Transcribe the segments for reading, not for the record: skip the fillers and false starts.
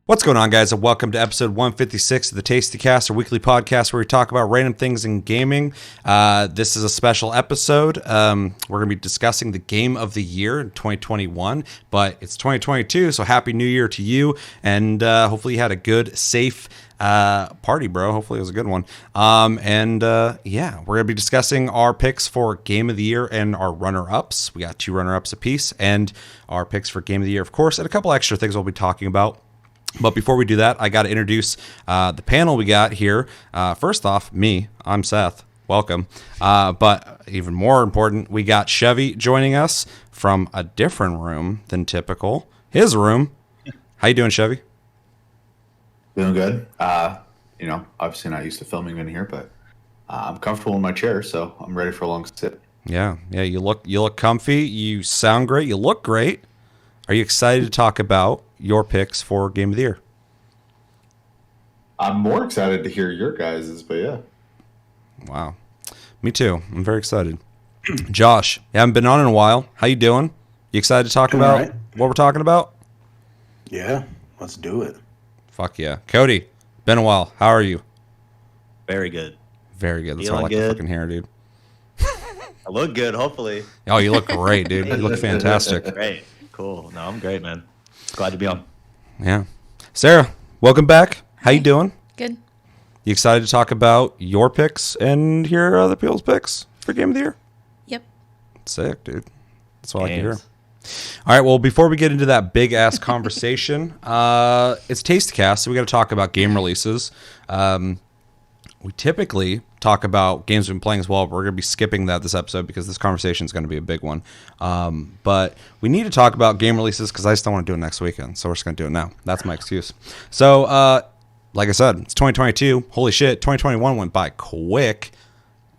What's going on, guys, and welcome to episode 156 of the Tasty Cast, our weekly podcast where we talk about random things in gaming. This is a special episode. We're going to be discussing the game of the year in 2021, but it's 2022, so happy new year to you, and hopefully you had a good, safe party, bro. Hopefully it was a good one. Yeah, we're going to be discussing our picks for game of the year and our runner-ups. We got 2 runner-ups apiece, and our picks for game of the year, of course, and a couple extra things we'll be talking about. But before we do that, I got to introduce the panel we got here. First off, I'm Seth. Welcome. But even more important, we got Chevy joining us from a different room than typical. His room. How you doing, Chevy? Doing good. Obviously not used to filming in here, but I'm comfortable in my chair, so I'm ready for a long sit. Yeah. You look comfy. You sound great. You look great. Are you excited to talk about your picks for Game of the Year? I'm more excited to hear your guys's, but yeah. Wow. Me too. I'm very excited. Josh, you haven't been on in a while. How you doing? You excited to talk about what we're talking about? Yeah, let's do it. Fuck yeah. Cody, been a while. How are you? Very good. Very good. That's all I like to fucking hear, dude. I look good, hopefully. Oh, you look great, dude. You look fantastic. Great. Cool. No, I'm great, man. Glad to be on. Yeah. Sarah, welcome back. How you doing? Good. You excited to talk about your picks and hear other people's picks for Game of the Year? Yep. Sick, dude. That's all I can hear. All right, well, before we get into that big-ass conversation, it's TastyCast, so we got to talk about game releases. We typically talk about games we've been playing as well, but we're going to be skipping that this episode because this conversation is going to be a big one. But we need to talk about game releases because I just don't want to do it next weekend, so we're just going to do it now. That's my excuse. So, like I said, it's 2022. Holy shit, 2021 went by quick,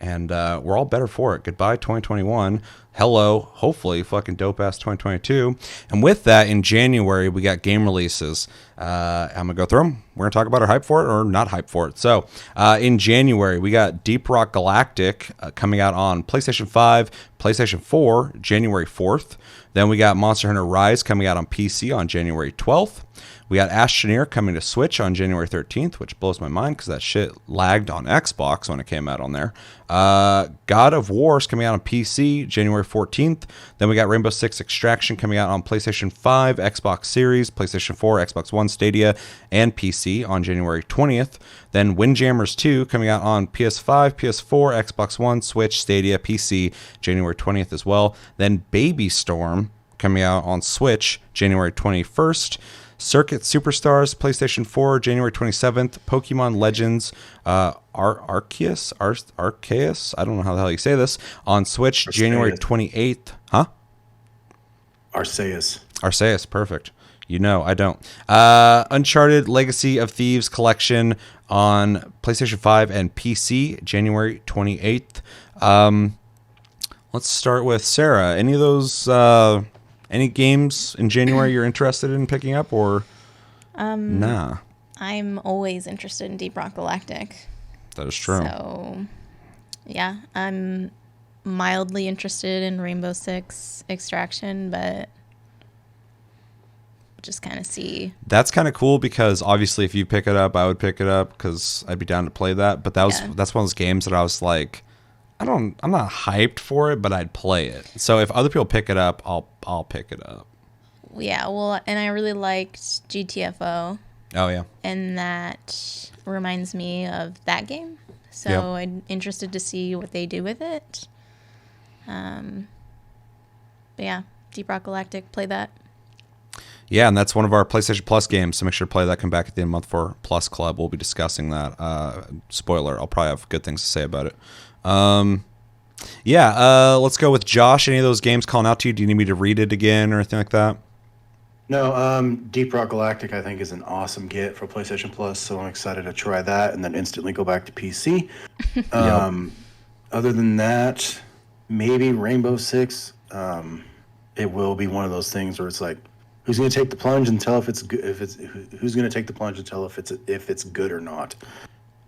and we're all better for it. Goodbye, 2021. Hello, hopefully, fucking dope-ass 2022. And with that, in January, we got game releases. I'm going to go through them. We're going to talk about our hype for it or not hype for it. So, in January, we got Deep Rock Galactic coming out on PlayStation 5, PlayStation 4, January 4th. Then we got Monster Hunter Rise coming out on PC on January 12th. We got Astroneer coming to Switch on January 13th, which blows my mind because that shit lagged on Xbox when it came out on there. God of War is coming out on PC January 14th. Then we got Rainbow Six Extraction coming out on PlayStation 5, Xbox Series, PlayStation 4, Xbox One, Stadia, and PC on January 20th. Then Windjammers 2 coming out on PS5, PS4, Xbox One, Switch, Stadia, PC, January 20th as well. Then Baby Storm coming out on Switch January 21st. Circuit Superstars, PlayStation 4, January 27th. Pokemon Legends, Arceus, I don't know how the hell you say this, on Switch, January 28th. Huh? Arceus, perfect. You know, I don't. Uncharted Legacy of Thieves Collection on PlayStation 5 and PC, January 28th. Let's start with Sarah. Any of those... any games in January you're interested in picking up, or nah? I'm always interested in Deep Rock Galactic. That is true. So, yeah, I'm mildly interested in Rainbow Six Extraction, but just kind of see. That's kind of cool because obviously if you pick it up, I would pick it up because I'd be down to play that. But that's one of those games that I was like, I'm not hyped for it, but I'd play it. So if other people pick it up, I'll pick it up. Yeah, well, and I really liked GTFO. Oh yeah. And that reminds me of that game. So Yep. I'm interested to see what they do with it. But yeah, Deep Rock Galactic, play that. Yeah, and that's one of our PlayStation Plus games, so make sure to play that. Come back at the end of the month for Plus Club. We'll be discussing that. Spoiler, I'll probably have good things to say about it. Let's go with Josh. Any of those games calling out to you? Do you need me to read it again or anything like that? No, Deep Rock Galactic I think is an awesome get for PlayStation Plus, so I'm excited to try that and then instantly go back to PC. Other than that, maybe Rainbow Six. It will be one of those things where it's like, who's going to take the plunge and tell if it's good? Who's going to take the plunge and tell if it's good or not?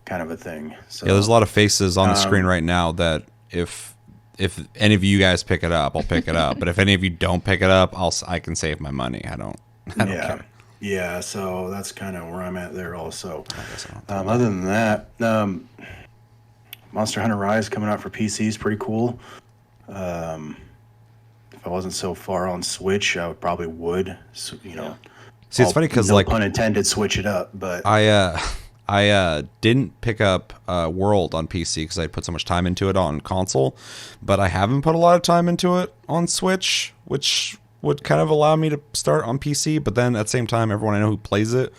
Kind of a thing. So, yeah, there's a lot of faces on the screen right now that if any of you guys pick it up, I'll pick it up. But if any of you don't pick it up, I can save my money. I don't care. Yeah, so that's kind of where I'm at there also. I don't Other than that, Monster Hunter Rise coming out for PC is pretty cool. If I wasn't so far on Switch, I would probably See, it's funny because no like pun intended, switch it up. But I didn't pick up World on PC because I put so much time into it on console, but I haven't put a lot of time into it on Switch, which would kind of allow me to start on PC. But then at the same time, everyone I know who plays it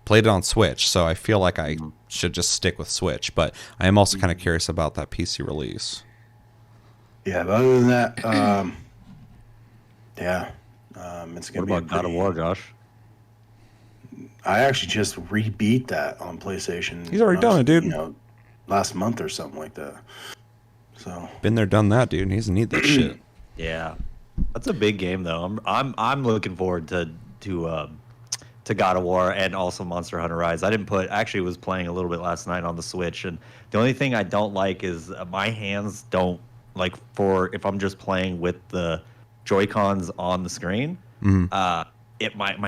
played it on Switch, so I feel like I should just stick with Switch. But I am also kind of curious about that PC release. yeah, but other than that, it's What gonna about be God of War, Josh? I actually just rebeat that on PlayStation. He's already done it, dude. Last month or something like that. So Been there, done that, dude. He doesn't need that shit. Yeah, that's a big game though. I'm looking forward to God of War and also Monster Hunter Rise. Actually was playing a little bit last night on the Switch, and the only thing I don't like is my hands don't like if I'm just playing with the Joy-Cons on the screen. My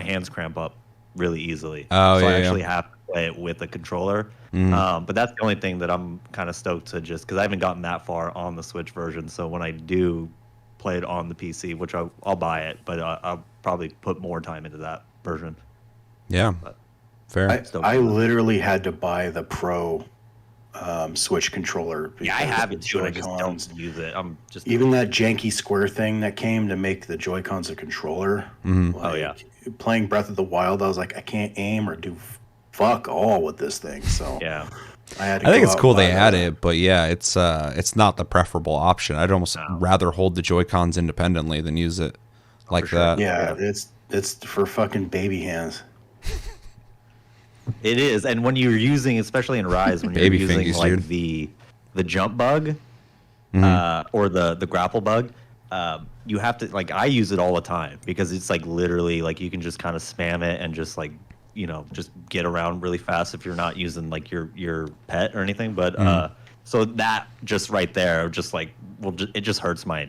hands cramp up really easily. Oh, so yeah, I actually yeah. have to play it with a controller. But that's the only thing that I'm kind of stoked to just because I haven't gotten that far on the Switch version. So when I do play it on the PC, which I'll buy it, but I'll probably put more time into that version. Yeah, fair. I literally had to buy the Pro Switch controller. Yeah, I because have the it too. I just Joy-Cons- don't use it. I'm just Even that janky square thing that came to make the Joy-Cons a controller. Oh, yeah. Playing Breath of the Wild, I was like, I can't aim or do fuck all with this thing. So yeah. I think it's cool they add it, but yeah, it's not the preferable option. I'd almost rather hold the Joy-Cons independently than use it like sure. that. Yeah, it's for fucking baby hands. It is, and when you're using, especially in Rise, when Baby you're using fingies, like dude. the jump bug, or the grapple bug, you have to like I use it all the time because it's like literally like you can just kind of spam it and just like just get around really fast if you're not using like your pet or anything. But so that just right there, just like it just hurts my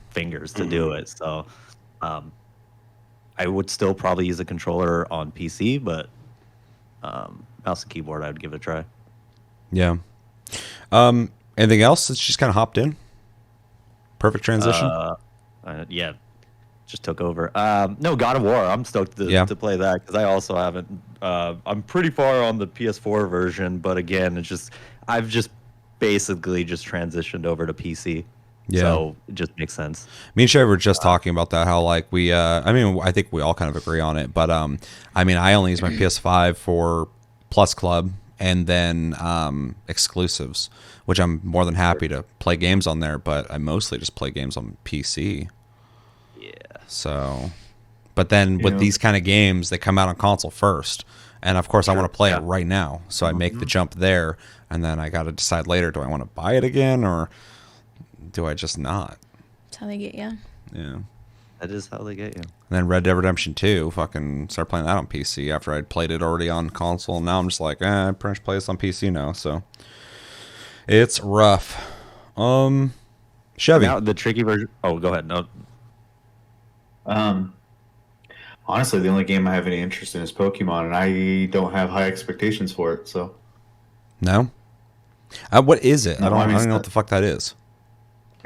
fingers to do it. So I would still probably use a controller on PC, but mouse and keyboard, I would give it a try. Yeah. Anything else that's just kind of hopped in? Perfect transition. Yeah, just took over. No, God of War. I'm stoked to play that because I also haven't. I'm pretty far on the PS4 version, but again, I've just basically just transitioned over to PC. Yeah. So it just makes sense. Me and Shay were just talking about that, how like I think we all kind of agree on it, but I only use my PS5 for Plus Club and then exclusives, which I'm more than happy to play games on there, but I mostly just play games on PC. Yeah. So, but then with these kind of games, they come out on console first, and of course I want to play it right now, so I make the jump there, and then I got to decide later, do I want to buy it again or do I just not? That's how they get you. Yeah. That is how they get you. And then Red Dead Redemption 2, fucking start playing that on PC after I'd played it already on console. And now I'm just like, I pretty much play this on PC now. So it's rough. Chevy. Now the tricky version. Oh, go ahead. No. Honestly, the only game I have any interest in is Pokemon, and I don't have high expectations for it. So No? What is it? No, I don't know what the fuck that is.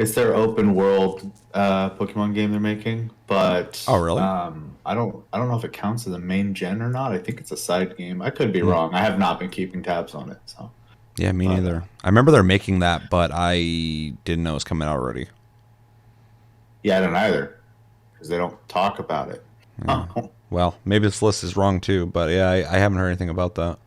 it's their open world Pokemon game they're making, but Oh, really? I don't know if it counts as a main gen or not. I think it's a side game. I could be wrong. I have not been keeping tabs on it. So Yeah, me neither. I remember they're making that, but I didn't know it was coming out already. yeah, I don't either because they don't talk about it. Oh. Well, maybe this list is wrong too, but yeah, I haven't heard anything about that.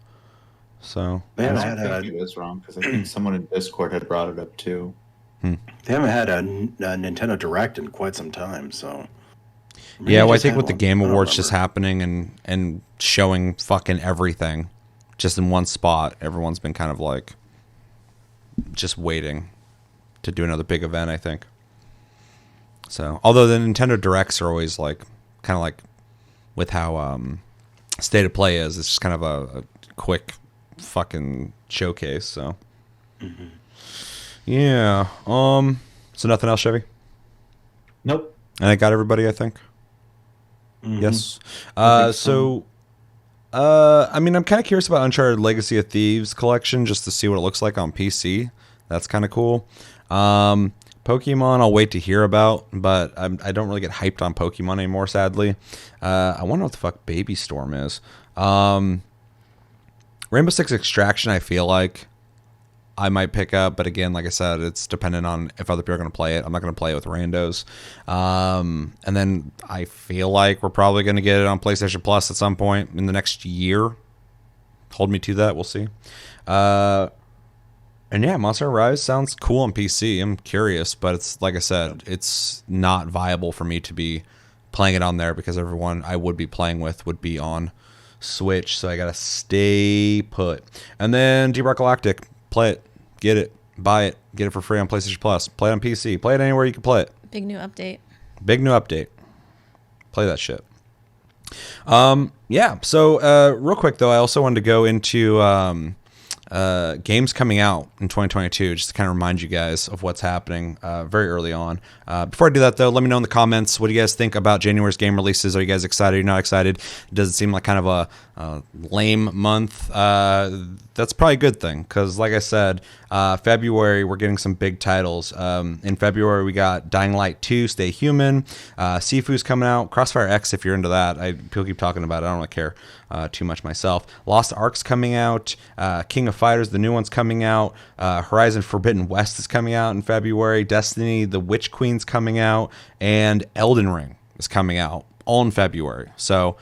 So They I haven't don't had think a it is wrong because I think someone in Discord had brought it up too. they haven't had a Nintendo Direct in quite some time. So maybe yeah, well, I just think had with the one. Game I don't Awards just remember. happening and showing fucking everything just in one spot, everyone's been kind of like just waiting to do another big event, I think. So, although the Nintendo Directs are always like kind of like with how State of Play is, it's just kind of a quick fucking showcase. So, yeah. So nothing else, Chevy? Nope. And I got everybody, I think. Yes. I think So I mean, I'm kind of curious about Uncharted Legacy of Thieves collection just to see what it looks like on PC. That's kind of cool. Pokemon, I'll wait to hear about, but I don't really get hyped on Pokemon anymore, sadly. I wonder what the fuck Baby Storm is. Rainbow Six Extraction, I feel like I might pick up, but again, like I said, it's dependent on if other people are going to play it. I'm not going to play it with randos. And then I feel like we're probably going to get it on PlayStation Plus at some point in the next year. Hold me to that. We'll see. And yeah, Monster Hunter Rise sounds cool on PC. I'm curious, but it's like I said, it's not viable for me to be playing it on there because everyone I would be playing with would be on Switch, so I gotta stay put. And then Deep Rock Galactic, play it, get it, buy it, get it for free on PlayStation Plus. Play it on PC, play it anywhere you can play it. Big new update. Big new update. Play that shit. Yeah. So real quick though, I also wanted to go into games coming out in 2022, just to kind of remind you guys of what's happening very early on. Before I do that, though, let me know in the comments, what do you guys think about January's game releases? Are you guys excited? Are you not excited? Does it seem like kind of a lame month? That's probably a good thing, because like I said, February, we're getting some big titles. In February, we got Dying Light 2, Stay Human. Sifu's coming out. Crossfire X, if you're into that. People keep talking about it. I don't really care too much myself. Lost Ark's coming out. King of Fighters, the new one's coming out. Horizon Forbidden West is coming out in February. Destiny, the Witch Queen's coming out. And Elden Ring is coming out all in February. So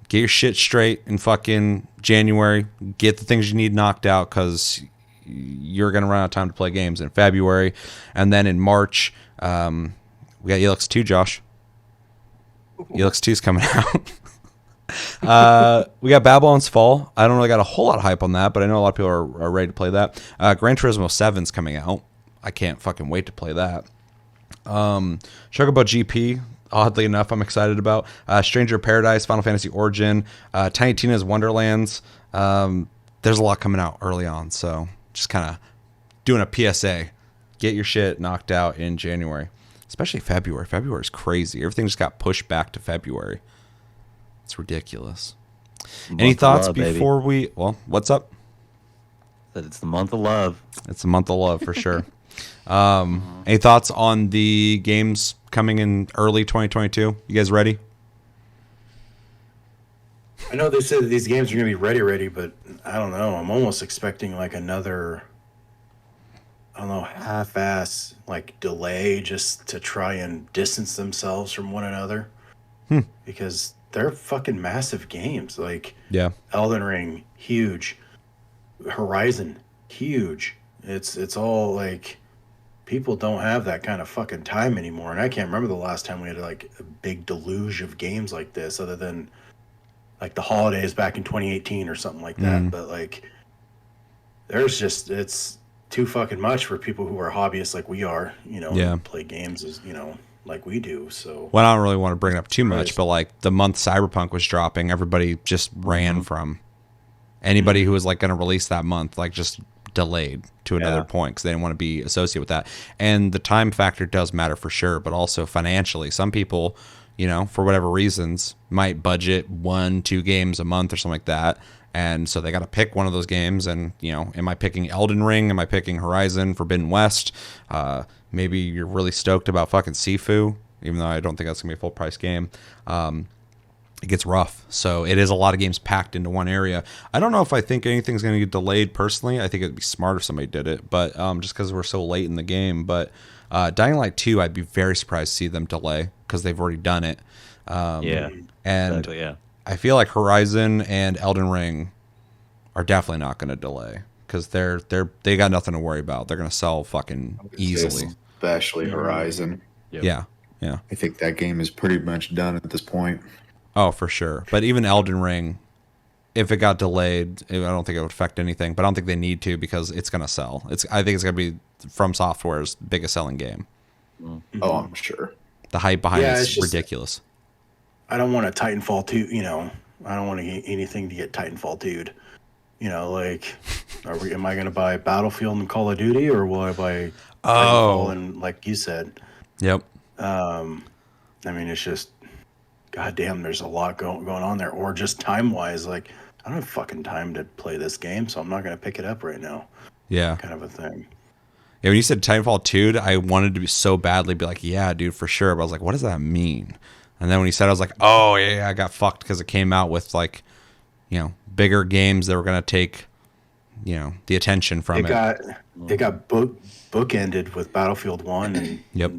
get your shit straight in fucking January. Get the things you need knocked out, because you're going to run out of time to play games in February. And then in March, we got ELX 2, Josh. ELX 2 is coming out. We got Babylon's Fall. I don't really got a whole lot of hype on that, but I know a lot of people are ready to play that. Gran Turismo 7's coming out. I can't fucking wait to play that. Chocobo GP, oddly enough, I'm excited about. Stranger of Paradise, Final Fantasy Origin, Tiny Tina's Wonderlands. There's a lot coming out early on, so just kind of doing a PSA. Get your shit knocked out in January, especially February. February is crazy. Everything just got pushed back to February. It's ridiculous. Any thoughts before we... Well, what's up? That it's the month of love. It's the month of love, for sure. Any thoughts on the games coming in early 2022? You guys ready? I know they said that these games are going to be ready, but I don't know. I'm almost expecting like another, I don't know, half-ass like delay just to try and distance themselves from one another. Because they're fucking massive games. Like, yeah, Elden Ring, huge. Horizon, huge. It's all like, people don't have that kind of fucking time anymore. And I can't remember the last time we had like a big deluge of games like this, other than like the holidays back in 2018 or something like that. But like, there's just, it's too fucking much for people who are hobbyists like we are, you know, Yeah. and play games as, you know, like we do. So, well, I don't really want to bring it up too much, but like the month Cyberpunk was dropping, everybody just ran from anybody who was like going to release that month, like just delayed to another point because they didn't want to be associated with that. And the time factor does matter for sure, but also financially, some people, you know, for whatever reasons, might budget 1-2 games a month or something like that. And so they got to pick one of those games. And, you know, am I picking Elden Ring? Am I picking Horizon Forbidden West? Maybe you're really stoked about fucking Sifu, even though I don't think that's going to be a full price game. It gets rough. So it is a lot of games packed into one area. I don't know if I think anything's going to get delayed personally. I think it'd be smart if somebody did it, but just because we're so late in the game. But Dying Light 2, I'd be very surprised to see them delay because they've already done it. Yeah. And Exactly, yeah. I feel like Horizon and Elden Ring are definitely not going to delay because they got nothing to worry about. They're going to sell fucking easily. Especially Horizon. Yep. Yeah. I think that game is pretty much done at this point. Oh, for sure. But even Elden Ring, if it got delayed, I don't think it would affect anything. But I don't think they need to because it's going to sell. I think it's going to be From Software's biggest selling game. Oh, I'm sure. The hype behind Yeah, it it's is just- ridiculous. I don't want a Titanfall 2, you know, I don't want anything to get Titanfall 2'd. You know, like, am I going to buy Battlefield and Call of Duty, or will I buy Titanfall and, like you said, Yep. I mean, it's just, God damn, there's a lot going on there. Or just time wise, like I don't have fucking time to play this game, so I'm not gonna pick it up right now. Yeah. Kind of a thing. Yeah, when you said Titanfall 2, I wanted to be so badly be like, yeah, dude, for sure. But I was like, what does that mean? And then when you said, I was like, oh yeah, I got fucked because it came out with like, bigger games that were gonna take, the attention from it. It got bookended with Battlefield 1 and Yep.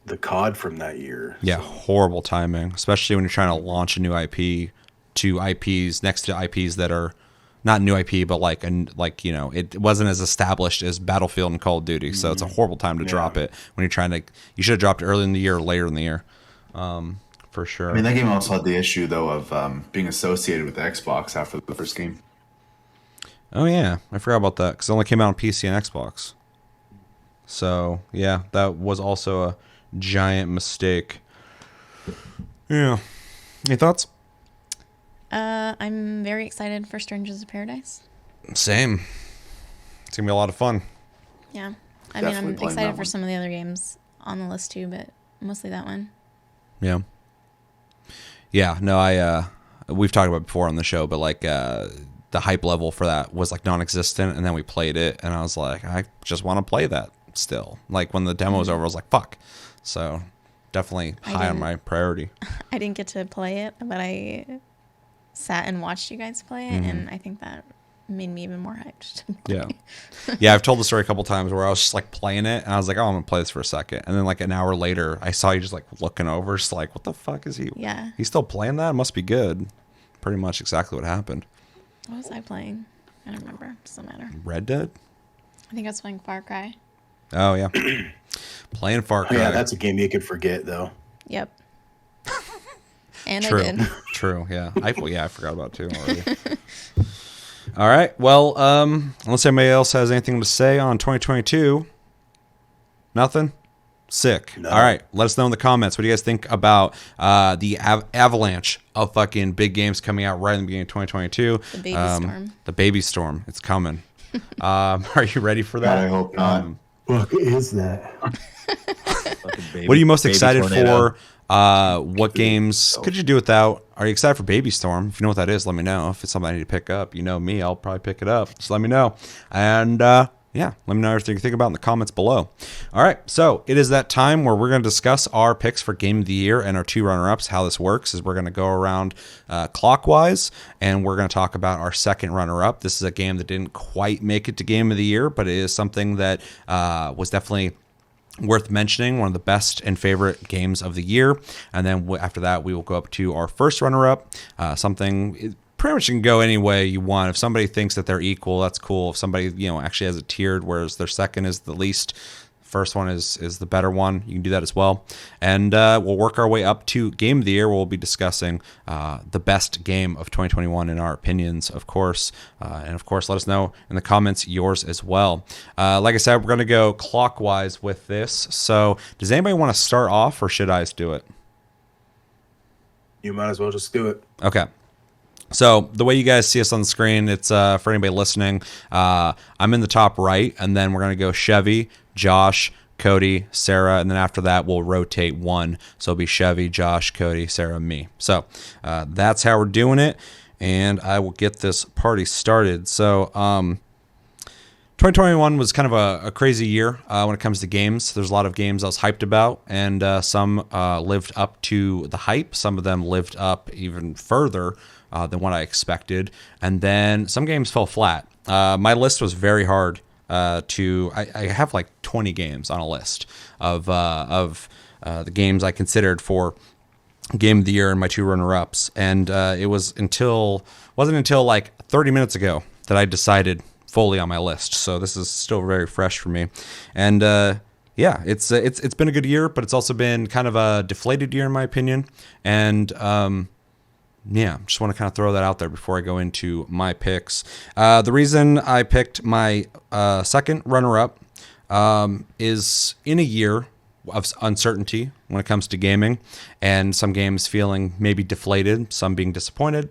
the COD from that year. Yeah, horrible timing, especially when you're trying to launch a new IP to IPs next to IPs that are not new IP, but it wasn't as established as Battlefield and Call of Duty. So it's a horrible time to drop it when you're trying to. You should have dropped it early in the year or later in the year, for sure. I mean, that game also had the issue though of being associated with the Xbox after the first game. Oh yeah, I forgot about that because it only came out on PC and Xbox. So yeah, that was also a giant mistake. Yeah. Any thoughts? I'm very excited for Strangers of Paradise. Same. It's gonna be a lot of fun. Yeah. Definitely I'm playing excited that for one. some of the other games on the list too, but mostly that one. Yeah. Yeah. No, we've talked about it before on the show, but the hype level for that was like non-existent, and then we played it, and I was like, I just want to play that still. Like when the demo was over, I was like, fuck. So definitely high on my priority. I didn't get to play it, but I sat and watched you guys play it, and I think that made me even more hyped. Yeah. Yeah, I've told the story a couple times where I was just like playing it and I was like, oh, I'm gonna play this for a second. And then like an hour later I saw you just like looking over, just like, what the fuck is he? Yeah. He's still playing that? It must be good. Pretty much exactly what happened. What was I playing? I don't remember. Doesn't matter. Red Dead? I think I was playing Far Cry. Oh yeah. Playing Far Cry. Yeah, that's a game you could forget though. Yep. And True. I did. True, yeah. I forgot about it too already. All right. Well, unless anybody else has anything to say on 2022, nothing? Sick. No. All right. Let us know in the comments. What do you guys think about the avalanche of fucking big games coming out right in the beginning of 2022? The baby storm. The baby storm. It's coming. Are you ready for that? God, I hope not. What is that? What are you most excited tornado. for? What games could you do without? Are you excited for Baby Storm? If you know what that is, let me know. If it's something I need to pick up, you know me, I'll probably pick it up. Just let me know. And yeah, let me know everything you think about in the comments below. All right, so it is that time where we're going to discuss our picks for Game of the Year and our two runner-ups. How this works is we're going to go around clockwise, and we're going to talk about our second runner-up. This is a game that didn't quite make it to Game of the Year, but it is something that was definitely worth mentioning, one of the best and favorite games of the year. And then after that, we will go up to our first runner-up. Something pretty much can go any way you want. If somebody thinks that they're equal, that's cool. If somebody actually has it tiered, whereas their second is the least, first one is the better one, you can do that as well. And we'll work our way up to Game of the Year. We'll be discussing the best game of 2021 in our opinions, of course. And of course, let us know in the comments yours as well. Like I said, we're going to go clockwise with this. So does anybody want to start off, or should I just do it? You might as well just do it. Okay. So the way you guys see us on the screen, it's for anybody listening. I'm in the top right, and then we're going to go Chevy, Josh, Cody, Sarah, and then after that we'll rotate one. So it'll be Chevy, Josh, Cody, Sarah, me. So that's how we're doing it, and I will get this party started. So 2021 was kind of a crazy year when it comes to games. There's a lot of games I was hyped about, and some lived up to the hype. Some of them lived up even further than what I expected. And then some games fell flat. My list was very hard I have like 20 games on a list of the games I considered for Game of the Year and my two runner-ups. And it wasn't until like 30 minutes ago that I decided fully on my list. So this is still very fresh for me. And yeah, it's been a good year, but it's also been kind of a deflated year in my opinion. And yeah, just want to kind of throw that out there before I go into my picks. The reason I picked my second runner-up is in a year of uncertainty when it comes to gaming, and some games feeling maybe deflated, some being disappointing,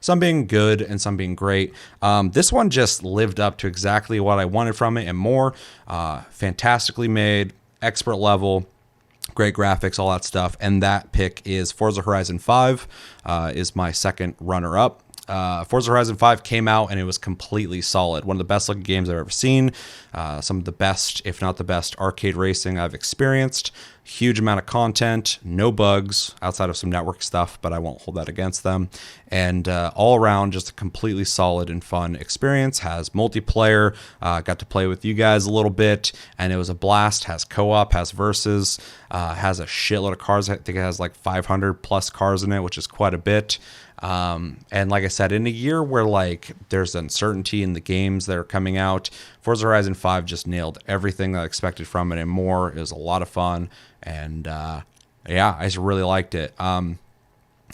some being good, and some being great. This one just lived up to exactly what I wanted from it and more. Fantastically made, expert level, Great graphics, all that stuff. And that pick is Forza Horizon 5, is my second runner-up. Forza Horizon 5 came out and it was completely solid. One of the best looking games I've ever seen. Some of the best, if not the best, arcade racing I've experienced. Huge amount of content, no bugs outside of some network stuff, but I won't hold that against them. And all around, just a completely solid and fun experience. Has multiplayer, got to play with you guys a little bit, and it was a blast. Has co-op, has versus, has a shitload of cars. I think it has like 500 plus cars in it, which is quite a bit. And like I said, in a year where like there's uncertainty in the games that are coming out, Forza Horizon 5 just nailed everything that I expected from it and more. It was a lot of fun, and yeah, I just really liked it.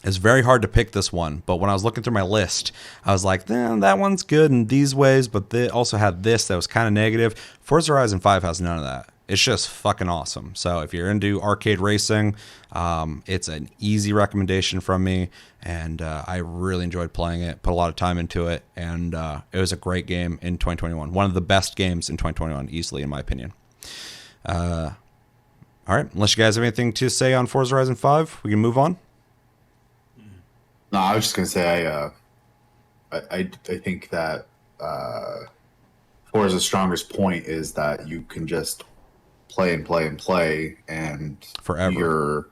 It's very hard to pick this one, but when I was looking through my list, I was like, that one's good in these ways, but they also had this that was kind of negative. Forza Horizon 5 has none of that. It's just fucking awesome. So if you're into arcade racing, it's an easy recommendation from me, and I really enjoyed playing it, put a lot of time into it, and it was a great game in 2021. One of the best games in 2021, easily, in my opinion. All right, unless you guys have anything to say on Forza Horizon 5, we can move on. No, I was just gonna say I think that Forza's strongest point is that you can just play and play and play, and forever.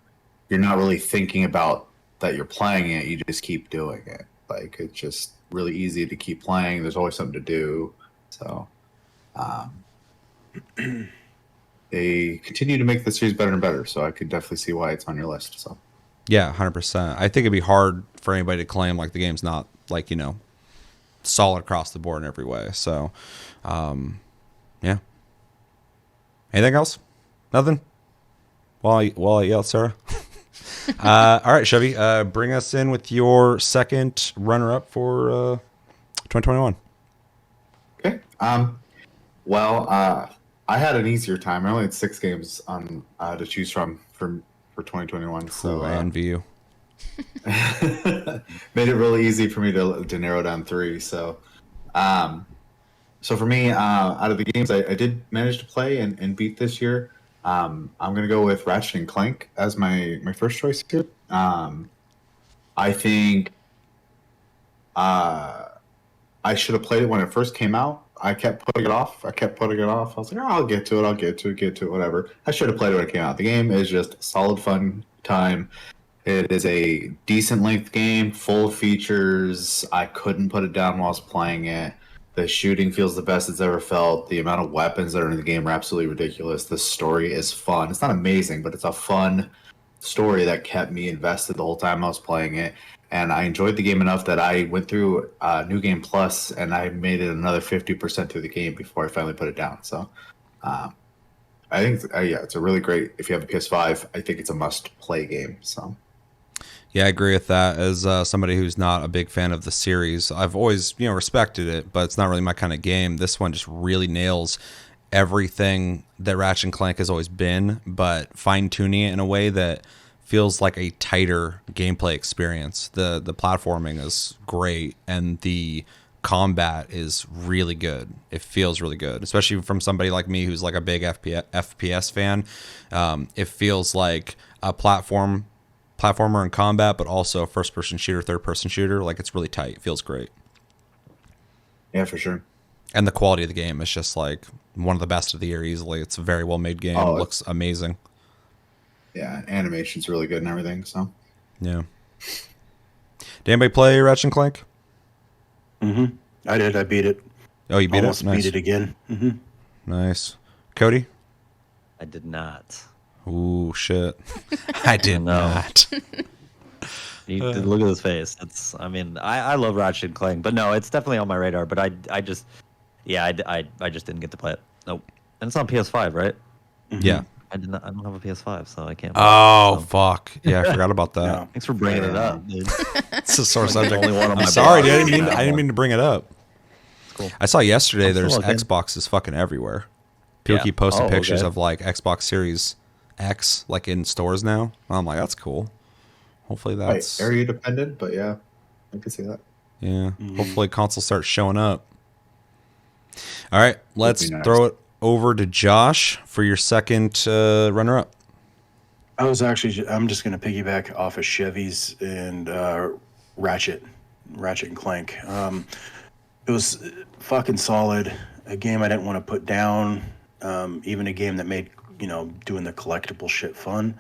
You're not really thinking about that you're playing it. You just keep doing it. Like, it's just really easy to keep playing. There's always something to do. So they continue to make the series better and better. So I could definitely see why it's on your list. So. Yeah, 100%. I think it'd be hard for anybody to claim like the game's not like, solid across the board in every way. So, yeah. Anything else? Nothing? While I yell, Sarah. All right, Chevy, bring us in with your second runner-up for 2021. Okay. Well, I had an easier time. I only had 6 games on to choose from for 2021. So I envy you. made it really easy for me to narrow down 3. So, so for me, out of the games I did manage to play and beat this year, I'm gonna go with Ratchet and Clank as my first choice here. I think I should have played it when it first came out. I kept putting it off. I was like, I'll get to it, whatever. I should have played it when it came out. The game is just a solid, fun time. It is a decent length game, full of features. I couldn't put it down while I was playing it. The shooting feels the best it's ever felt. The amount of weapons that are in the game are absolutely ridiculous. The story is fun. It's not amazing, but it's a fun story that kept me invested the whole time I was playing it. And I enjoyed the game enough that I went through New Game Plus and I made it another 50% through the game before I finally put it down. So I think, yeah, it's a really great, if you have a PS5, I think it's a must-play game. So. Yeah, I agree with that. As somebody who's not a big fan of the series, I've always, respected it, but it's not really my kind of game. This one just really nails everything that Ratchet and Clank has always been, but fine-tuning it in a way that feels like a tighter gameplay experience. The platforming is great, and the combat is really good. It feels really good, especially from somebody like me who's like a big FPS fan. It feels like a platformer in combat, but also a first-person shooter, third-person shooter. Like, it's really tight. It feels great. Yeah, for sure. And the quality of the game is just like one of the best of the year easily. It's a very well-made game. It looks amazing. Yeah, animation's really good and everything. So. Yeah. Did anybody play Ratchet and Clank? Mm-hmm. I did. I beat it. Oh, you beat Almost it? Nice. beat it again. Mm-hmm. Nice. Cody? I did not. Ooh, shit. I did not. Look at his face. I love Ratchet and Clank, but no, it's definitely on my radar. But I just didn't get to play it. Nope. And it's on PS5, right? Mm-hmm. Yeah. I don't have a PS5, so I can't. Oh, fuck. Yeah, I forgot about that. No. Thanks for bringing it up, dude. It's a sore subject. Only one on my I'm sorry, blog. dude. I didn't mean to bring it up. Cool. I saw yesterday I'm there's still okay. Xboxes fucking everywhere. People Yeah. keep posting Oh, pictures okay. of like Xbox Series X like in stores now. I'm like, that's cool. Hopefully that's Area dependent, but yeah, I can see that. yeah. Hopefully consoles start showing up. All right, let's nice. throw it over to Josh for your second runner-up. I'm just gonna piggyback off of Chevy's and Ratchet and Clank. It was fucking solid. A game I didn't want to put down. Even a game that made doing the collectible shit fun.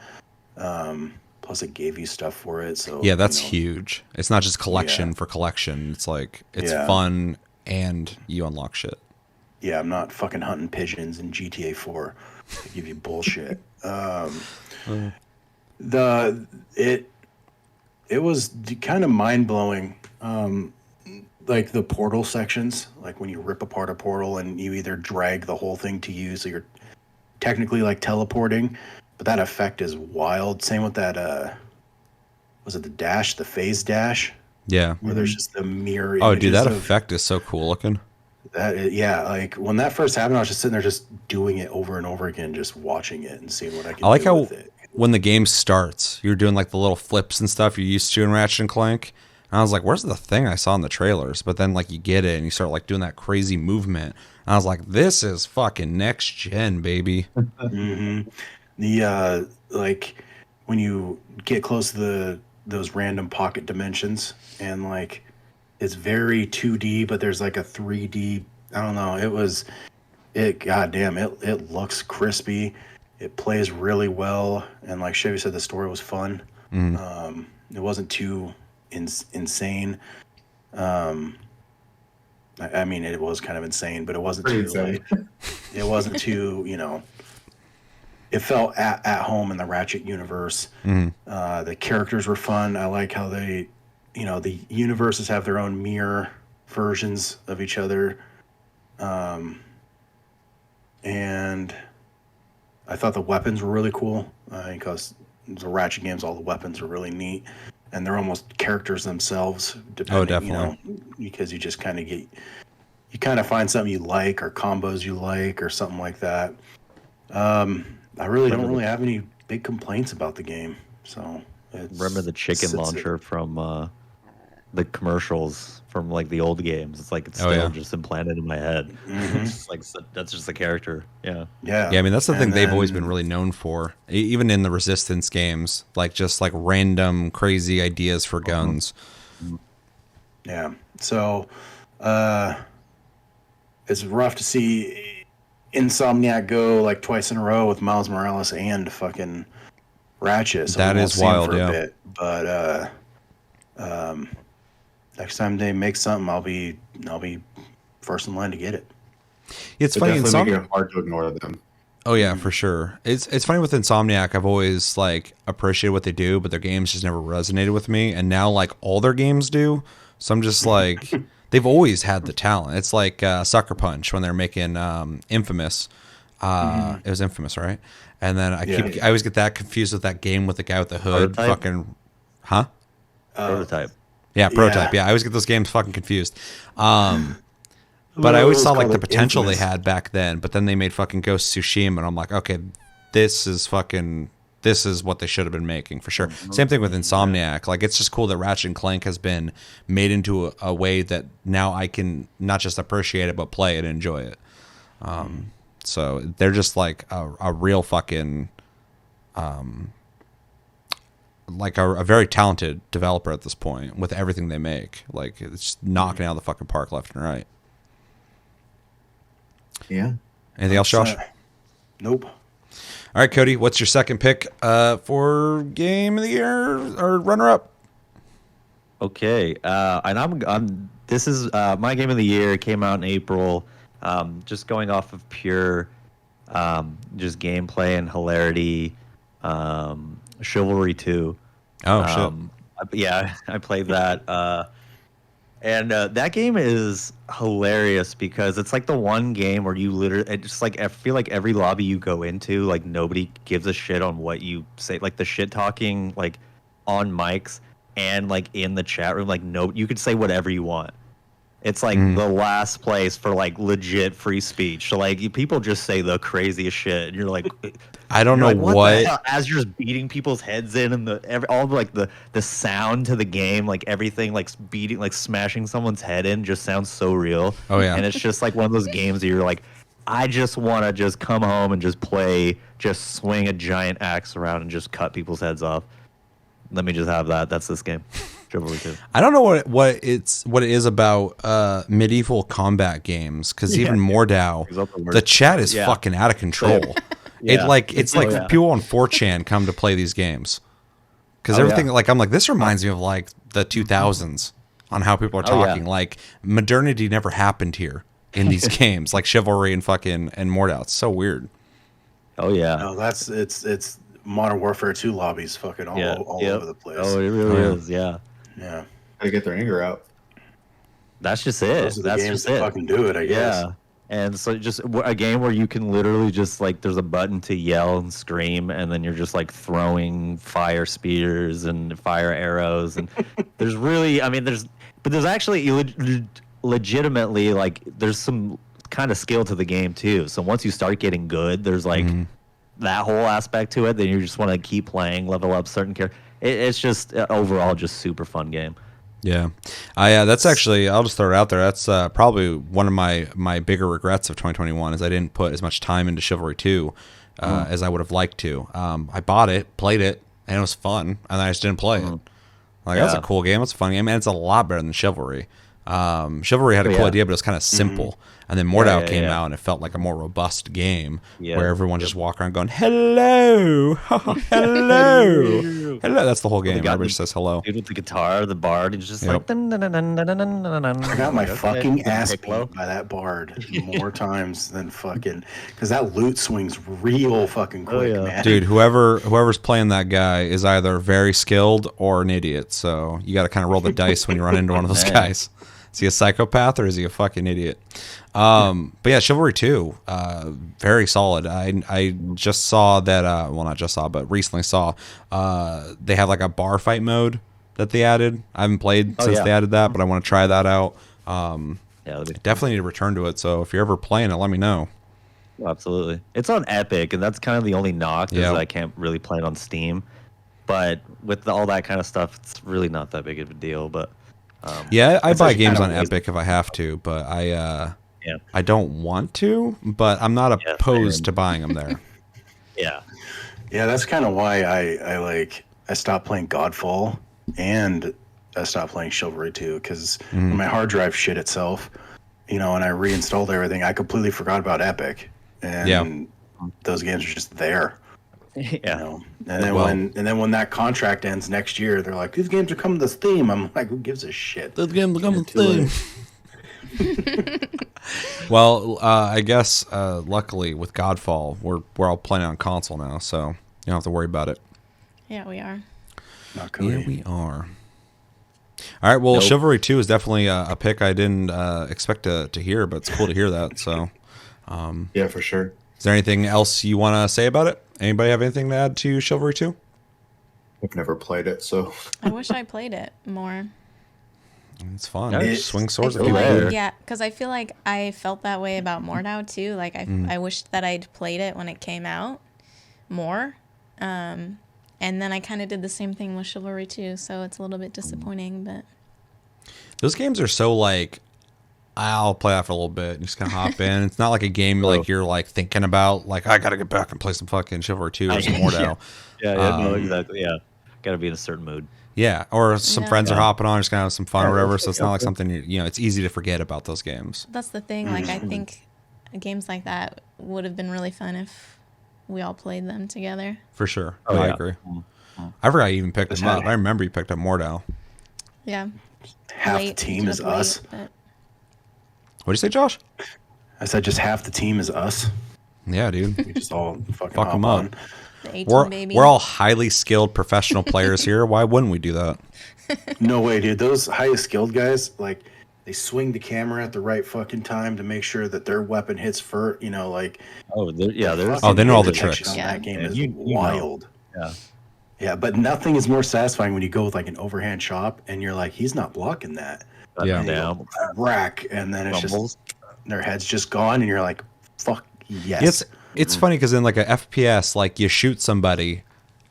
Plus, it gave you stuff for it. So Yeah, that's huge. It's not just collection for collection. It's like it's fun and you unlock shit. Yeah, I'm not fucking hunting pigeons in GTA 4. They give you bullshit. It was kind of mind blowing. Like the portal sections, like when you rip apart a portal and you either drag the whole thing to you, so you're technically like teleporting, but that effect is wild. Same with that. Was it the phase dash? Yeah. Where there's just the mirror. Oh, dude, that effect is so cool looking. Like when that first happened, I was just sitting there, just doing it over and over again, just watching it and seeing what I can. I like do how with it. When the game starts, you're doing like the little flips and stuff you're used to in Ratchet and Clank. And I was like, where's the thing I saw in the trailers? But then like you get it and you start like doing that crazy movement. And I was like, this is fucking next gen, baby. Mm-hmm. The like when you get close to those random pocket dimensions, and like it's very 2D, but there's like a 3D. I don't know. Goddamn, it looks crispy. It plays really well, and like Chevy said, the story was fun. It wasn't too insane. I mean, it was kind of insane, but it wasn't too like, it wasn't too, it felt at home in the Ratchet universe. The characters were fun. I like how they, the universes have their own mirror versions of each other. And I thought the weapons were really cool, because the Ratchet games, all the weapons are really neat. And they're almost characters themselves, depending, definitely. Because you just kind of you find something you like, or combos you like, or something like that. I really don't really have any big complaints about the game. So remember the chicken launcher from the commercials from like the old games? It's like it's still just implanted in my head. It's just like that's just the character. Yeah. I mean, that's the thing they've always been really known for, even in the Resistance games, like just like random crazy ideas for guns. Yeah. So it's rough to see Insomniac go like twice in a row with Miles Morales and fucking Ratchet. So that is wild, for a bit, but next time they make something, I'll be first in line to get it. It's funny. Definitely make it hard to ignore them. Oh yeah, for sure. It's funny with Insomniac. I've always like appreciated what they do, but their games just never resonated with me. And now like all their games do. So I'm just like, they've always had the talent. It's like Sucker Punch when they're making Infamous. It was Infamous, right? And then I always get that confused with that game with the guy with the hood. Prototype? Prototype. Yeah, Prototype. Yeah, I always get those games fucking confused. But I always saw like the potential they had back then. But then they made fucking Ghost of Tsushima, and I'm like, okay, this is what they should have been making for sure. Same thing with Insomniac. Like, it's just cool that Ratchet and Clank has been made into a way that now I can not just appreciate it, but play it and enjoy it. So they're just like a real fucking, like a very talented developer at this point with everything they make. Like, it's just knocking out of the fucking park left and right. Yeah. Anything else, Josh? Nope. All right, Cody, what's your second pick for game of the year or runner-up? Okay, and this is my game of the year. It came out in April. Just going off of pure, just gameplay and hilarity. Chivalry 2. Oh shit! Yeah, I played that. And that game is hilarious because it's like the one game where you literally, it's just like, I feel like every lobby you go into, like nobody gives a shit on what you say, like the shit talking, like on mics and like in the chat room, like no, you could say whatever you want. It's like the last place for like legit free speech. So like people just say the craziest shit, and you're like, I don't know like, what the hell? As you're just beating people's heads in, and all like the sound to the game, like everything, like beating, like smashing someone's head in, just sounds so real. Oh yeah, and it's just like one of those games that you're like, I just want to just come home and just swing a giant axe around and just cut people's heads off. Let me just have that. That's this game. Chivalry 2. I don't know what it is about medieval combat games, because even Mordau, the chat is fucking out of control. Yeah. It's like people on 4chan come to play these games, because everything I'm like, this reminds me of like the 2000s on how people are talking. Like modernity never happened here in these games, like Chivalry and Mordau. It's so weird. Oh yeah. No, it's Modern Warfare 2 lobbies fucking all over the place. Oh, it really is. Yeah. Yeah. Gotta get their anger out. That's just it. Those are the That's games just that it. fucking do it, I guess. Yeah. And so just a game where you can literally just like, there's a button to yell and scream, and then you're just like throwing fire spears and fire arrows. And there's really, there's actually legitimately like, there's some kind of skill to the game too. So once you start getting good, there's like that whole aspect to it. Then you just want to keep playing, level up certain characters. It's just overall just super fun game. Yeah, that's actually, I'll just throw it out there. That's probably one of my bigger regrets of 2021 is I didn't put as much time into Chivalry 2 as I would have liked to. I bought it, played it, and it was fun, and then I just didn't play it. Like that's a cool game. It's a fun game, and it's a lot better than Chivalry. Chivalry had a cool idea, but it was kind of simple. And then Mordau came out, and it felt like a more robust game where everyone just walked around going, hello, hello, hello. That's the whole game. Everybody just says hello. Dude with the guitar, the bard, he's just like... I got my fucking ass beat by that bard more times than fucking... Because that loot swings real fucking quick, man. Dude, whoever's playing that guy is either very skilled or an idiot. So you got to kind of roll the dice when you run into one of those guys. Is he a psychopath or is he a fucking idiot? But yeah, Chivalry 2, very solid. I just saw that, well, not just saw, but recently saw they have like a bar fight mode that they added. I haven't played since they added that, but I want to try that out. Definitely need to return to it. So if you're ever playing it, let me know. Absolutely. It's on Epic, and that's kind of the only knock is I can't really play it on Steam. But with all that kind of stuff, it's really not that big of a deal. But I buy games on Epic if I have to, but I don't want to, but I'm not opposed to buying them there. Yeah, that's kind of why I stopped playing Godfall and I stopped playing Chivalry 2 because when my hard drive shit itself, and I reinstalled everything, I completely forgot about Epic, and those games are just there. And then when that contract ends next year, they're like, these games are coming to Steam. I'm like, who gives a shit? Those games are coming to Steam. Well, I guess luckily with Godfall, we're all playing on console now, so you don't have to worry about it. Yeah, we are. Not cool. Yeah, we are. All right, well, Chivalry 2 is definitely a pick I didn't expect to hear, but it's cool to hear that. So, yeah, for sure. Is there anything else you want to say about it? Anybody have anything to add to Chivalry 2? I've never played it, so I wish I played it more. It's fun. Swing swords. Because I feel like I felt that way about Mordau too. Like I wished that I'd played it when it came out more. And then I kind of did the same thing with Chivalry 2, so it's a little bit disappointing. But those games are so like, I'll play that for a little bit and just kind of hop in. It's not like a game like you're like thinking about like I gotta get back and play some fucking Chivalry 2 or some Mordau. Exactly. Yeah, gotta be in a certain mood. Yeah, or some friends are hopping on, just gonna have some fun or whatever. So it's not like something it's easy to forget about those games. That's the thing. Like I think games like that would have been really fun if we all played them together. For sure. I agree. I forgot you even picked them up. I remember you picked up Mordau. Yeah. Half the team is us. What'd you say, Josh? I said just half the team is us. Yeah, dude. We just all fucking fuck them up. on. We're all highly skilled professional players here. Why wouldn't we do that? No way, dude. Those highest skilled guys, like, they swing the camera at the right fucking time to make sure that their weapon hits for, they know all the tricks. That game is wild. Yeah, but nothing is more satisfying when you go with like an overhand chop and you're like, he's not blocking that. Rack, and then it's just their head's just gone, and you're like, fuck yes. It's funny because in like a FPS, like you shoot somebody,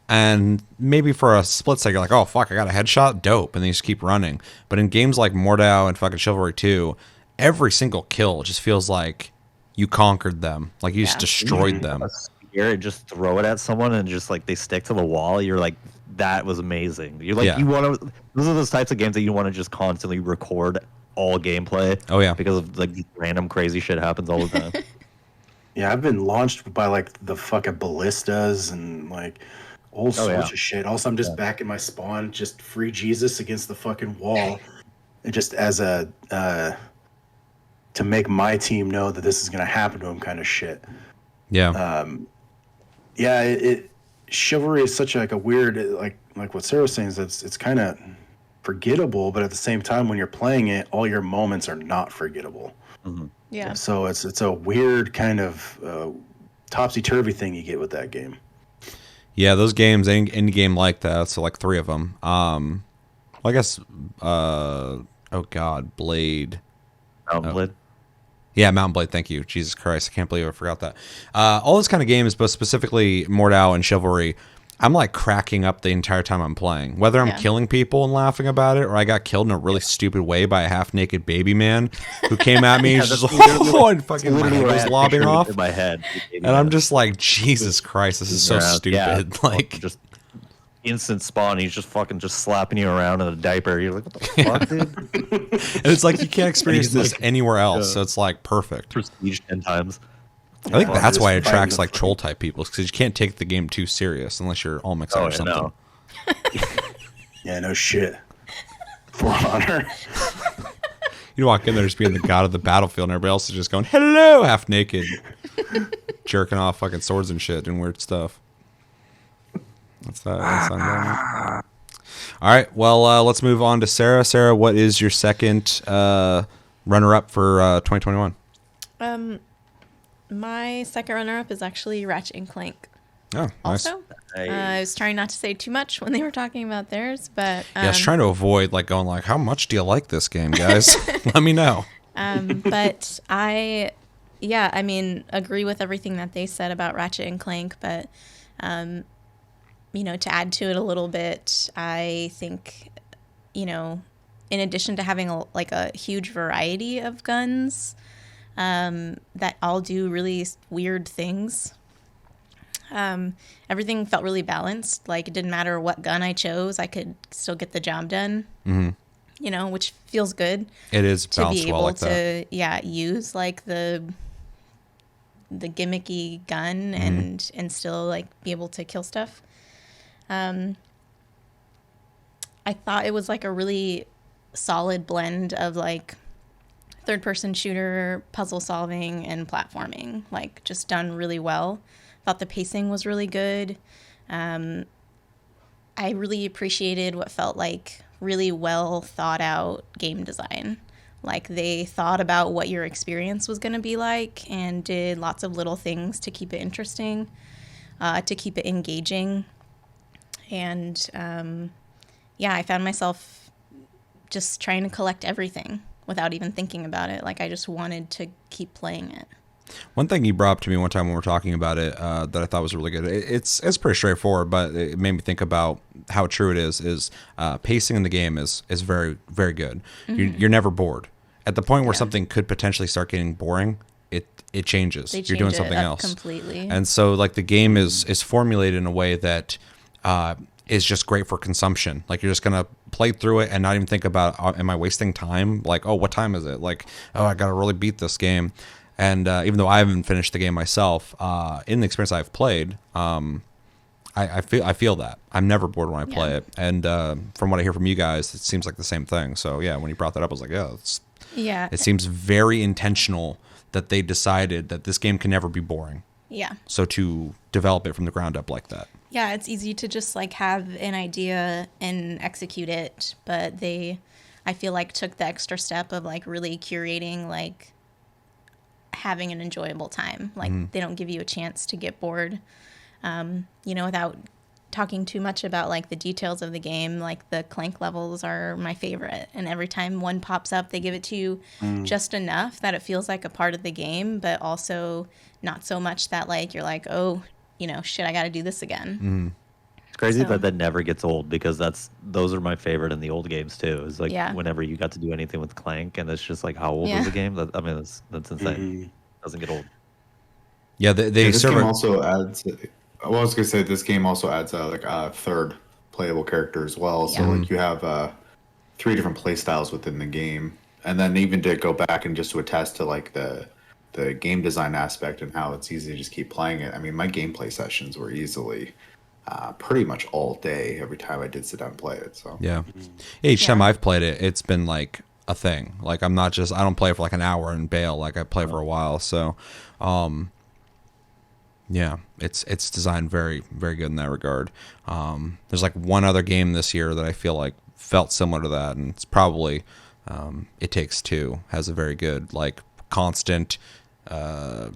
and maybe for a split second, you're like, oh fuck, I got a headshot, dope, and then you just keep running. But in games like Mordau and fucking Chivalry 2, every single kill just feels like you conquered them. Like you just Yeah. destroyed them. A spear and just throw it at someone and just like they stick to the wall. You're like, that was amazing. You're like, Yeah. you want to. Those are those types of games that you want to just constantly record all gameplay. Oh, yeah. Because of like random crazy shit happens all the time. Yeah, I've been launched by like the fucking ballistas and like all sorts of shit. Also, I'm just back in my spawn, just free Jesus against the fucking wall, and just as a to make my team know that this is gonna happen to him, kind of shit. Yeah. Yeah, chivalry is such like a weird like what Sarah was saying is it's kind of forgettable, but at the same time, when you're playing it, all your moments are not forgettable. Mm-hmm. Yeah. So it's a weird kind of topsy-turvy thing you get with that game. Yeah, those games, any game like that, so like 3 of them. Well, I guess, oh God, Blade. Mountain Blade. Yeah, Mountain Blade, thank you. Jesus Christ, I can't believe I forgot that. All those kind of games, but specifically Mordau and Chivalry, I'm like cracking up the entire time I'm playing. Whether I'm killing people and laughing about it, or I got killed in a really stupid way by a half-naked baby man who came at me and just and fucking my head was lobbing off. In my head. And I'm just like, Jesus Christ, this is so stupid. Yeah, like just instant spawn. He's just fucking just slapping you around in a diaper. You're like, what the fuck, dude? and it's like you can't experience this anywhere else. So it's like perfect. Prestige 10 times. I think that's why it attracts like troll type people, because you can't take the game too serious unless you're all mixed or something. No. Yeah, no shit. For honor. You walk in there just being the god of the battlefield, and everybody else is just going, hello, half naked, jerking off fucking swords and shit, doing weird stuff. That's that. All right, well, let's move on to Sarah. Sarah, what is your second runner-up for 2021? My second runner-up is actually Ratchet and Clank. Oh, nice. Also, I was trying not to say too much when they were talking about theirs, but yeah, I was trying to avoid like going like, how much do you like this game, guys? Let me know. But I mean, agree with everything that they said about Ratchet and Clank, but to add to it a little bit, I think, in addition to having a huge variety of guns that all do really weird things, everything felt really balanced. Like, it didn't matter what gun I chose, I could still get the job done. Mm-hmm. Which feels good. It is to balanced be able well like that. Use like the gimmicky gun and still like be able to kill stuff. I thought it was like a really solid blend of like third-person shooter, puzzle solving, and platforming. Like, just done really well. Thought the pacing was really good. I really appreciated what felt like really well thought out game design. Like, they thought about what your experience was going to be like and did lots of little things to keep it interesting, to keep it engaging. And I found myself just trying to collect everything without even thinking about it. Like, I just wanted to keep playing it. One thing you brought up to me one time when we were talking about it that I thought was really good. It's pretty straightforward, but it made me think about how true it is pacing in the game is very, very good. Mm-hmm. You're never bored. At the point where something could potentially start getting boring, it changes. You're doing something else completely. And so like the game is formulated in a way that is just great for consumption. Like, you're just gonna play through it and not even think about, am I wasting time? Like, oh, what time is it? Like, oh, I gotta really beat this game. And even though I haven't finished the game myself, in the experience I've played, I feel that I'm never bored when I play it. And from what I hear from you guys, it seems like the same thing. So yeah, when you brought that up, I was like, it seems very intentional that they decided that this game can never be boring. Yeah. So to develop it from the ground up like that. Yeah, it's easy to just like have an idea and execute it, but I feel like took the extra step of like really curating like having an enjoyable time. Like, they don't give you a chance to get bored, without talking too much about like the details of the game. Like, the Clank levels are my favorite, and every time one pops up, they give it to you just enough that it feels like a part of the game, but also not so much that like you're like, oh, shit, I got to do this again. It's crazy that never gets old, because those are my favorite in the old games too. It's like whenever you got to do anything with Clank, and it's just like, how old is the game? That's insane. Doesn't get old. Yeah, they this serve game a, also adds. Well, I was gonna say this game also adds like a third playable character as well. So Yeah. like you have 3 different play styles within the game, and then even to go back and just to attest to like the game design aspect and how it's easy to just keep playing it. I mean, my gameplay sessions were easily pretty much all day every time I did sit down and play it. So yeah. Each time Yeah. I've played it, it's been like a thing. Like I don't play for like an hour and bail. Like I play for a while. So, yeah, it's designed very, very good in that regard. There's like one other game this year that I feel like felt similar to that, and it's probably It Takes Two. Has a very good like constant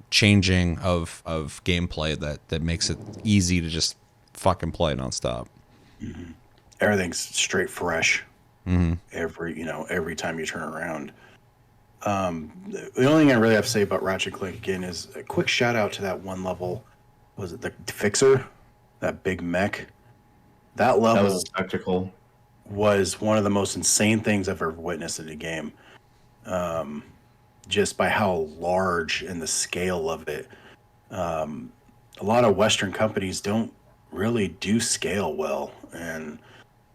changing of gameplay that makes it easy to just fucking play nonstop. Everything's straight fresh. Every time you turn around. The only thing I really have to say about Ratchet and Clank again is a quick shout out to that one level. Was it the Fixer? That big mech? That level that was a spectacle. was one of the most insane things I've ever witnessed in a game. Just by how large and the scale of it. A lot of Western companies don't really do scale well, and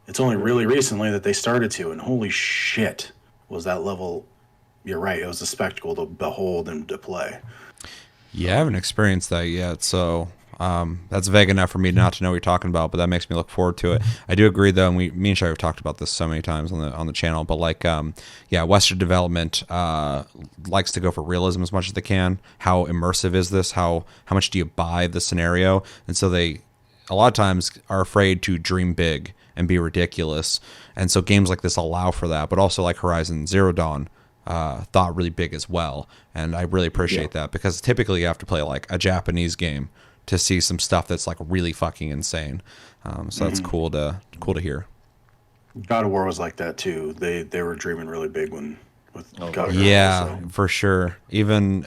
it's only really recently that they started to, and holy shit, was that level. You're right, it was a spectacle to behold and to play. Yeah, I haven't experienced that yet, so that's vague enough for me not to know what you're talking about. But that makes me look forward to it. I do agree, though, and me and Shai have talked about this so many times on the channel. But like, Western development likes to go for realism as much as they can. How immersive is this? How much do you buy the scenario? And so they, a lot of times, are afraid to dream big and be ridiculous. And so games like this allow for that. But also like Horizon Zero Dawn. Thought really big as well, and I really appreciate that, because typically you have to play like a Japanese game to see some stuff that's like really fucking insane. So that's cool to hear. God of War was like that too. They were dreaming really big with God of War. Yeah, So. for sure. Even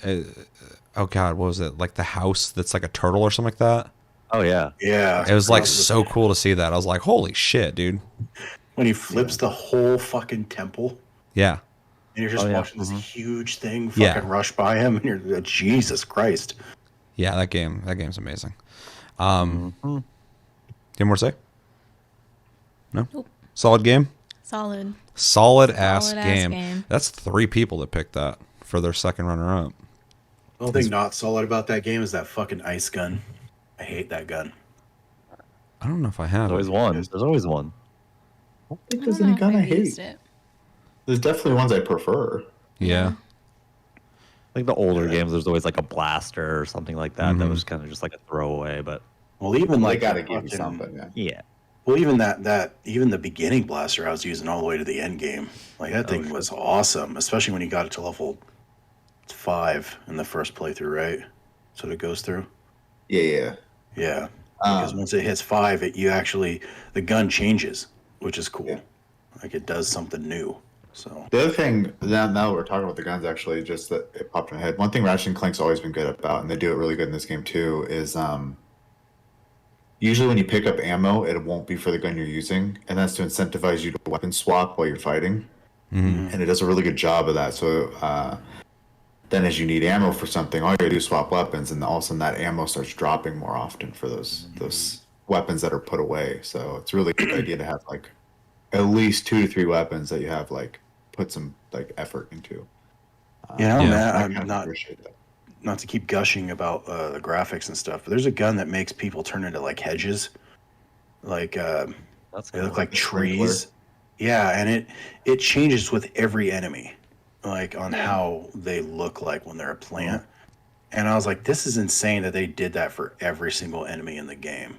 oh god, what was it, like the house that's like a turtle or something like that? Oh yeah. Yeah. It was like so cool to see that. I was like, holy shit, dude. When he flips the whole fucking temple. Yeah. And you're just watching this huge thing fucking Yeah. rush by him, and you're like, Jesus Christ. Yeah, that game's amazing. You have more to say? No? Nope. Solid game? Solid ass game. game. That's 3 people that picked that for their second runner up. The only thing not solid about that game is that fucking ice gun. I hate that gun. I don't know if I have There's it. always one. There's always one. I don't I think there's don't know any if gun I I've used hate. it. There's definitely ones I prefer. Yeah. Like the older games, there's always like a blaster or something like that. That was kind of just like a throwaway, but Well, even They like gotta the give you fucking- something. Yeah. yeah. Well, even even the beginning blaster I was using all the way to the end game. Like that thing was awesome, especially when you got it to level 5 in the first playthrough, right? So it goes through. Yeah. Yeah. Because once it hits 5, the gun changes, which is cool. Yeah. Like it does something new. So The other thing, now that we're talking about the guns, actually, just that it popped in my head. One thing Ratchet and Clank's always been good about, and they do it really good in this game too, is usually when you pick up ammo, it won't be for the gun you're using, and that's to incentivize you to weapon swap while you're fighting. And it does a really good job of that. So then as you need ammo for something, all you gotta do is swap weapons, and all of a sudden that ammo starts dropping more often for those weapons that are put away. So it's really a good idea to have like at least 2 to 3 weapons that you have like put some like effort into. yeah, Yeah. man, I I'm kind of not appreciate that. not to keep gushing about the graphics and stuff, but there's a gun that makes people turn into like hedges, like That's they cool. look like a sprinkler. trees. Yeah, and it changes with every enemy, like on how they look like when they're a plant. And I was like, this is insane that they did that for every single enemy in the game.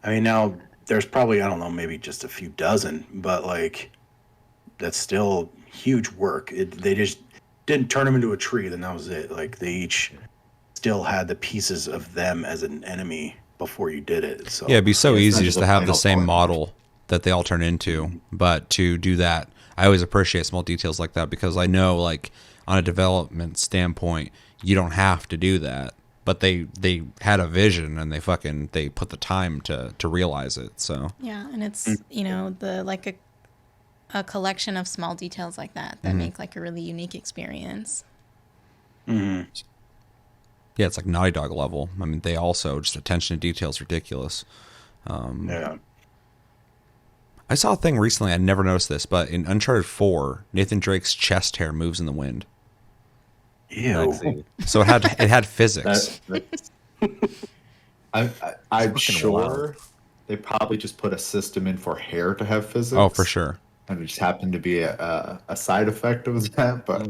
I mean, now there's probably, I don't know, maybe just a few dozen, but like that's still huge work. They just didn't turn them into a tree, then that was it. Like they each still had the pieces of them as an enemy before you did it. So Yeah, it'd be so it's easy not just just to a have the final same point. model that they all turn into. But to do that, I always appreciate small details like that, because I know, like, on a development standpoint, you don't have to do that. But they had a vision, and they put the time to realize it. So Yeah, and it's a collection of small details like that make like a really unique experience. Yeah, it's like Naughty Dog level. I mean, they also just attention to detail is ridiculous. Yeah. I saw a thing recently. I never noticed this, but in Uncharted 4, Nathan Drake's chest hair moves in the wind. Ew. Sexy. So it had physics. I'm fucking sure wild. they probably just put a system in for hair to have physics. Oh, for sure. And it just happened to be a side effect of that. But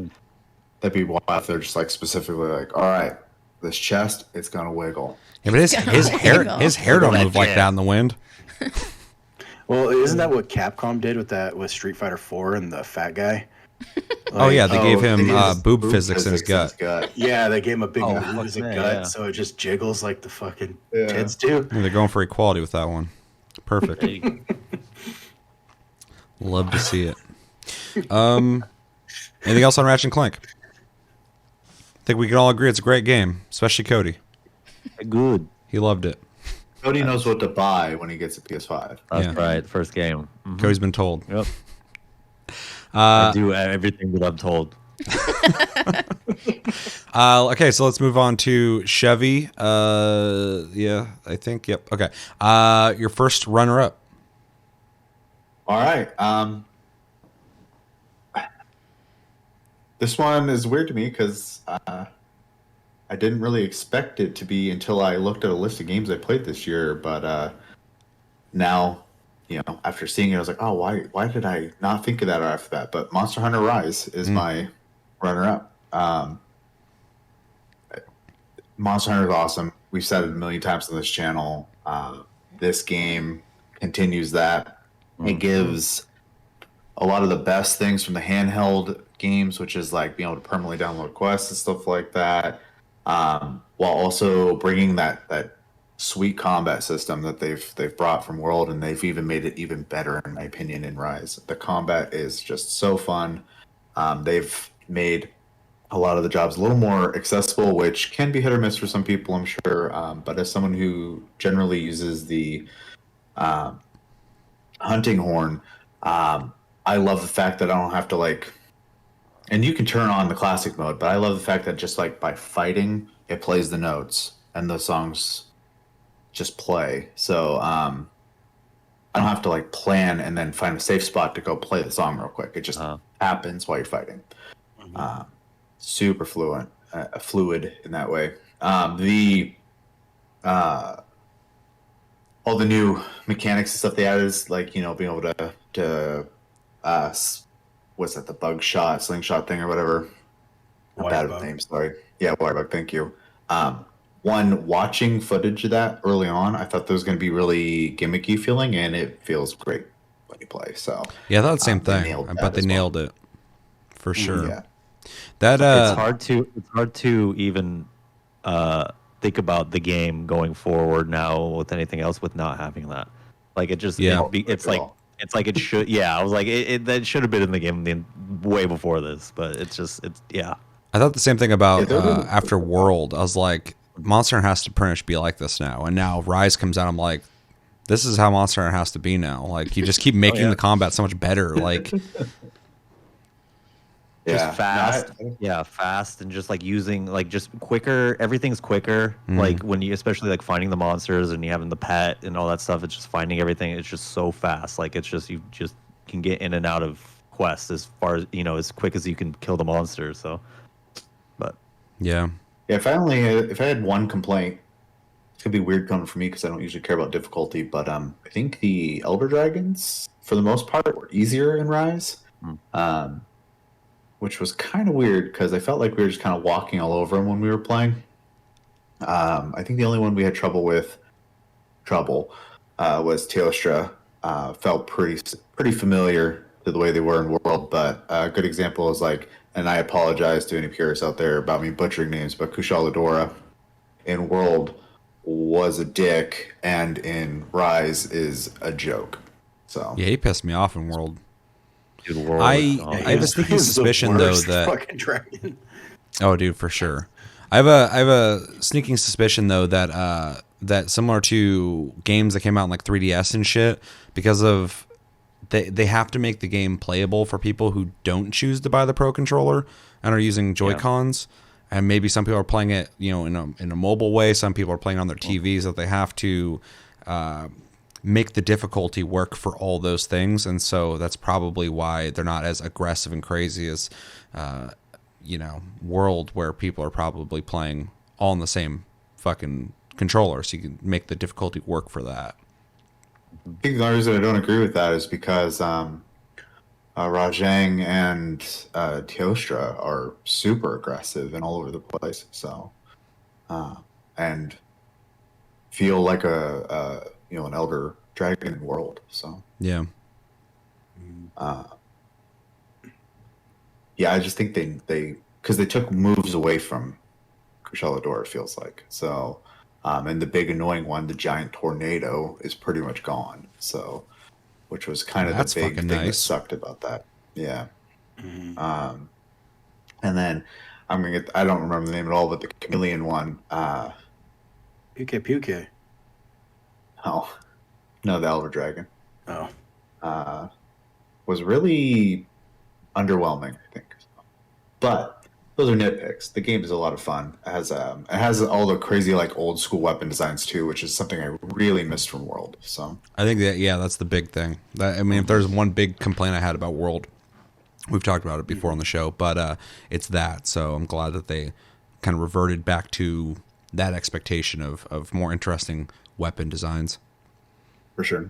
that'd be wild if they're just like specifically like, all right, this chest, it's gonna wiggle. Yeah, but his hair don't move like that in the wind. Well, isn't that what Capcom did with Street Fighter 4 and the fat guy? Oh yeah, they gave him his boob physics in his gut. Yeah, they gave him a big Oh, boob fuck as a man, gut, yeah. so it just jiggles like the fucking Yeah. tits do. Yeah, they're going for equality with that one. Perfect. There you go. Love to see it. Anything else on Ratchet and Clank? I think we can all agree it's a great game, especially Cody. Good. He loved it. Cody knows what to buy when he gets a PS5. That's Yeah. right. First game. Mhm. Cody's been told. Yep. I do everything that I'm told. Okay, so let's move on to Chevy. Yeah, I think. Yep. Okay. Your first runner-up. All right. This one is weird to me because I didn't really expect it to be until I looked at a list of games I played this year. But now, after seeing it, I was like, oh, why did I not think of that after that? But Monster Hunter Rise is my runner-up. Monster Hunter is awesome. We've said it a million times on this channel. This game continues that. It gives a lot of the best things from the handheld games, which is like being able to permanently download quests and stuff like that, while also bringing that sweet combat system that they've brought from World, and they've even made it even better, in my opinion, in Rise. The combat is just so fun. They've made a lot of the jobs a little more accessible, which can be hit or miss for some people, I'm sure. But as someone who generally uses the hunting horn, I love the fact that I don't have to and you can turn on the classic mode, but I love the fact that just by fighting, it plays the notes and the songs just play. So I don't have to plan and then find a safe spot to go play the song real quick. It just happens while you're fighting. Super fluid in that way. All the new mechanics and stuff they added is being able to what's that, the bug shot, slingshot thing or whatever. Not bad at the name, sorry. Yeah, wire bug, thank you. Watching footage of that early on, I thought there was going to be really gimmicky feeling, and it feels great when you play. So Yeah, I thought the same thing. But they nailed it for sure. Yeah. That It's hard to even think about the game going forward now with anything else with not having that. It just it's like it should. Yeah, I was like that should have been in the game way before this, but it's I thought the same thing about after World. I was like, Monster Hunter has to pretty much be like this now. And now Rise comes out. I'm like, this is how Monster Hunter has to be now. You just keep making the combat so much better. Just fast. Fast and just using just quicker. Everything's quicker. When you especially finding the monsters and you having the pet and all that stuff. It's just finding everything. It's just so fast. It's just you just can get in and out of quests as far as as quick as you can kill the monsters. So, but yeah. If I had one complaint, it's gonna be weird coming from me because I don't usually care about difficulty. But I think the Elder Dragons, for the most part, were easier in Rise. Which was kind of weird because I felt like we were just kind of walking all over them when we were playing. I think the only one we had trouble was Teostra. Felt pretty familiar to the way they were in World, but a good example is and I apologize to any purists out there about me butchering names, but Kushaladora in World was a dick, and in Rise is a joke. So Yeah, he pissed me off in World. World, I have a sneaking suspicion though that fucking dragon. Oh, dude, for sure. I have a sneaking suspicion though that that similar to games that came out in 3DS and shit, because of they have to make the game playable for people who don't choose to buy the Pro controller and are using Joy-Cons. and maybe some people are playing it, in a mobile way. Some people are playing on their TVs that they have to make the difficulty work for all those things, and so that's probably why they're not as aggressive and crazy as World, where people are probably playing all in the same fucking controller, so you can make the difficulty work for that. I think the only reason I don't agree with that is because Rajang and Teostra are super aggressive and all over the place. So, and feel like an elder dragon world. So yeah, I just think they because they took moves away from Kushalador, it feels like. So, and the big annoying one, the giant tornado, is pretty much gone. So, which was kind of that's the big thing nice. that sucked about that. Yeah. Mm-hmm. And then I don't remember the name at all, but the chameleon one. Puke. Oh, no, the Elder Dragon. Oh. Was really underwhelming, I think. But those are nitpicks. The game is a lot of fun. It has all the crazy old school weapon designs too, which is something I really missed from World. So I think that's the big thing. If there's one big complaint I had about World, we've talked about it before on the show, but it's that. So I'm glad that they kind of reverted back to that expectation of more interesting weapon designs. For sure.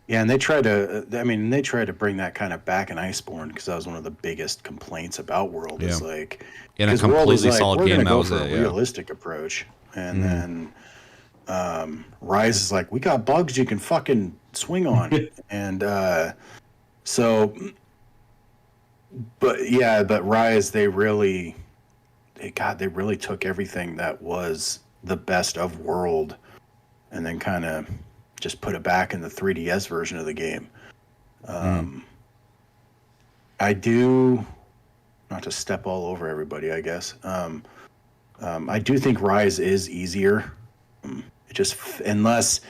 Yeah, and they tried to bring that kind of back in Iceborne, because that was one of the biggest complaints about World. Is like, in a completely solid we're game, gonna that go was for a it. Yeah. realistic approach, and then Rise is like, we got bugs you can fucking swing on, and but Rise, they really took everything that was the best of World, and then kind of just put it back in the 3DS version of the game. I do, not to step all over everybody, I guess. I do think Rise is easier. It just unless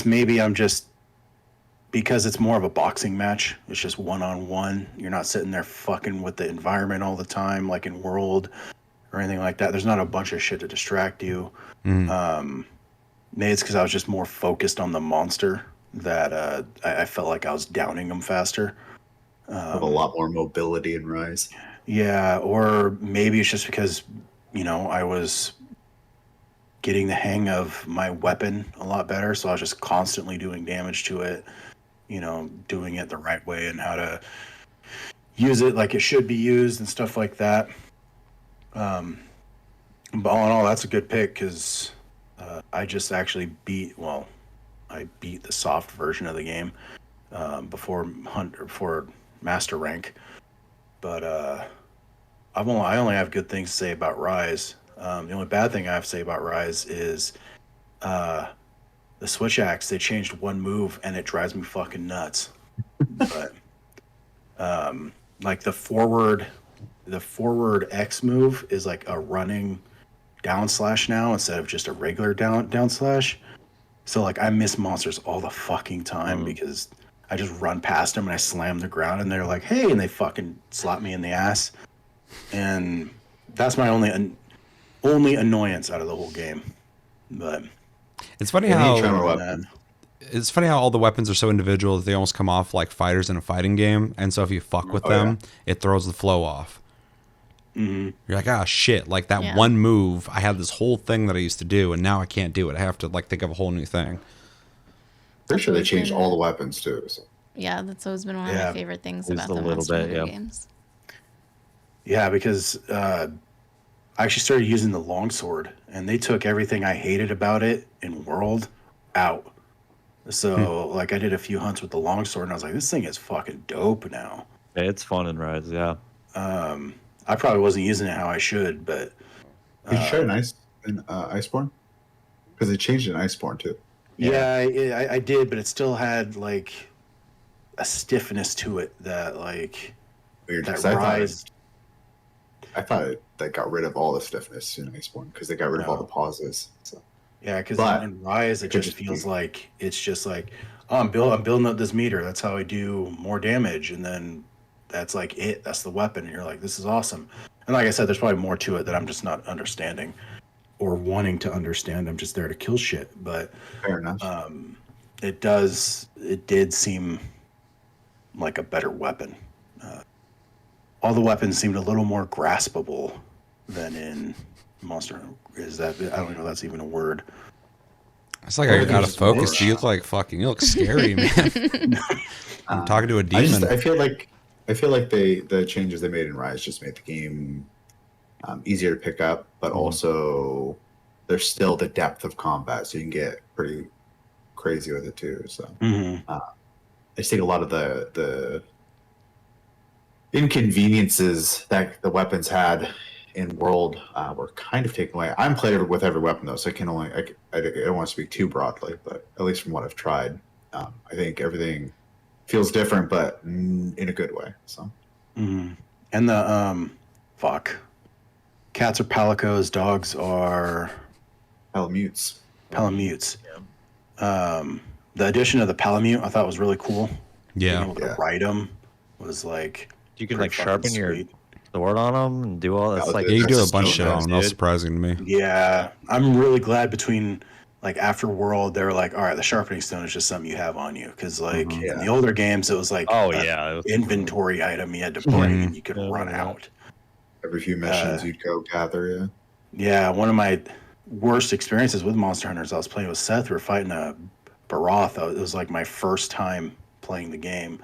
maybe I'm just, because it's more of a boxing match. It's just 1-on-1. You're not sitting there fucking with the environment all the time, like in World or anything like that. There's not a bunch of shit to distract you. Maybe it's because I was just more focused on the monster that I felt like I was downing them faster. Have a lot more mobility in Rise. Yeah, or maybe it's just because, I was getting the hang of my weapon a lot better, so I was just constantly doing damage to it, doing it the right way and how to use it like it should be used and stuff like that. But all in all, that's a good pick, because I just actually beat the soft version of the game before Master Rank, but I only have good things to say about Rise. The only bad thing I have to say about Rise is the switch axe. They changed one move and it drives me fucking nuts. But like the forward X move is like a running down slash now instead of just a regular down slash. So like I miss monsters all the fucking time because I just run past them and I slam the ground and they're like, hey, and they fucking slap me in the ass. And that's my only annoyance out of the whole game. But it's funny how all the weapons are so individual that they almost come off like fighters in a fighting game. And so if you fuck with them, it throws the flow off. Mm-hmm. You're like, ah, shit. Like that one move, I had this whole thing that I used to do, and now I can't do it. I have to think of a whole new thing. Pretty sure they changed all the weapons too. So. Yeah, that's always been one of my favorite things about the Monster Hunter games. Yeah, because I actually started using the longsword, and they took everything I hated about it in World out. So, like, I did a few hunts with the longsword, and I was like, this thing is fucking dope now. It's fun in Rise, yeah. I probably wasn't using it how I should, but... Did you try Iceborne? Because they changed it in Iceborne, too. Yeah, I did, but it still had, like, a stiffness to it that, like... Weird, that Rise... I thought they got rid of all the stiffness in Iceborne, because they got rid of all the pauses, so... Yeah, because in Rise, it just feels like it's just like, oh, I'm building up this meter. That's how I do more damage, and then that's like it. That's the weapon, and you're like, this is awesome. And And like I said, there's probably more to it that I'm just not understanding or wanting to understand. I'm just there to kill shit. But Fair enough. it did seem like a better weapon. All the weapons seemed a little more graspable than in Monster Hunter. I don't know if that's even a word. It's like I got to focus. You look like you look scary, man. I'm talking to a demon. I feel like the changes they made in Rise just made the game easier to pick up, but also there's still the depth of combat, so you can get pretty crazy with it too. So I just think a lot of the inconveniences that the weapons had in World were kind of taken away. I'm played with every weapon though, so I don't want to speak too broadly, but at least from what I've tried, I think everything feels different, but in a good way. So, and the cats are palicos, dogs are Palamutes. palamutes. The addition of the palamute I thought was really cool. Yeah. Being able to ride them was like You can pretty like sharpen fucking your sweet. sword on them and do all that's Yeah, like Yeah, you do a That's bunch of so shit on them. That's dude. surprising to me. Yeah, I'm really glad between like after World, they were like, all right, the sharpening stone is just something you have on you, because like in the older games, it was like it was inventory item you had to bring and you could run out. Every few missions you'd go gather. Yeah. Yeah, one of my worst experiences with Monster Hunters, I was playing with Seth. We were fighting a Baroth. It was like my first time playing the game,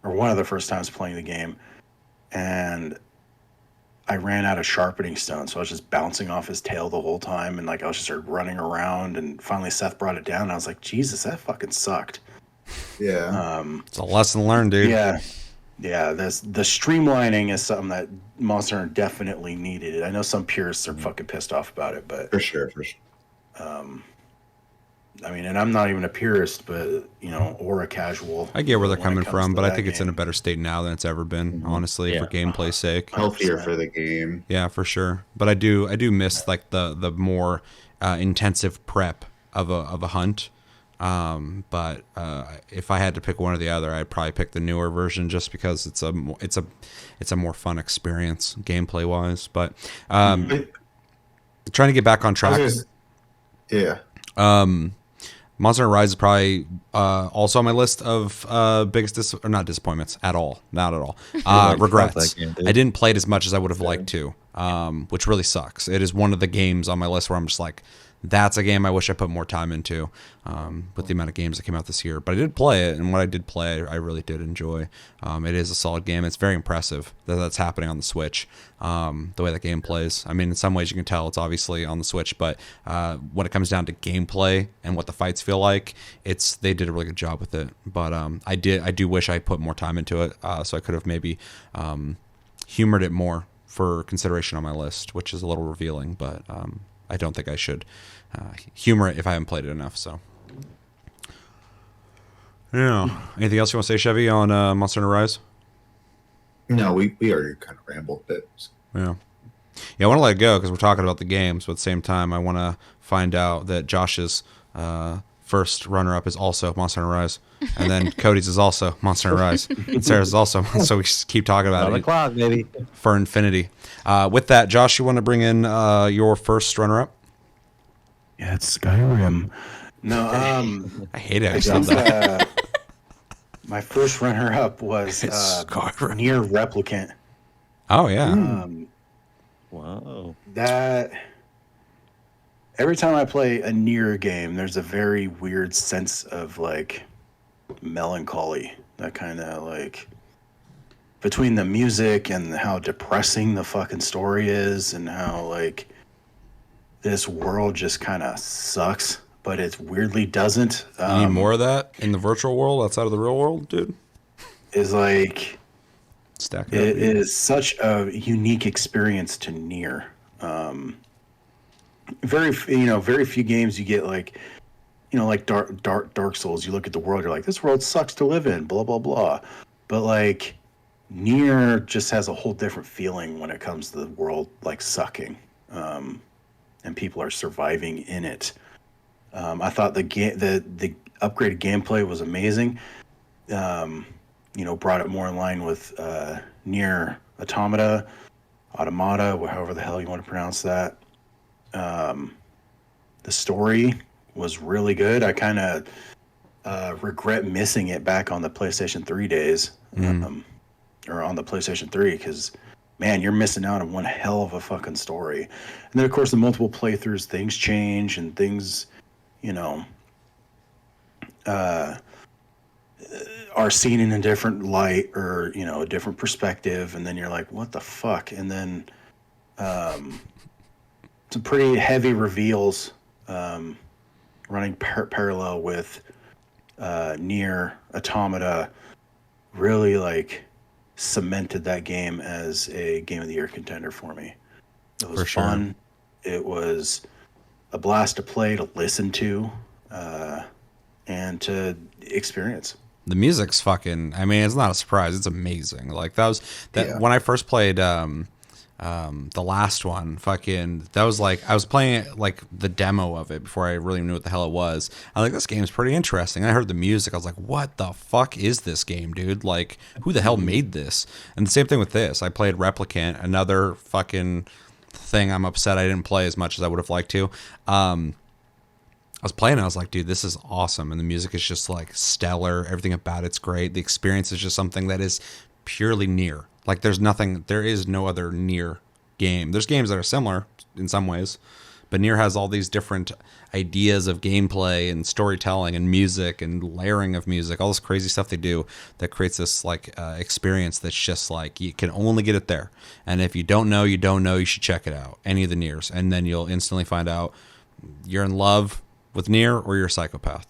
or one of the first times playing the game, and I ran out of sharpening stone, so I was just bouncing off his tail the whole time, and like I was just started running around, and finally Seth brought it down, and I was like, Jesus, that fucking sucked. Yeah. It's a lesson learned, dude. Yeah, the streamlining is something that Monster Hunter definitely needed. I know some purists are fucking pissed off about it, but For sure. I mean, and I'm not even a purist, but or a casual. I get where they're when it coming comes from, to but I that think it's in a game. better state now than it's ever been, honestly, for gameplay's sake. Healthier for the game. Yeah, for sure. But I do miss like the more intensive prep of a hunt. But if I had to pick one or the other, I'd probably pick the newer version just because it's a more fun experience gameplay wise. But trying to get back on track. Yeah. Monster Hunter Rise is probably also on my list of biggest not disappointments at all. Not at all. Regrets. Game, I didn't play it as much as I would have liked to, which really sucks. It is one of the games on my list where I'm just like, that's a game I wish I put more time into with the amount of games that came out this year. But I did play it, and what I did play, I really did enjoy. It is a solid game. It's very impressive that that's happening on the Switch, the way that game plays. I mean, in some ways you can tell it's obviously on the Switch, but when it comes down to gameplay and what the fights feel like, they did a really good job with it. But I do wish I put more time into it, so I could have maybe humored it more for consideration on my list, which is a little revealing, but I don't think I should humor it if I haven't played it enough. So, yeah. Anything else you want to say, Chevy, on Monster Hunter Rise? No, we already kind of rambled a bit. Yeah. I want to let it go because we're talking about the games, but at the same time, I want to find out that Josh's first runner-up is also Monster Hunter Rise, and then Cody's is also Monster Hunter Rise, and Sarah's is also. So we just keep talking about it clock, baby. for infinity. With that, Josh, you want to bring in your first runner-up? Yeah, it's Skyrim. No, I hate it. I said that. My first runner-up was Skyrim. Nier Replicant. Oh yeah. Wow. That every time I play a Nier game, there's a very weird sense of like melancholy. That kind of like between the music and how depressing the fucking story is, and how like this world just kind of sucks, but it weirdly doesn't. You need more of that in the virtual world outside of the real world, dude. Is like Stack it it up. is such a unique experience to Nier. Very few games you get like, like Dark Souls. You look at the world, you're like, this world sucks to live in, blah blah blah. But like, Nier just has a whole different feeling when it comes to the world like sucking, and people are surviving in it. I thought the upgraded gameplay was amazing. Brought it more in line with Nier Automata. Automata, however the hell you want to pronounce that. The story was really good. I kind of regret missing it back on the PlayStation 3 days, or on the PlayStation 3, because man, you're missing out on one hell of a fucking story. And then of course the multiple playthroughs, things change and things, you know, are seen in a different light, or you know, a different perspective, and then you're like, what the fuck? And then some pretty heavy reveals running parallel with Near Automata really like cemented that game as a Game of the Year contender for me. It was fun. It was a blast to play, to listen to, and to experience. The music's fucking, I mean, it's not a surprise. It's amazing. Like when I first played the last one, fucking, that was like, I was playing it like the demo of it before I really knew what the hell it was. I was like, this game's pretty interesting. I heard the music. I was like, what the fuck is this game, dude? Like, who the hell made this? And the same thing with this. I played Replicant, another fucking thing I'm upset I didn't play as much as I would have liked to. I was playing it, I was like, dude, this is awesome. And the music is just like stellar. Everything about it's great. The experience is just something that is purely Near. Like there is no other Near game. There's games that are similar in some ways, but Near has all these different ideas of gameplay and storytelling and music and layering of music, all this crazy stuff they do that creates this like experience that's just like, you can only get it there. And if you don't know, you should check it out. Any of the Nears. And then you'll instantly find out you're in love with Near or you're a psychopath.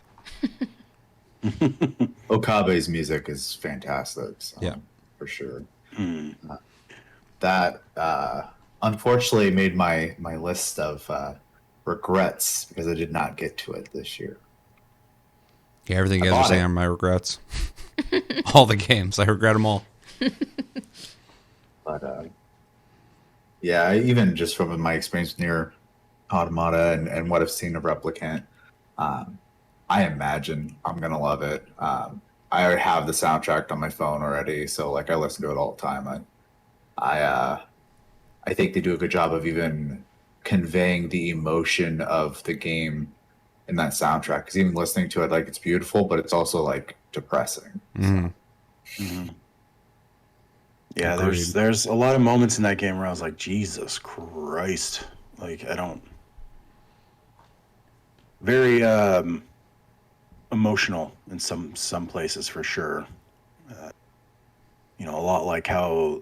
Okabe's music is fantastic. So, yeah, for sure. That unfortunately made my list of regrets because I did not get to it this year. Yeah, everything you guys are saying are my regrets. All the games, I regret them all. But yeah, even just from my experience near Automata and what I've seen of Replicant, I imagine I'm gonna love it. I already have the soundtrack on my phone already, so like I listen to it all the time. I think they do a good job of even conveying the emotion of the game in that soundtrack. Because even listening to it, like it's beautiful, but it's also like depressing. Yeah, there's a lot of moments in that game where I was like, Jesus Christ, like I don't. Very emotional in some places for sure. You know, a lot like how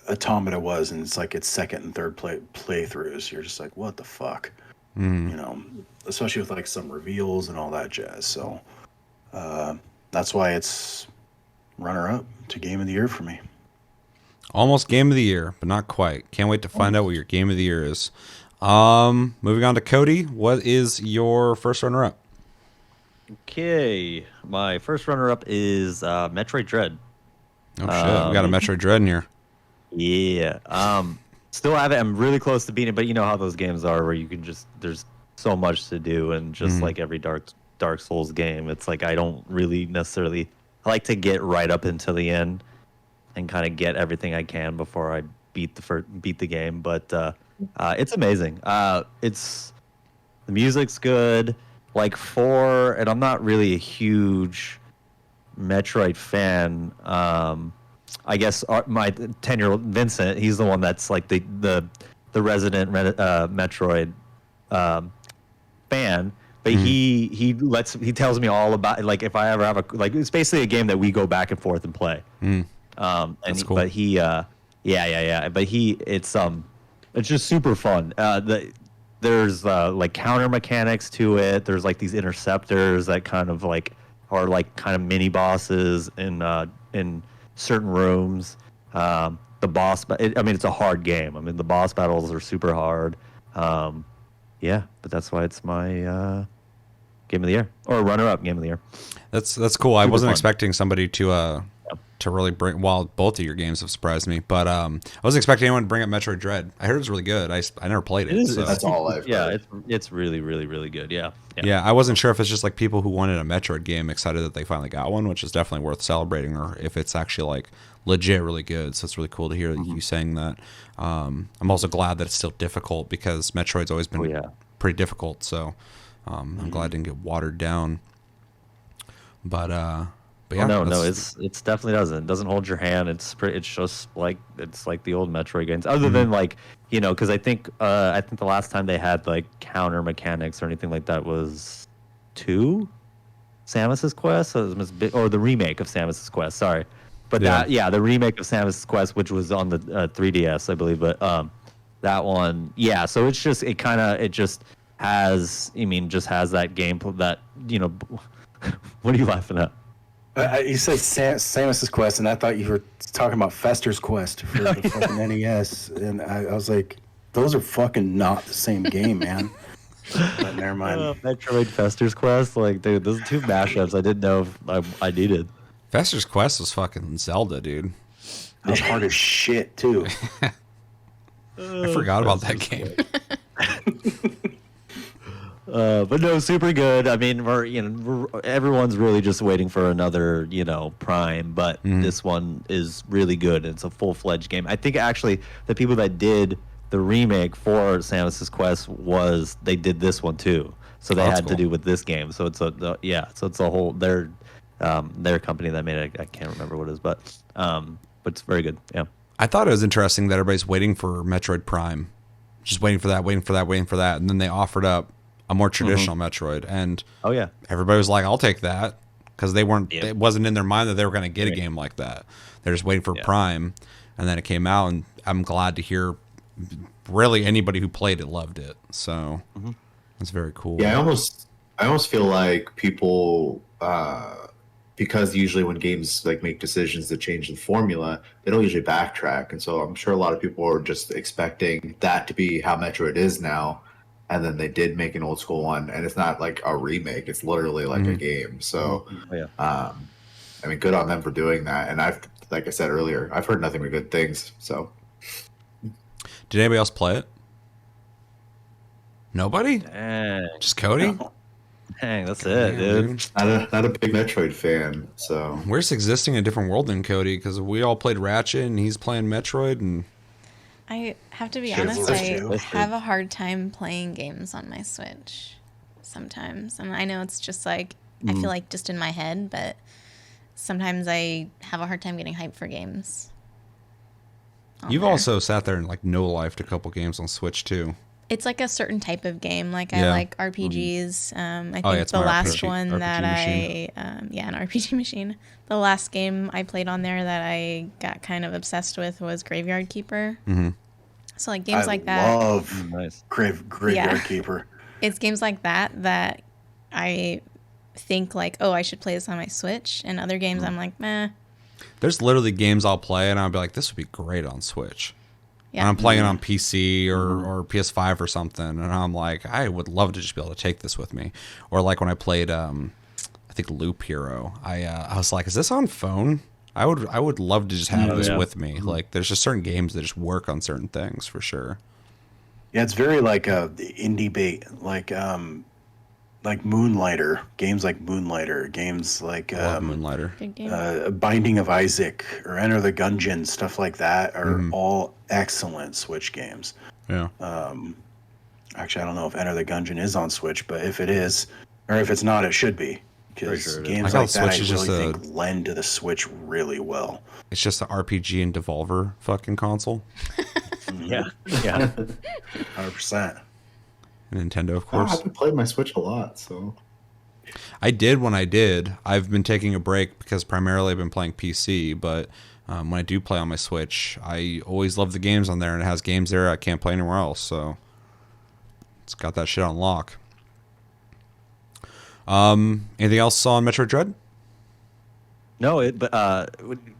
Automata was, and it's like its second and third playthroughs. You're just like, what the fuck, you know, especially with like some reveals and all that jazz. So that's why it's runner up to Game of the Year for me. Almost Game of the Year, but not quite. Can't wait to find out what your Game of the Year is. Moving on to Cody, what is your first runner-up? Okay, my first runner-up is Metroid Dread. Oh shit, we got a Metroid Dread in here. Yeah. Still have it. I'm really close to beating it, but you know how those games are, where you can just there's so much to do, and just like every Dark Souls game, it's like I don't really necessarily. I like to get right up into the end and kind of get everything I can before I beat the game, but. It's amazing. The music's good. Like and I'm not really a huge Metroid fan. I guess my 10-year-old Vincent, he's the one that's like the resident Metroid fan. But he tells me all about, like, if I ever have it's basically a game that we go back and forth and play. That's cool. But it's just super fun. There's like counter mechanics to it. There's like these interceptors that kind of like are like kind of mini bosses in certain rooms. The boss, it's a hard game. I mean, the boss battles are super hard. Yeah, but that's why it's my Game of the Year or runner-up Game of the Year. That's cool. I wasn't expecting somebody to to really bring. Well, both of your games have surprised me, but I wasn't expecting anyone to bring up Metroid Dread. I heard it was really good. I never played it. So. That's all I've heard. It's really really good. Yeah. Yeah, I wasn't sure if it's just like people who wanted a Metroid game excited that they finally got one, which is definitely worth celebrating, or if it's actually like legit really good. So it's really cool to hear you saying that. I'm also glad that it's still difficult because Metroid's always been pretty difficult. So I'm glad it didn't get watered down. But yeah, no, it's definitely doesn't hold your hand. It's just like the old Metroid games, other than like because I think the last time they had like counter mechanics or anything like that was 2 Samus's Quest, or the remake of Samus's Quest. Sorry, but the remake of Samus's Quest, which was on the 3DS, I believe. But that one, So it's just it just has that gameplay that What are you laughing at? You said Samus's Quest, and I thought you were talking about Fester's Quest for the fucking NES, and I was like, those are fucking not the same game, man. But never mind. Metroid Fester's Quest, like, dude, those are 2 mashups I didn't know if I needed. Fester's Quest was fucking Zelda, dude. It was hard as shit too. I forgot about that game. But no, super good. I mean, everyone's really just waiting for another, Prime, but this one is really good. It's a full-fledged game. I think actually the people that did the remake for Samus's Quest they did this one too. So they had to do with this game. So it's a whole their company that made it. I can't remember what it is, but it's very good. Yeah. I thought it was interesting that everybody's waiting for Metroid Prime, just waiting for that, and then they offered up a more traditional Metroid, and everybody was like, "I'll take that," because they weren't. Yep. It wasn't in their mind that they were going to get a game like that. They're just waiting for Prime, and then it came out, and I'm glad to hear. Really, anybody who played it loved it, so it's very cool. Yeah, I almost feel like people, because usually when games like make decisions to change the formula, they don't usually backtrack, and so I'm sure a lot of people are just expecting that to be how Metroid is now. And then they did make an old school one, and it's not like a remake; it's literally like a game. So, I mean, good on them for doing that. And like I said earlier, I've heard nothing but good things. So, did anybody else play it? Nobody? Just Cody? No. Dang, that's it, dude. Not a big Metroid fan. So we're just existing in a different world than Cody, because we all played Ratchet, and he's playing Metroid, and. I have to be honest, I have a hard time playing games on my Switch sometimes. And I know it's just like, I feel like just in my head, but sometimes I have a hard time getting hyped for games. You've also sat there and like no-lifed a couple games on Switch too. It's like a certain type of game. Like I like RPGs. I think the last one that an RPG machine. The last game I played on there that I got kind of obsessed with was Graveyard Keeper. So like games like that. I love Graveyard Keeper. It's games like that I think like, oh, I should play this on my Switch. And other games I'm like, meh. There's literally games I'll play and I'll be like, this would be great on Switch. Yeah. And I'm playing it on PC or PS5 or something, and I'm like, I would love to just be able to take this with me. Or like when I played, I think Loop Hero, I was like, is this on phone? I would love to just have this with me. Like, there's just certain games that just work on certain things for sure. Yeah, it's very like indie bait, like Moonlighter, games like Moonlighter, games like Moonlighter, Binding of Isaac or Enter the Gungeon, stuff like that are all excellent Switch games. Yeah. Actually, I don't know if Enter the Gungeon is on Switch, but if it is, or if it's not, it should be. Because games like that, I really think lend to the Switch really well. It's just the RPG and Devolver fucking console. Yeah. 100%. Nintendo, of course. I haven't played my Switch a lot, so. I did when I did. I've been taking a break because primarily I've been playing PC, but when I do play on my Switch, I always love the games on there, and it has games there I can't play anywhere else, so it's got that shit on lock. Anything else on Metroid Dread? No,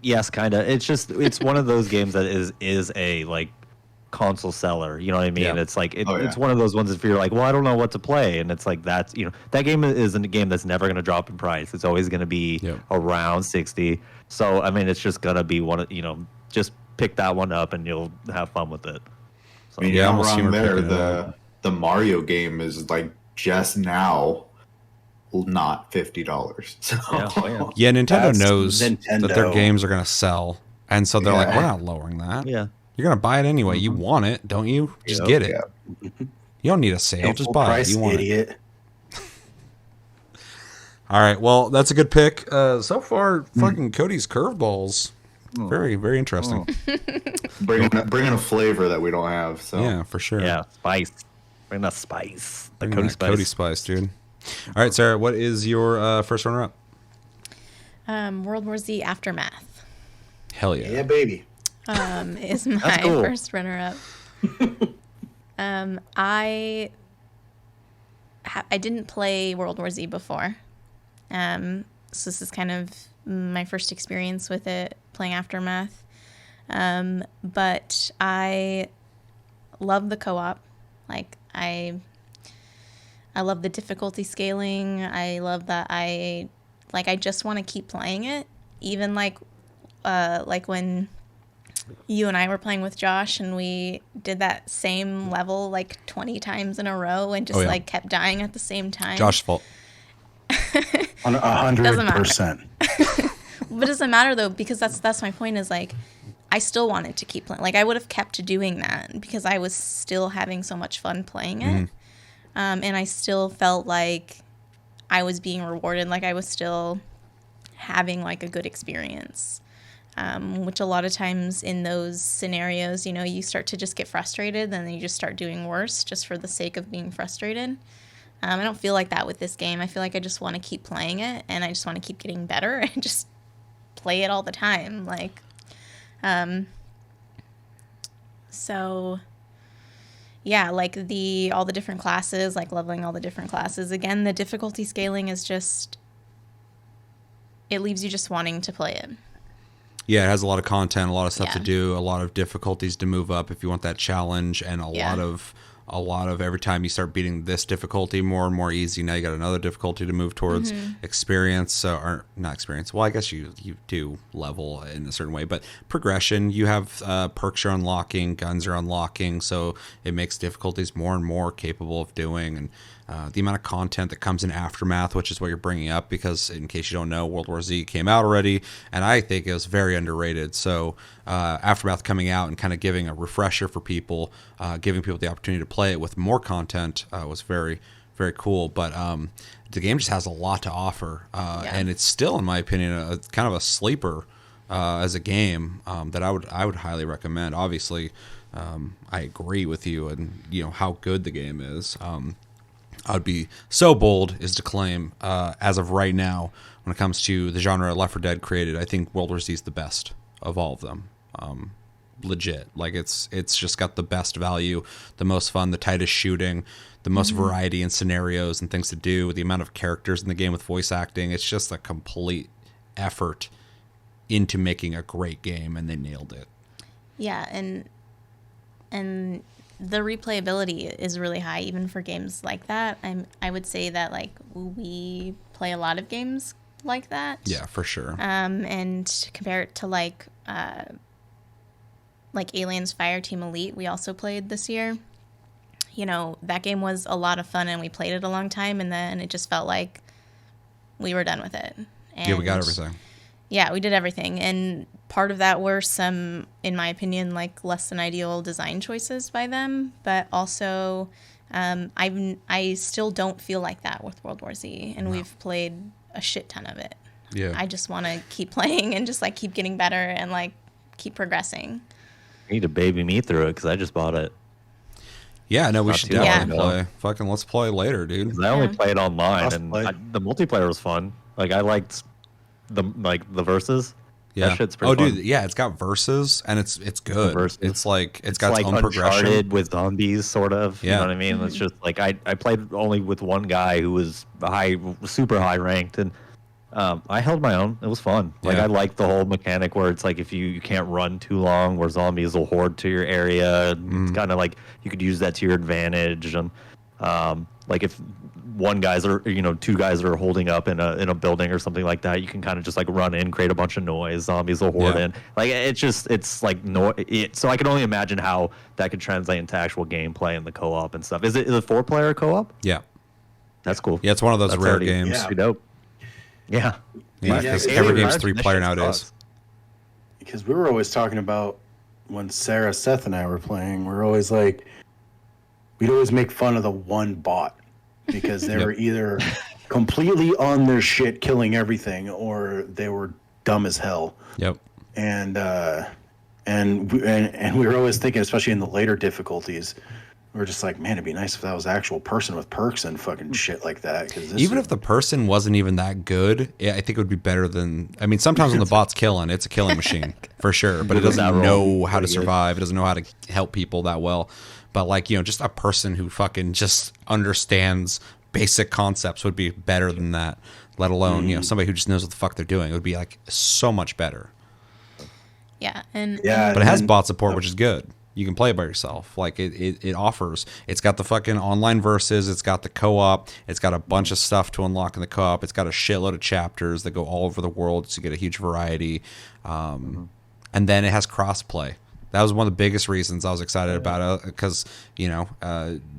yes, kind of. It's one of those games that is a like console seller. You know what I mean? Yeah. It's like Oh, yeah. it's one of those ones if you're like, well, I don't know what to play, and it's like that's that game isn't a game that's never going to drop in price. It's always going to be around 60. So I mean, it's just gonna be one of just pick that one up and you'll have fun with it. So, I mean, you're not wrong there. The Mario game is like just now not $50. So yeah, Nintendo That's knows that their Nintendo. games are gonna sell, and so they're like, we're not lowering that. Yeah. You're gonna buy it anyway. You want it, don't you? Just get it. You don't need a sale. Just buy it. You want it. All right. Well, that's a good pick. So far, fucking Cody's curveballs. Very, very interesting. bringing a flavor that we don't have. So Yeah, for sure. Yeah, spice. Bring that spice. The Bring Cody that spice. Cody spice, dude. All right, Sarah. What is your first runner-up? World War Z Aftermath Hell yeah. Yeah, baby. is my cool. first runner-up. I didn't play World War Z before, so this is kind of my first experience with it, playing Aftermath. But I love the co-op. Like I love the difficulty scaling. I love that I just want to keep playing it, even like when you and I were playing with Josh and we did that same level like 20 times in a row and just like kept dying at the same time. Josh's fault. 100%. But it doesn't matter though, because that's my point, is like I still wanted to keep playing. Like I would have kept doing that because I was still having so much fun playing it. And I still felt like I was being rewarded, like I was still having like a good experience. Which a lot of times in those scenarios, you start to just get frustrated, and then you just start doing worse just for the sake of being frustrated. I don't feel like that with this game. I feel like I just want to keep playing it, and I just want to keep getting better and just play it all the time. Like, so yeah, like all the different classes, like leveling all the different classes. Again, the difficulty scaling is just, it leaves you just wanting to play it. Yeah, it has a lot of content, a lot of stuff to do, a lot of difficulties to move up if you want that challenge, and a lot of every time you start beating this difficulty more and more easy, now you got another difficulty to move towards experience, or not experience. Well, I guess you do level in a certain way, but progression. You have perks you're unlocking, guns are unlocking, so it makes difficulties more and more capable of doing, and the amount of content that comes in Aftermath, which is what you're bringing up, because in case you don't know, World War Z came out already, and I think it was very underrated. So Aftermath coming out and kind of giving a refresher for people, giving people the opportunity to play it with more content was very, very cool. But the game just has a lot to offer, and it's still, in my opinion, kind of a sleeper as a game that I would highly recommend. Obviously, I agree with you, and how good the game is. I'd be so bold as to claim, as of right now, when it comes to the genre Left 4 Dead created, I think World War Z is the best of all of them. Legit. Like it's just got the best value, the most fun, the tightest shooting, the most variety in scenarios and things to do, the amount of characters in the game with voice acting. It's just a complete effort into making a great game, and they nailed it. Yeah, and the replayability is really high, even for games like that. I would say that like we play a lot of games like that. Yeah, for sure. And compare it to like Aliens Fireteam Elite, we also played this year. That game was a lot of fun, and we played it a long time, and then it just felt like we were done with it. And yeah, we got everything. Yeah, we did everything, and part of that were some, in my opinion, like less than ideal design choices by them, but also I still don't feel like that with World War Z, and we've played a shit ton of it. Yeah, I just want to keep playing and just like keep getting better and like keep progressing. You need to baby me through it, because I just bought it. Yeah, no, we Not should too long definitely ago. play. Fucking let's play later, dude. 'Cause I only played online, and Crossplay. the multiplayer was fun. Like I liked the verses. Yeah. That shit's pretty fun. dude, yeah, it's got verses, and it's good. Versus. It's like it's got like its own progression. Uncharted with zombies, sort of. Yeah. You know what I mean? It's just like I played only with one guy who was super high ranked, and I held my own. It was fun. Like Yeah. I like the whole mechanic where it's like if you can't run too long, where zombies will horde to your area. It's kind of like you could use that to your advantage. And like if two guys are holding up in a building or something like that, you can kind of just like run in, create a bunch of noise. Zombies will horde in. Like it's like so I can only imagine how that could translate into actual gameplay and the co-op and stuff. Is it a 4-player co-op? Yeah. That's cool. Yeah, it's one of those That's rare already games. Yeah. pretty dope. Yeah. Yeah, Yeah, because yeah, every yeah. game's 3-player nowadays. Because we were always talking about when Sarah, Seth, and I were playing, we're always like, we'd always make fun of the one bot because they were either completely on their shit killing everything or they were dumb as hell. Yep. And we were always thinking, especially in the later difficulties, we were just like, man, it'd be nice if that was an actual person with perks and fucking shit like that. Even if the person wasn't even that good, I think it would be better than. I mean, sometimes when the bot's killing, it's a killing machine for sure, but it doesn't know how to survive. It doesn't know how to help people that well. But like, just a person who fucking just understands basic concepts would be better than that. Let alone, somebody who just knows what the fuck they're doing. It would be like so much better. Yeah, But it has bot support, which is good. You can play it by yourself. Like it offers. It's got the fucking online verses. It's got the co-op. It's got a bunch of stuff to unlock in the co-op. It's got a shitload of chapters that go all over the world, so you get a huge variety. And then it has crossplay. That was one of the biggest reasons I was excited about it because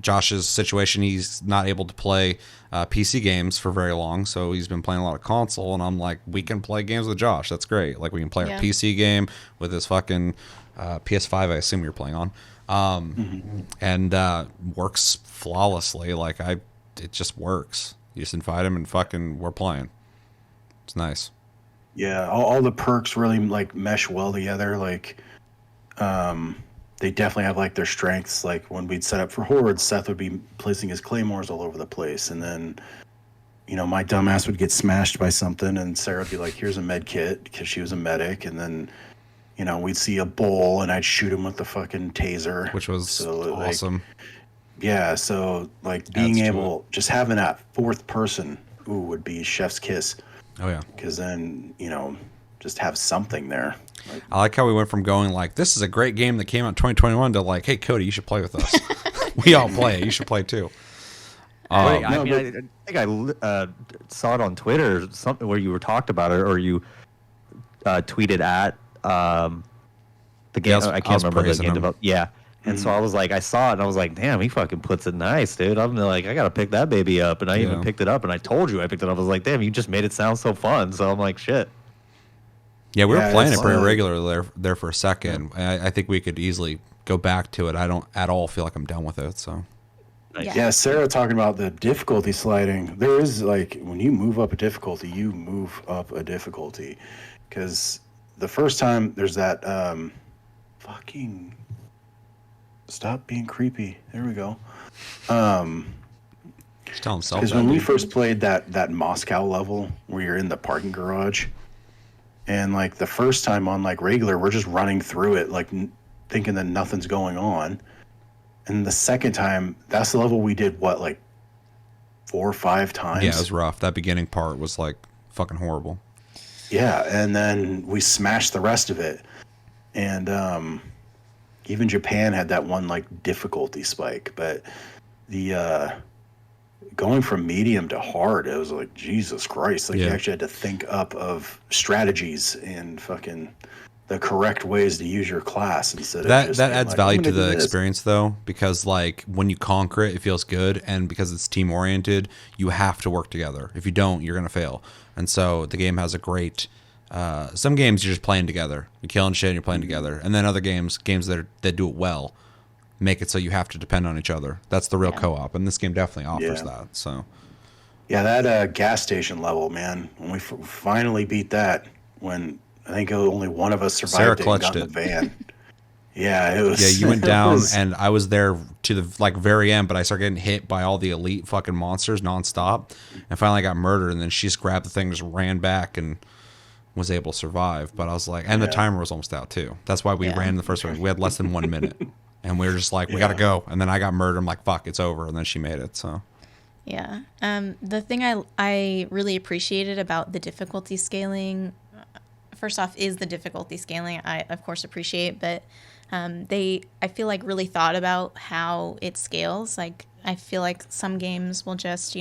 Josh's situation, he's not able to play PC games for very long, so he's been playing a lot of console. And I'm like, we can play games with Josh. That's great. Like we can play our PC game with his fucking PS5. I assume you're playing on, and works flawlessly. Like it just works. You just invite him and fucking we're playing. It's nice. Yeah, all the perks really like mesh well together. Like, they definitely have like their strengths. Like when we'd set up for hordes, Seth would be placing his claymores all over the place, and then, my dumbass would get smashed by something, and Sarah would be like, "Here's a med kit," because she was a medic, and then, we'd see a bull, and I'd shoot him with the fucking taser, Which was awesome. Yeah, so like being able, just having that fourth person, would be chef's kiss. Oh yeah. Because then, just have something there. Like, I like how we went from going like, this is a great game that came out in 2021 to like, hey, Cody, you should play with us. We all play it. You should play too. I think I saw it on Twitter, something where you were talked about it, or you tweeted at the game. I can't remember the game developed. Yeah. And so I was like, I saw it and I was like, damn, he fucking puts it nice, dude. I'm like, I got to pick that baby up. And I even picked it up and I told you I picked it up. I was like, damn, you just made it sound so fun. So I'm like, shit. Yeah, we were playing it pretty regularly there for a second. I think we could easily go back to it. I don't at all feel like I'm done with it. So. Yeah, Sarah talking about the difficulty sliding. There is like, when you move up a difficulty, you move up a difficulty. Because the first time there's that fucking... Stop being creepy. There we go. Just tell himself. Because when we first played that Moscow level where you're in the parking garage, and like the first time on like regular, we're just running through it like thinking that nothing's going on. And the second time, that's the level we did like 4 or 5 times. Yeah, it was rough. That beginning part was like fucking horrible. Yeah, and then we smashed the rest of it. And even Japan had that one like difficulty spike, but the going from medium to hard, it was like, Jesus Christ. Like you actually had to think up of strategies and fucking the correct ways to use your class instead of just that adds like, value to the experience though, because like when you conquer it, it feels good, and because it's team oriented, you have to work together. If you don't, you're gonna fail. And so the game has a great some games you're just playing together, you're killing shit and you're playing together, and then other games that do it well make it so you have to depend on each other. That's the real co-op, and this game definitely offers that. So yeah, that gas station level, man, when we finally beat that, when I think only one of us survived. Sarah it clutched and got in the van. Yeah, it was. Yeah, you went down, and I was there to the like very end, but I started getting hit by all the elite fucking monsters nonstop, and finally I got murdered. And then she just grabbed the thing, just ran back, and was able to survive. But I was like, and the timer was almost out too. That's why we ran the first one. We had less than 1 minute, and we were just like, we gotta go. And then I got murdered. I'm like, fuck, it's over. And then she made it. So Yeah. The thing I really appreciated about the difficulty scaling, first off, is the difficulty scaling. I of course appreciate, but I feel like really thought about how it scales. Like I feel like some games will just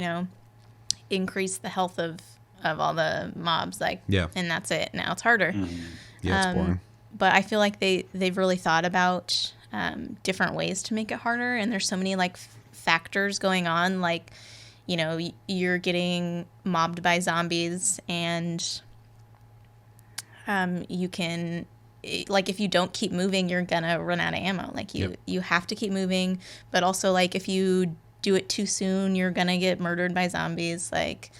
increase the health of all the mobs, like and that's it. Now it's harder. Yeah, it's boring. But I feel like they've really thought about different ways to make it harder, and there's so many like factors going on, like you're getting mobbed by zombies, and you can, like, if you don't keep moving, you're gonna run out of ammo. Like you have to keep moving, but also like if you do it too soon, you're gonna get murdered by zombies. Like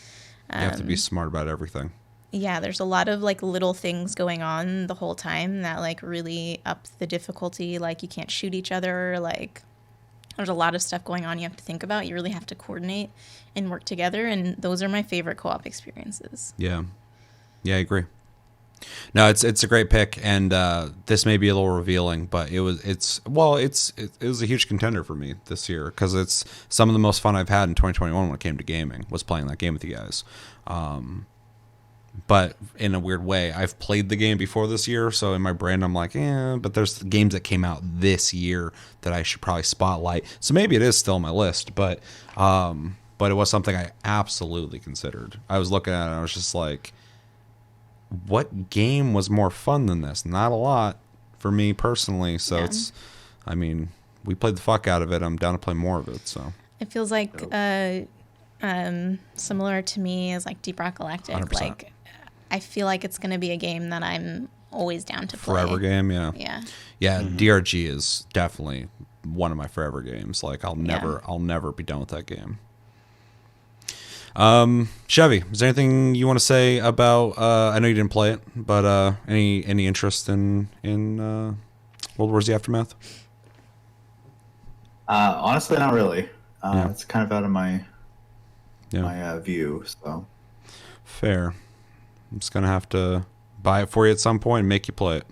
You have to be smart about everything. yeah, there's a lot of like little things going on the whole time that like really up the difficulty. Like you can't shoot each other. Like there's a lot of stuff going on you have to think about. You really have to coordinate and work together, and those are my favorite co-op experiences. Yeah, I agree. No, it's a great pick, and this may be a little revealing, but it was a huge contender for me this year because it's some of the most fun I've had in 2021 when it came to gaming was playing that game with you guys. But in a weird way, I've played the game before this year, so in my brain I'm like, but there's games that came out this year that I should probably spotlight. So maybe it is still on my list, but it was something I absolutely considered. I was looking at it and I was just like, what game was more fun than this? Not a lot for me personally. So we played the fuck out of it. I'm down to play more of it. So it feels like similar to me as like Deep Rock Galactic. 100%. Like I feel like it's going to be a game that I'm always down to play. Forever game, yeah. Yeah. DRG is definitely one of my forever games. Like I'll never be done with that game. Chevy, is there anything you want to say about? I know you didn't play it, but any interest in World War Z Aftermath? Honestly, not really. It's kind of out of my view. So fair. I'm just gonna have to buy it for you at some point and make you play it.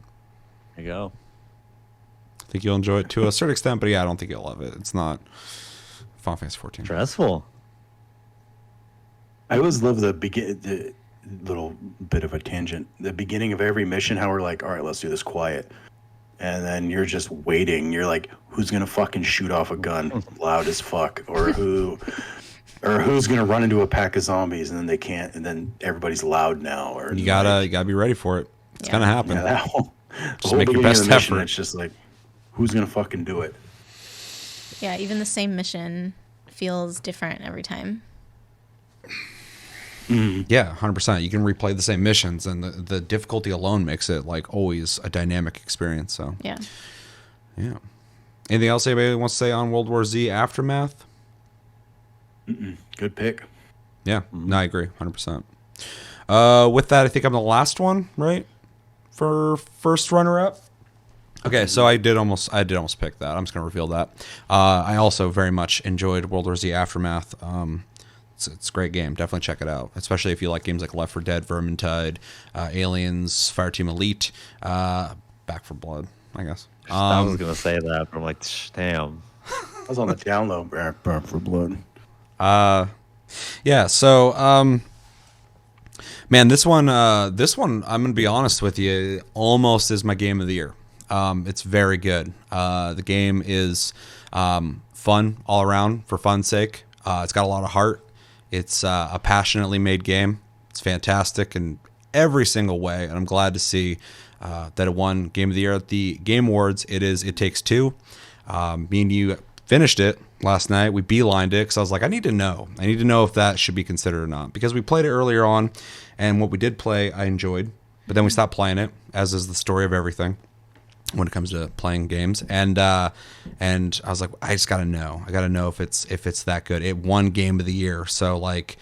There you go. I think you'll enjoy it to a certain extent, but I don't think you'll love it. It's not Final Fantasy 14. Stressful. I always love the little bit of a tangent. The beginning of every mission, how we're like, all right, let's do this quiet. And then you're just waiting. You're like, who's going to fucking shoot off a gun loud as fuck? Or who's going to run into a pack of zombies and then they can't, and then everybody's loud now. Or you gotta be ready for it. It's gonna happen. Yeah, just make your best effort. It's just like, who's going to fucking do it? Yeah, even the same mission feels different every time. Yeah, 100%. You can replay the same missions, and the difficulty alone makes it like always a dynamic experience. So yeah. Anything else anybody wants to say on World War Z Aftermath? Good pick. Yeah, no, I agree, 100%. With that, I think I'm the last one, right, for first runner-up. Okay, so I did almost pick that. I'm just gonna reveal that. I also very much enjoyed World War Z Aftermath. It's a great game. Definitely check it out, especially if you like games like Left 4 Dead, Vermintide, Aliens, Fireteam Elite, Back 4 Blood, I guess. I was gonna say that, but I'm like, damn. I was on the download. Back 4 Blood. Yeah. So, man, this one, I'm gonna be honest with you, almost is my game of the year. It's very good. The game is fun all around for fun's sake. It's got a lot of heart. It's a passionately made game. It's fantastic in every single way, and I'm glad to see that it won Game of the Year at the Game Awards. It Takes Two. Me and you finished it last night. We beelined it because I was like, I need to know if that should be considered or not, because we played it earlier on, and what we did play I enjoyed, but then we stopped playing it, as is the story of everything when it comes to playing games, and I was like, I just gotta know. I gotta know if it's that good. It won Game of the Year, so like,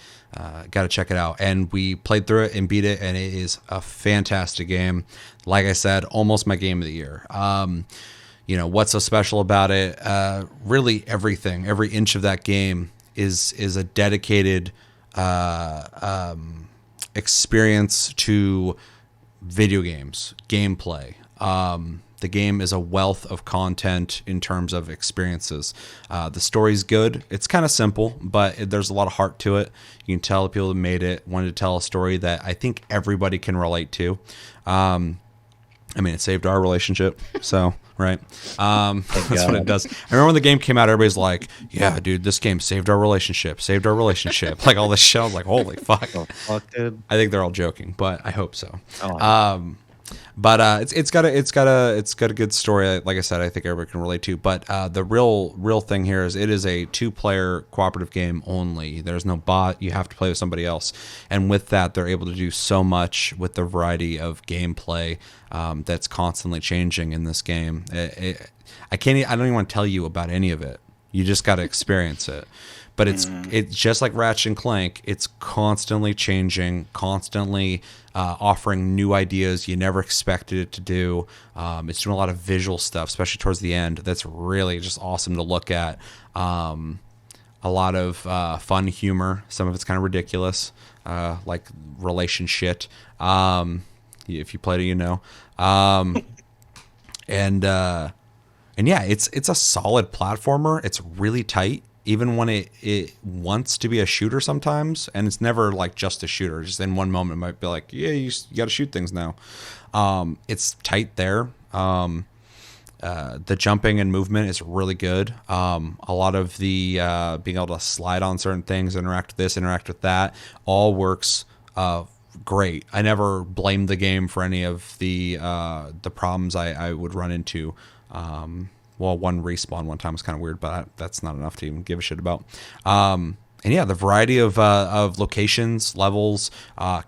gotta check it out. And we played through it and beat it, and it is a fantastic game. Like I said, almost my Game of the Year. What's so special about it? Really, everything. Every inch of that game is a dedicated experience to video games, gameplay. The game is a wealth of content in terms of experiences. The story's good. It's kind of simple, but there's a lot of heart to it. You can tell the people that made it wanted to tell a story that I think everybody can relate to. I mean, it saved our relationship, so, right? That's what it does. I remember when the game came out, everybody's like, yeah, dude, this game saved our relationship. Like, all this shit. I was like, holy fuck. Oh, fuck, dude. I think they're all joking, but I hope so. Oh, But it's got a good story. Like I said, I think everybody can relate to. But the real thing here is it is a 2-player cooperative game only. There's no bot. You have to play with somebody else, and with that, they're able to do so much with the variety of gameplay that's constantly changing in this game. I don't even want to tell you about any of it. You just got to experience it. But it's just like Ratchet and Clank. It's constantly changing, constantly offering new ideas you never expected it to do. It's doing a lot of visual stuff, especially towards the end. That's really just awesome to look at. A lot of fun humor. Some of it's kind of ridiculous, like relation shit. If you played it, you know. And yeah, it's a solid platformer. It's really tight. Even when it wants to be a shooter sometimes, and it's never like just a shooter. Just in one moment, it might be like, yeah, you got to shoot things now. It's tight there. The jumping and movement is really good. A lot of the being able to slide on certain things, interact with this, interact with that, all works great. I never blamed the game for any of the problems I would run into. Well, one respawn one time was kind of weird, but that's not enough to even give a shit about. And yeah, the variety of locations, levels,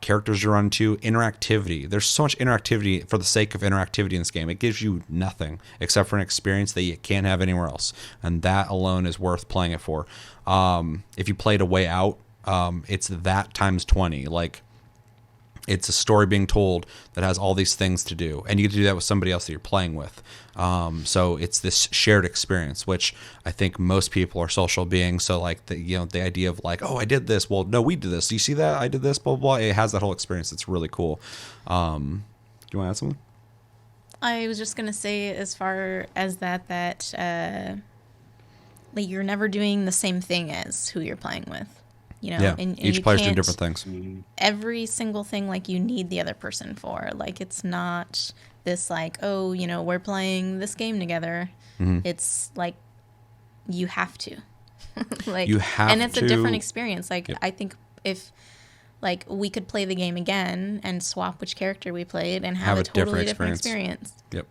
characters you run into, interactivity. There's so much interactivity for the sake of interactivity in this game. It gives you nothing except for an experience that you can't have anywhere else. And that alone is worth playing it for. If you played A Way Out, it's that times 20. Like, it's a story being told that has all these things to do, and you get to do that with somebody else that you're playing with. So it's this shared experience, which I think most people are social beings. So like the idea of like, oh, I did this. Well, no, we did this. Do you see that? I did this. Blah blah blah. It has that whole experience. It's really cool. Do you want to add something? I was just gonna say, as far as that like you're never doing the same thing as who you're playing with. You know, yeah, and each player's doing different things. Every single thing, like, you need the other person for. Like, it's not this, like, oh, you know, we're playing this game together. Mm-hmm. It's like, you have to. Like, you have and it's a different experience. Like, yep. I think if, like, we could play the game again and swap which character we played and have a totally different experience. Yep.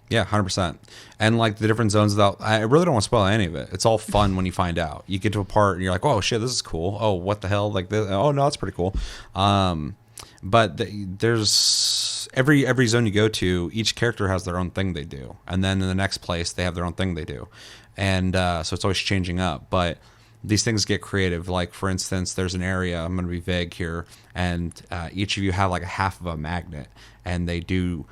Yeah, 100%. And like the different zones, I really don't want to spoil any of it. It's all fun when you find out. You get to a part and you're like, oh shit, this is cool. Oh, what the hell? Like, this, oh no, that's pretty cool. But there's every zone you go to, each character has their own thing they do, and then in the next place they have their own thing they do, and so it's always changing up. But these things get creative. Like, for instance, there's an area, I'm going to be vague here, and each of you have like a half of a magnet, and they do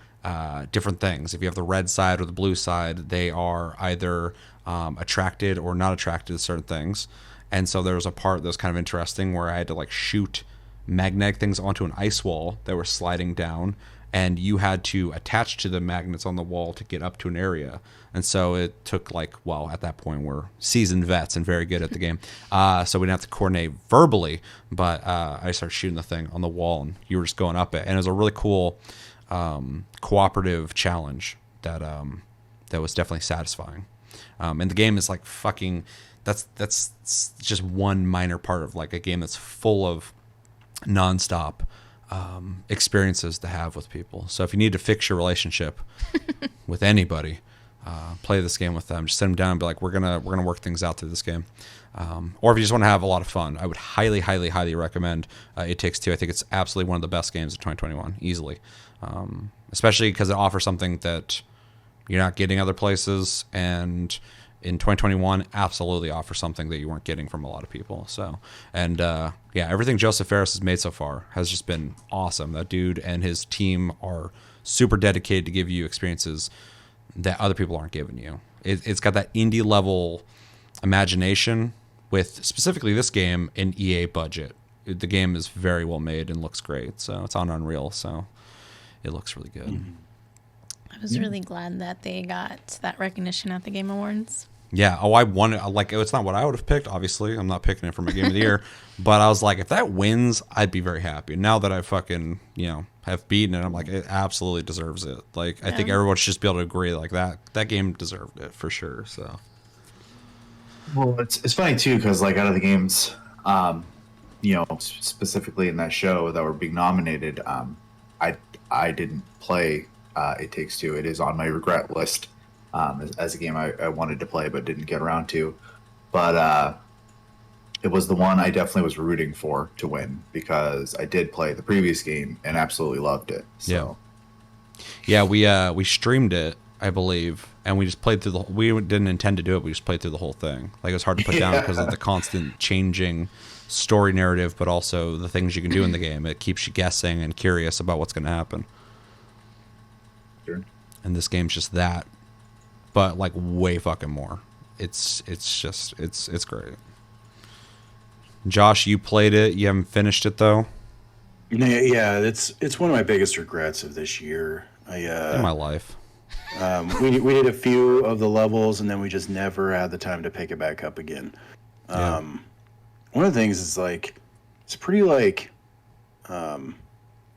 different things. If you have the red side or the blue side, they are either attracted or not attracted to certain things. And so there was a part that was kind of interesting where I had to like shoot magnetic things onto an ice wall that were sliding down, and you had to attach to the magnets on the wall to get up to an area. And so it took like, well, at that point we're seasoned vets and very good at the game, so we didn't have to coordinate verbally, but I started shooting the thing on the wall and you were just going up it, and it was a really cool cooperative challenge that was definitely satisfying. And the game is like fucking, that's just one minor part of like a game that's full of nonstop experiences to have with people. So if you need to fix your relationship with anybody, play this game with them. Just sit them down and be like, we're gonna work things out through this game. Or if you just want to have a lot of fun, I would highly, highly, highly recommend It Takes Two. I think it's absolutely one of the best games of 2021, easily. Especially because it offers something that you're not getting other places, and in 2021 absolutely offers something that you weren't getting from a lot of people. So, and yeah, everything Joseph Fares has made so far has just been awesome. That dude and his team are super dedicated to give you experiences that other people aren't giving you. It's got that indie level imagination with specifically this game an EA budget. The game is very well made and looks great. So it's on Unreal, so it looks really good. Mm-hmm. I was really glad that they got that recognition at the Game Awards. Yeah. Oh, I wanted, like, it's not what I would have picked. Obviously, I'm not picking it for my game of the year. But I was like, if that wins, I'd be very happy. Now that I fucking, have beaten it, I'm like, it absolutely deserves it. Like, I think everyone should just be able to agree, like, that game deserved it for sure. So. Well, it's funny too because like out of the games, specifically in that show that were being nominated, I didn't play It Takes Two. It is on my regret list as a game I wanted to play but didn't get around to. But it was the one I definitely was rooting for to win because I did play the previous game and absolutely loved it. So. Yeah, we streamed it, I believe, and we just played through we didn't intend to do it. We just played through the whole thing. Like, it was hard to put down because of the constant changing story narrative, but also the things you can do in the game. It keeps you guessing and curious about what's going to happen. Sure. And this game's just that, but like way fucking more. It's great. Josh, you played it. You haven't finished it though. Yeah, it's one of my biggest regrets of this year. In my life. We did a few of the levels, and then we just never had the time to pick it back up again. One of the things is like, it's pretty like, other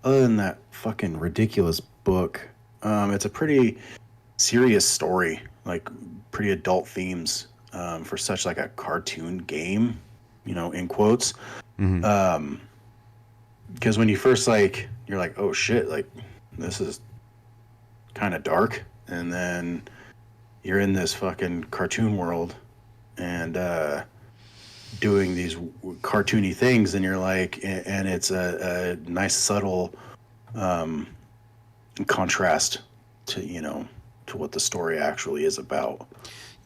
than that fucking ridiculous book, it's a pretty serious story, like pretty adult themes for such like a cartoon game, in quotes. Mm-hmm. Because when you first you're like, oh shit, like this is kind of dark, and then you're in this fucking cartoon world and doing these cartoony things, and you're like, and it's a nice subtle contrast to what the story actually is about.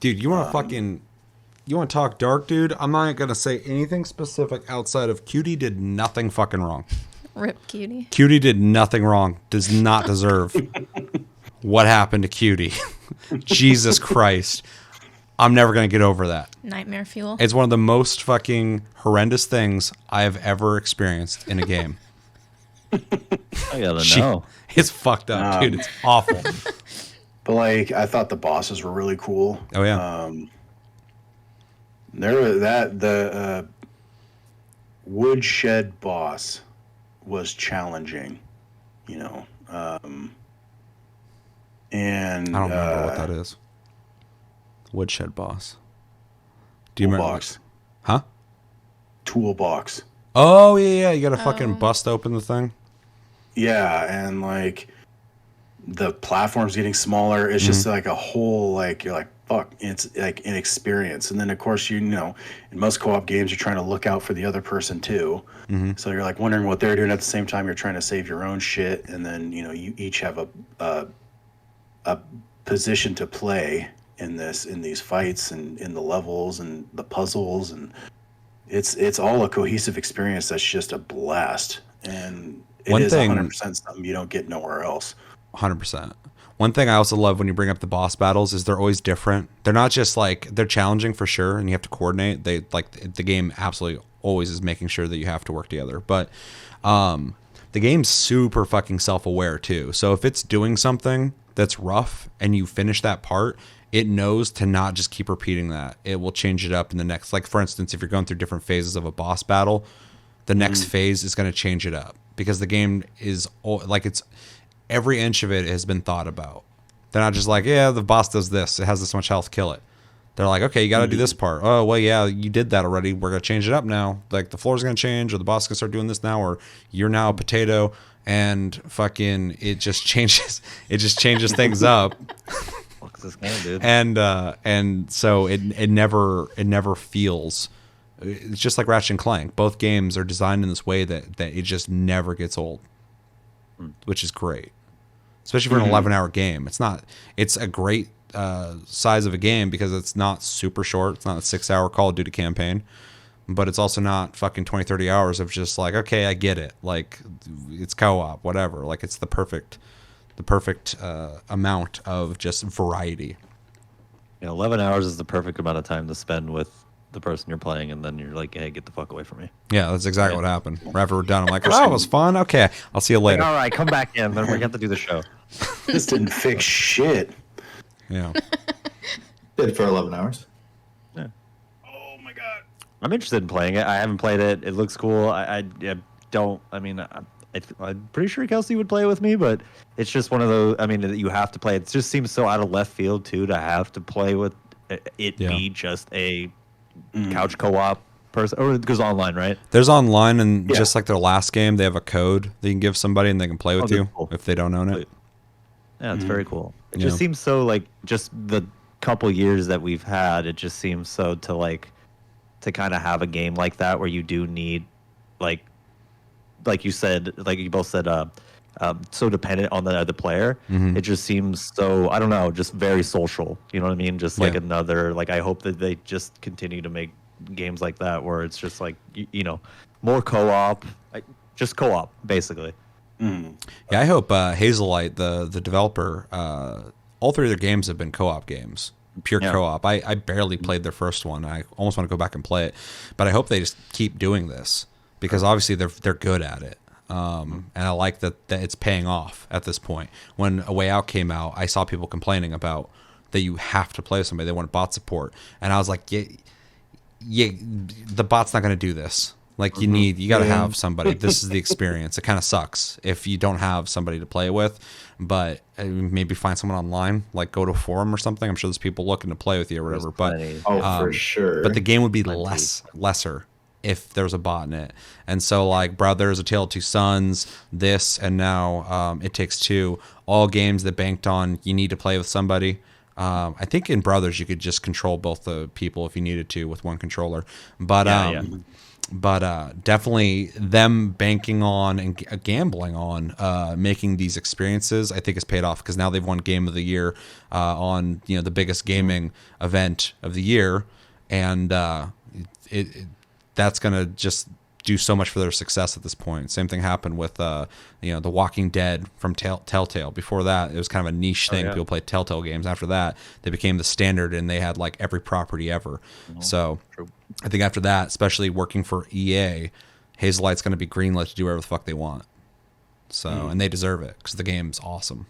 Dude, you want to you want to talk dark, dude? I'm not going to say anything specific outside of Cutie did nothing fucking wrong. Rip Cutie. Cutie did nothing wrong. Does not deserve what happened to Cutie. Jesus Christ. I'm never going to get over that. Nightmare fuel. It's one of the most fucking horrendous things I have ever experienced in a game. I gotta know. It's fucked up, dude. It's awful. But I thought the bosses were really cool. Oh yeah. The woodshed boss was challenging, and I don't remember what that is. Woodshed boss. Do you remember? Toolbox. Huh? Toolbox. Oh yeah. You gotta fucking bust open the thing. Yeah, and the platform's getting smaller. It's just like a whole you're like, fuck, it's like an experience. And then of course in most co-op games you're trying to look out for the other person too. So you're like wondering what they're doing at the same time you're trying to save your own shit, and then you each have a position to play in these fights and in the levels and the puzzles, and it's all a cohesive experience that's just a blast. And it is 100% something you don't get nowhere else. 100%. One thing I also love when you bring up the boss battles is they're always different. They're not just they're challenging for sure, and you have to coordinate. The game absolutely always is making sure that you have to work together. But the game's super fucking self-aware too. So if it's doing something that's rough and you finish that part, it knows to not just keep repeating that. It will change it up in the next. Like for instance, if you're going through different phases of a boss battle, the next phase is going to change it up because the game is it's every inch of it has been thought about. They're not just like, yeah, the boss does this. It has this much health. Kill it. They're like, okay, you got to do this part. Oh, well, yeah, you did that already. We're going to change it up now. Like the floor's going to change, or the boss going to start doing this now, or you're now a potato, and fucking it just changes. It just changes things up. What's this game, dude? And so it never feels. It's just like Ratchet and Clank. Both games are designed in this way that it just never gets old, which is great, especially for an 11-hour game. It's a great size of a game because it's not super short. It's not a 6-hour Call of Duty campaign, but it's also not fucking 20-30 hours of just like, okay, I get it. Like it's co-op, whatever. Like it's the perfect amount of just variety. 11 hours is the perfect amount of time to spend with the person you're playing, and then you're like, hey, get the fuck away from me. Yeah, that's exactly what happened. Right after we're done, I'm like, oh, that was fun. Okay, I'll see you later. All right, come back in. Then we have to do the show. This didn't fix shit. Yeah. Did for 11 hours. Oh my god. I'm interested in playing it. I haven't played it. It looks cool. I don't. I mean, I'm pretty sure Kelsey would play with me, but it's just one of those. I mean, that you have to play. It just seems so out of left field too to have to play with it be just a couch co-op person, or it goes online, right? There's online, and just like their last game, they have a code that you can give somebody, and they can play with you cool. if they don't own it. Yeah, it's very cool. It Yeah. just seems so like just the couple years that we've had. It just seems so to kind of have a game like that where you do need like you said, like you both said, so dependent on the other player. It just seems so, I don't know, just very social. You know what I mean? Just like another, like I hope that they just continue to make games like that where it's just like, you know, more co-op, just co-op basically. Yeah, I hope Hazelight, the developer, all three of their games have been co-op games. Pure co-op. I barely played their first one. I almost want to go back and play it, but I hope they just keep doing this because obviously they're good at it. And I like that it's paying off at this point. When A Way Out came out, I saw people complaining about that you have to play with somebody. They want bot support, and I was like, yeah, the bot's not going to do this. Like you got to have somebody. This is the experience. It kind of sucks if you don't have somebody to play with, but maybe find someone online, like go to a forum or something. I'm sure there's people looking to play with you or whatever. But for sure. But the game would be lesser if there's a bot in it. And so like Brothers, A Tale of Two Sons, this, and now It Takes Two, all games that banked on you need to play with somebody. I think in Brothers you could just control both the people if you needed to with one controller. But But definitely them banking on and gambling on making these experiences, I think, has paid off because now they've won Game of the Year on the biggest gaming event of the year, and that's gonna just do so much for their success at this point. Same thing happened with The Walking Dead from Telltale. Before that, it was kind of a niche thing. People played Telltale games. After that, they became the standard, and they had like every property ever. So I think after that, especially working for EA, Hazelight's going to be greenlit to do whatever the fuck they want. So and they deserve it because the game's awesome.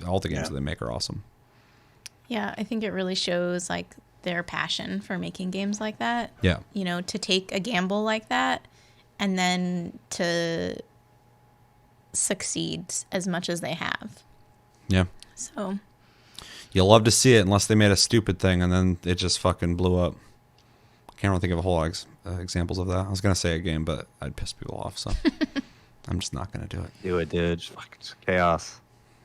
All the games that they make are awesome. Yeah, I think it really shows like their passion for making games like that. Yeah. To take a gamble like that and then to succeed as much as they have. Yeah. So you'll love to see it unless they made a stupid thing and then it just fucking blew up. Can't really think of a whole lot of examples of that. I was going to say a game, but I'd piss people off, so I'm just not going to do it. Do it, dude. Just chaos.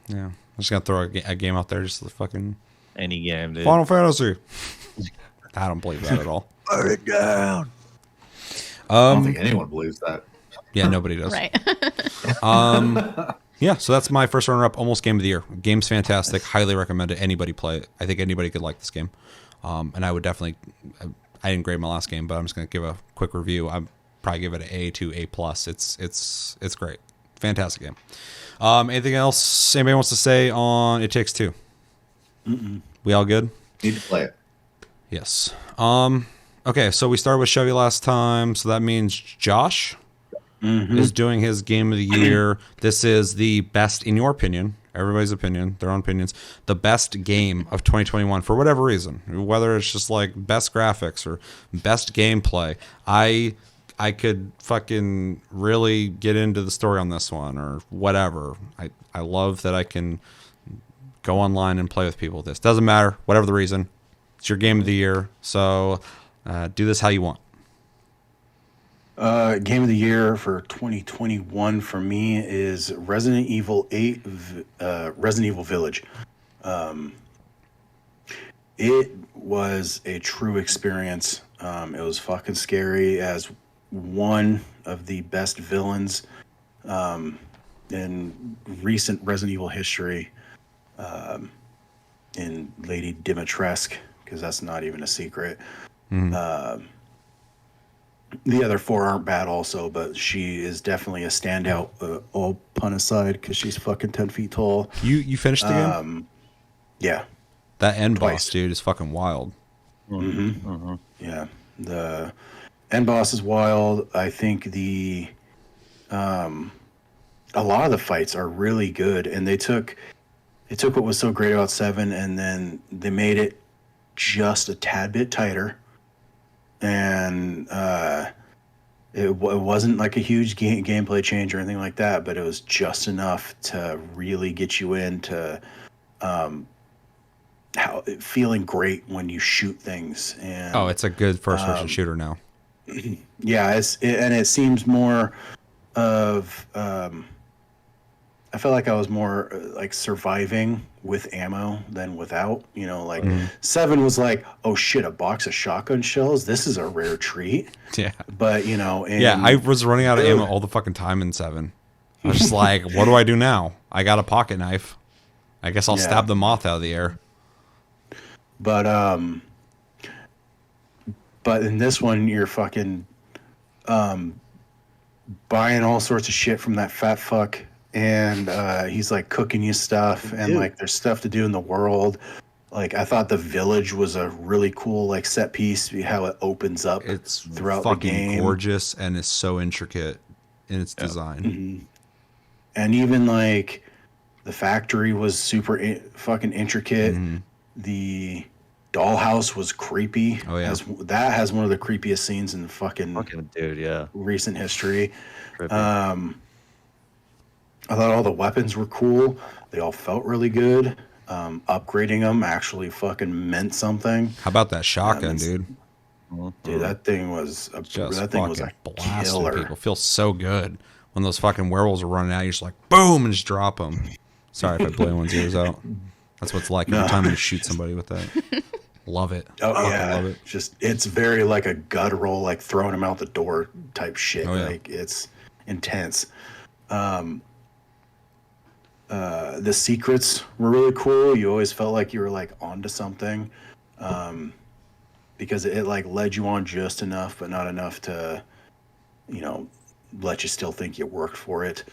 Yeah. I'm just going to throw a game out there, just the fucking... Any game, dude. Final Fantasy. I don't believe that at all. Burn it down. I don't think anyone believes that. Yeah, nobody does. right. Yeah, so that's my first runner-up, almost Game of the Year. Game's fantastic. Highly recommend it. Anybody play it. I think anybody could like this game. And I would definitely... I didn't grade my last game, but I'm just going to give a quick review. I'd probably give it an A to A+. It's great. Fantastic game. Anything else anybody wants to say on It Takes Two? We all good? Need to play it. Yes. Okay, so we started with Chevy last time, so that means Josh is doing his Game of the Year. This is the best, in your opinion, everybody's opinion, their own opinions, the best game of 2021 for whatever reason, whether it's just like best graphics or best gameplay. I could fucking really get into the story on this one or whatever. I love that I can go online and play with people with this. Doesn't matter, whatever the reason. It's your Game of the Year, so do this how you want. Game of the Year for 2021 for me is Resident Evil 8, Resident Evil Village. It was a true experience. It was fucking scary as one of the best villains in recent Resident Evil history. In Lady Dimitrescu, because that's not even a secret. The other four aren't bad also, but she is definitely a standout, all pun aside, because she's fucking 10 feet tall. You finished the game? Yeah. That end Twice. boss, dude, is fucking wild. Yeah. The end boss is wild. I think the a lot of the fights are really good, and they took what was so great about 7, and then they made it just a tad bit tighter, and it wasn't like a huge gameplay change or anything like that, but it was just enough to really get you into how feeling great when you shoot things. And Oh, it's a good first-person shooter now. yeah, and it seems more of I felt like I was more like surviving with ammo than without. You know, like 7 was like, oh shit, a box of shotgun shells. This is a rare treat. Yeah. But you know, Yeah, I was running out of ammo all the fucking time in 7. I was just like, what do I do now? I got a pocket knife. I guess I'll stab the moth out of the air. But in this one, you're fucking buying all sorts of shit from that fat fuck, and he's like cooking you stuff, and like there's stuff to do in the world. Like I thought the village was a really cool like set piece, how it opens up. It's throughout fucking the game. gorgeous and is so intricate in its design. And even like the factory was super fucking intricate. The dollhouse was creepy. Oh yeah, that has one of the creepiest scenes in the fucking dude, yeah, recent history. Trippy. I thought all the weapons were cool. They all felt really good. Upgrading them actually fucking meant something. How about that shotgun, dude? Dude, that thing was a blasting killer. people. Feels so good when those fucking werewolves are running out. You're just like boom and just drop them. Sorry if I blew anyone's ears out. That's what it's like every time you shoot somebody with that. Love it. Oh yeah, love it. It's very like a guttural, like throwing him out the door type shit. Oh, yeah. Like it's intense. The secrets were really cool. You always felt like you were like onto something, because it like led you on just enough, but not enough to, you know, let you still think you worked for it.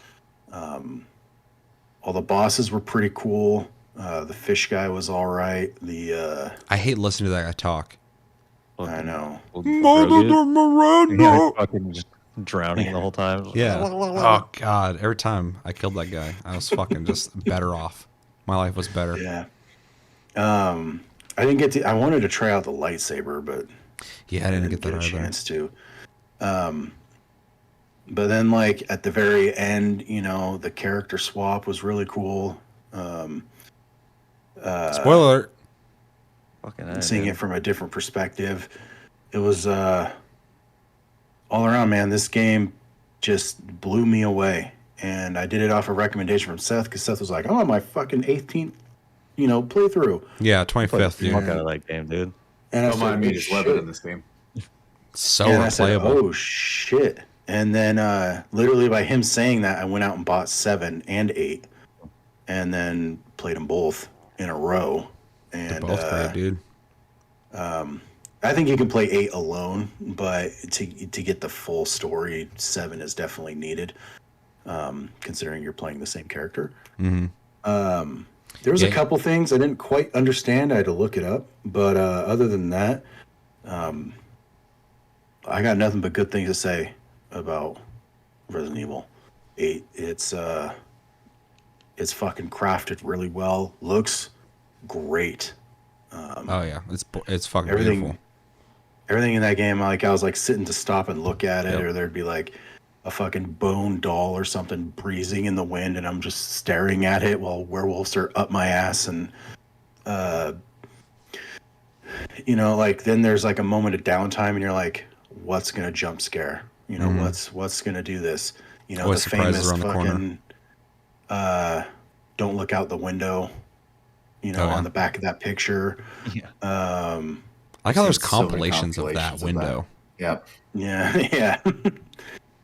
All the bosses were pretty cool. The fish guy was all right. I hate listening to that guy talk. I know. Yeah, fucking just drowning the whole time. Yeah. Oh god. Every time I killed that guy, I was fucking just better off. My life was better. Yeah. I didn't get to. I wanted to try out the lightsaber, but yeah, I didn't get that a either. chance to. But then, like at the very end, you know, the character swap was really cool. Spoiler alert. Fucking Seeing it from a different perspective, it was all around, man. This game just blew me away, and I did it off a recommendation from Seth because Seth was like, "Oh, my fucking 18th, you know, playthrough." Yeah, 25th. Fuck out of that game, dude. And I Don't mind me just living in this game. So and I said, replayable. "Oh shit!" And then, literally by him saying that, I went out and bought 7 and 8, and then played them both in a row. They're And both great, dude. I think you can play 8 alone, but to get the full story, 7 is definitely needed, considering you're playing the same character. There was a couple things I didn't quite understand. I had to look it up, but other than that, I got nothing but good things to say about Resident Evil 8. It's fucking crafted really well. Looks great. Oh yeah, it's fucking everything, beautiful. Everything in that game, like I was like sitting to stop and look at it, Yep. or there'd be like a fucking bone doll or something breezing in the wind, and I'm just staring at it while werewolves are up my ass, and you know, like then there's like a moment of downtime, and you're like, what's gonna jump scare? You know, what's gonna do this? You know, Always the surprises famous around the corner. fucking don't look out the window. You know, Oh, yeah. on the back of that picture. Yeah. I like how there's Seen so many compilations of that compilations of that. window. Yep. Yeah, yeah,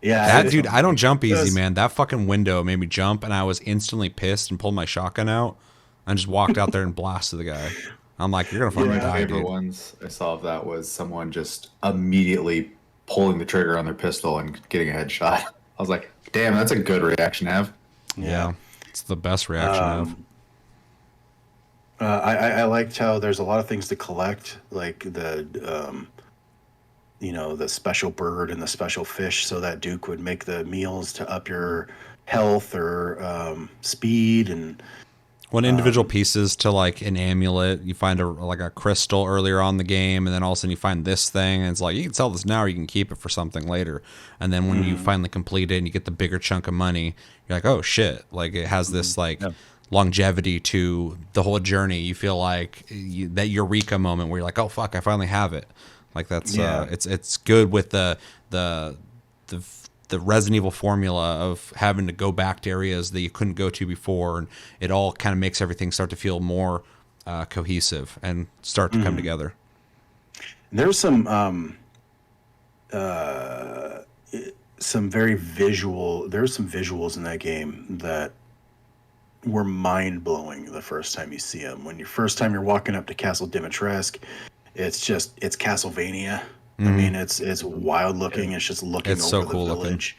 yeah. That dude, I don't jump easy, man. That fucking window made me jump, and I was instantly pissed and pulled my shotgun out and just walked out there and blasted the guy. I'm like, you're gonna fucking One of my die, favorite dude. ones I saw of that was someone just immediately pulling the trigger on their pistol and getting a headshot. I was like, damn, that's a good reaction to have. Yeah, it's the best reaction I have. I liked how there's a lot of things to collect, like the, you know, the special bird and the special fish, so that Duke would make the meals to up your health or speed and One individual pieces to like an amulet. You find a crystal earlier on in the game, and then all of a sudden you find this thing, and it's like you can sell this now, or you can keep it for something later. And then when you finally complete it and you get the bigger chunk of money, you're like, oh shit! Like it has this longevity to the whole journey. You feel like that eureka moment where you're like, oh fuck, I finally have it. Like that's it's good with the Resident Evil formula of having to go back to areas that you couldn't go to before, and it all kind of makes everything start to feel more cohesive and start to come together. There's some very visual. There's some visuals in that game that were mind blowing the first time you see them. When first time you're walking up to Castle Dimitrescu, it's Castlevania. I mean, it's wild looking. It's just looking It's over so cool the village,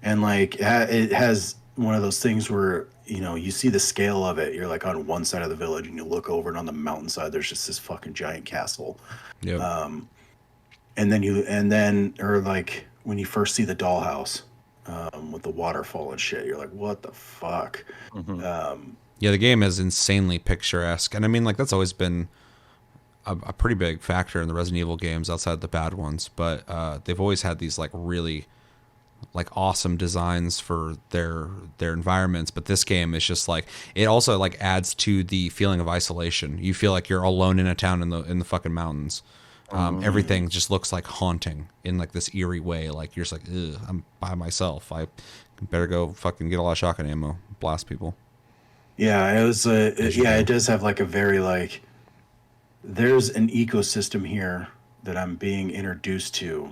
and like it has one of those things where you see the scale of it. You're like on one side of the village, and you look over, and on the mountainside, there's just this fucking giant castle. Yeah. And then or like when you first see the dollhouse with the waterfall and shit, you're like, what the fuck? Yeah, the game is insanely picturesque, and I mean, like that's always been a pretty big factor in the Resident Evil games outside the bad ones, but they've always had these like really like awesome designs for their environments. But this game is just like, it also like adds to the feeling of isolation. You feel like you're alone in a town in the fucking mountains. Everything just looks like haunting in like this eerie way. Like you're just like, ugh, I'm by myself. I better go fucking get a lot of shotgun ammo, blast people. Yeah, it was. It does have like a very like. There's an ecosystem here that I'm being introduced to,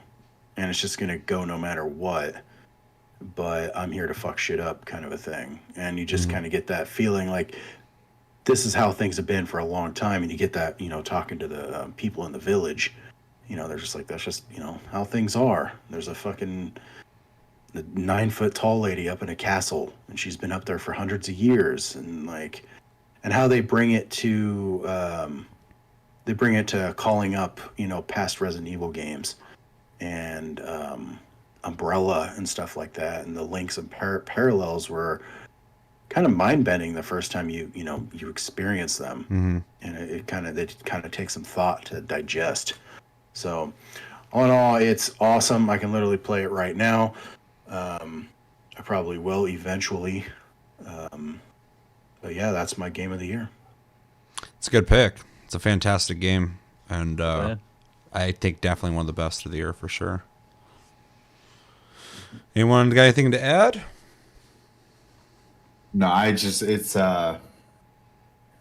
and it's just gonna go no matter what. But I'm here to fuck shit up, kind of a thing. And you just kind of get that feeling like this is how things have been for a long time. And you get that, talking to the people in the village, they're just like, that's just, how things are. There's a fucking 9-foot tall lady up in a castle, and she's been up there for hundreds of years, and like, and how they bring it to. They bring it to calling up, past Resident Evil games and Umbrella and stuff like that. And the links and parallels were kind of mind-bending the first time you experience them. And it kind of takes some thought to digest. So all in all, it's awesome. I can literally play it right now. I probably will eventually. But yeah, that's my game of the year. It's a good pick. It's a fantastic game, and I think definitely one of the best of the year for sure. Anyone got anything to add? No, it's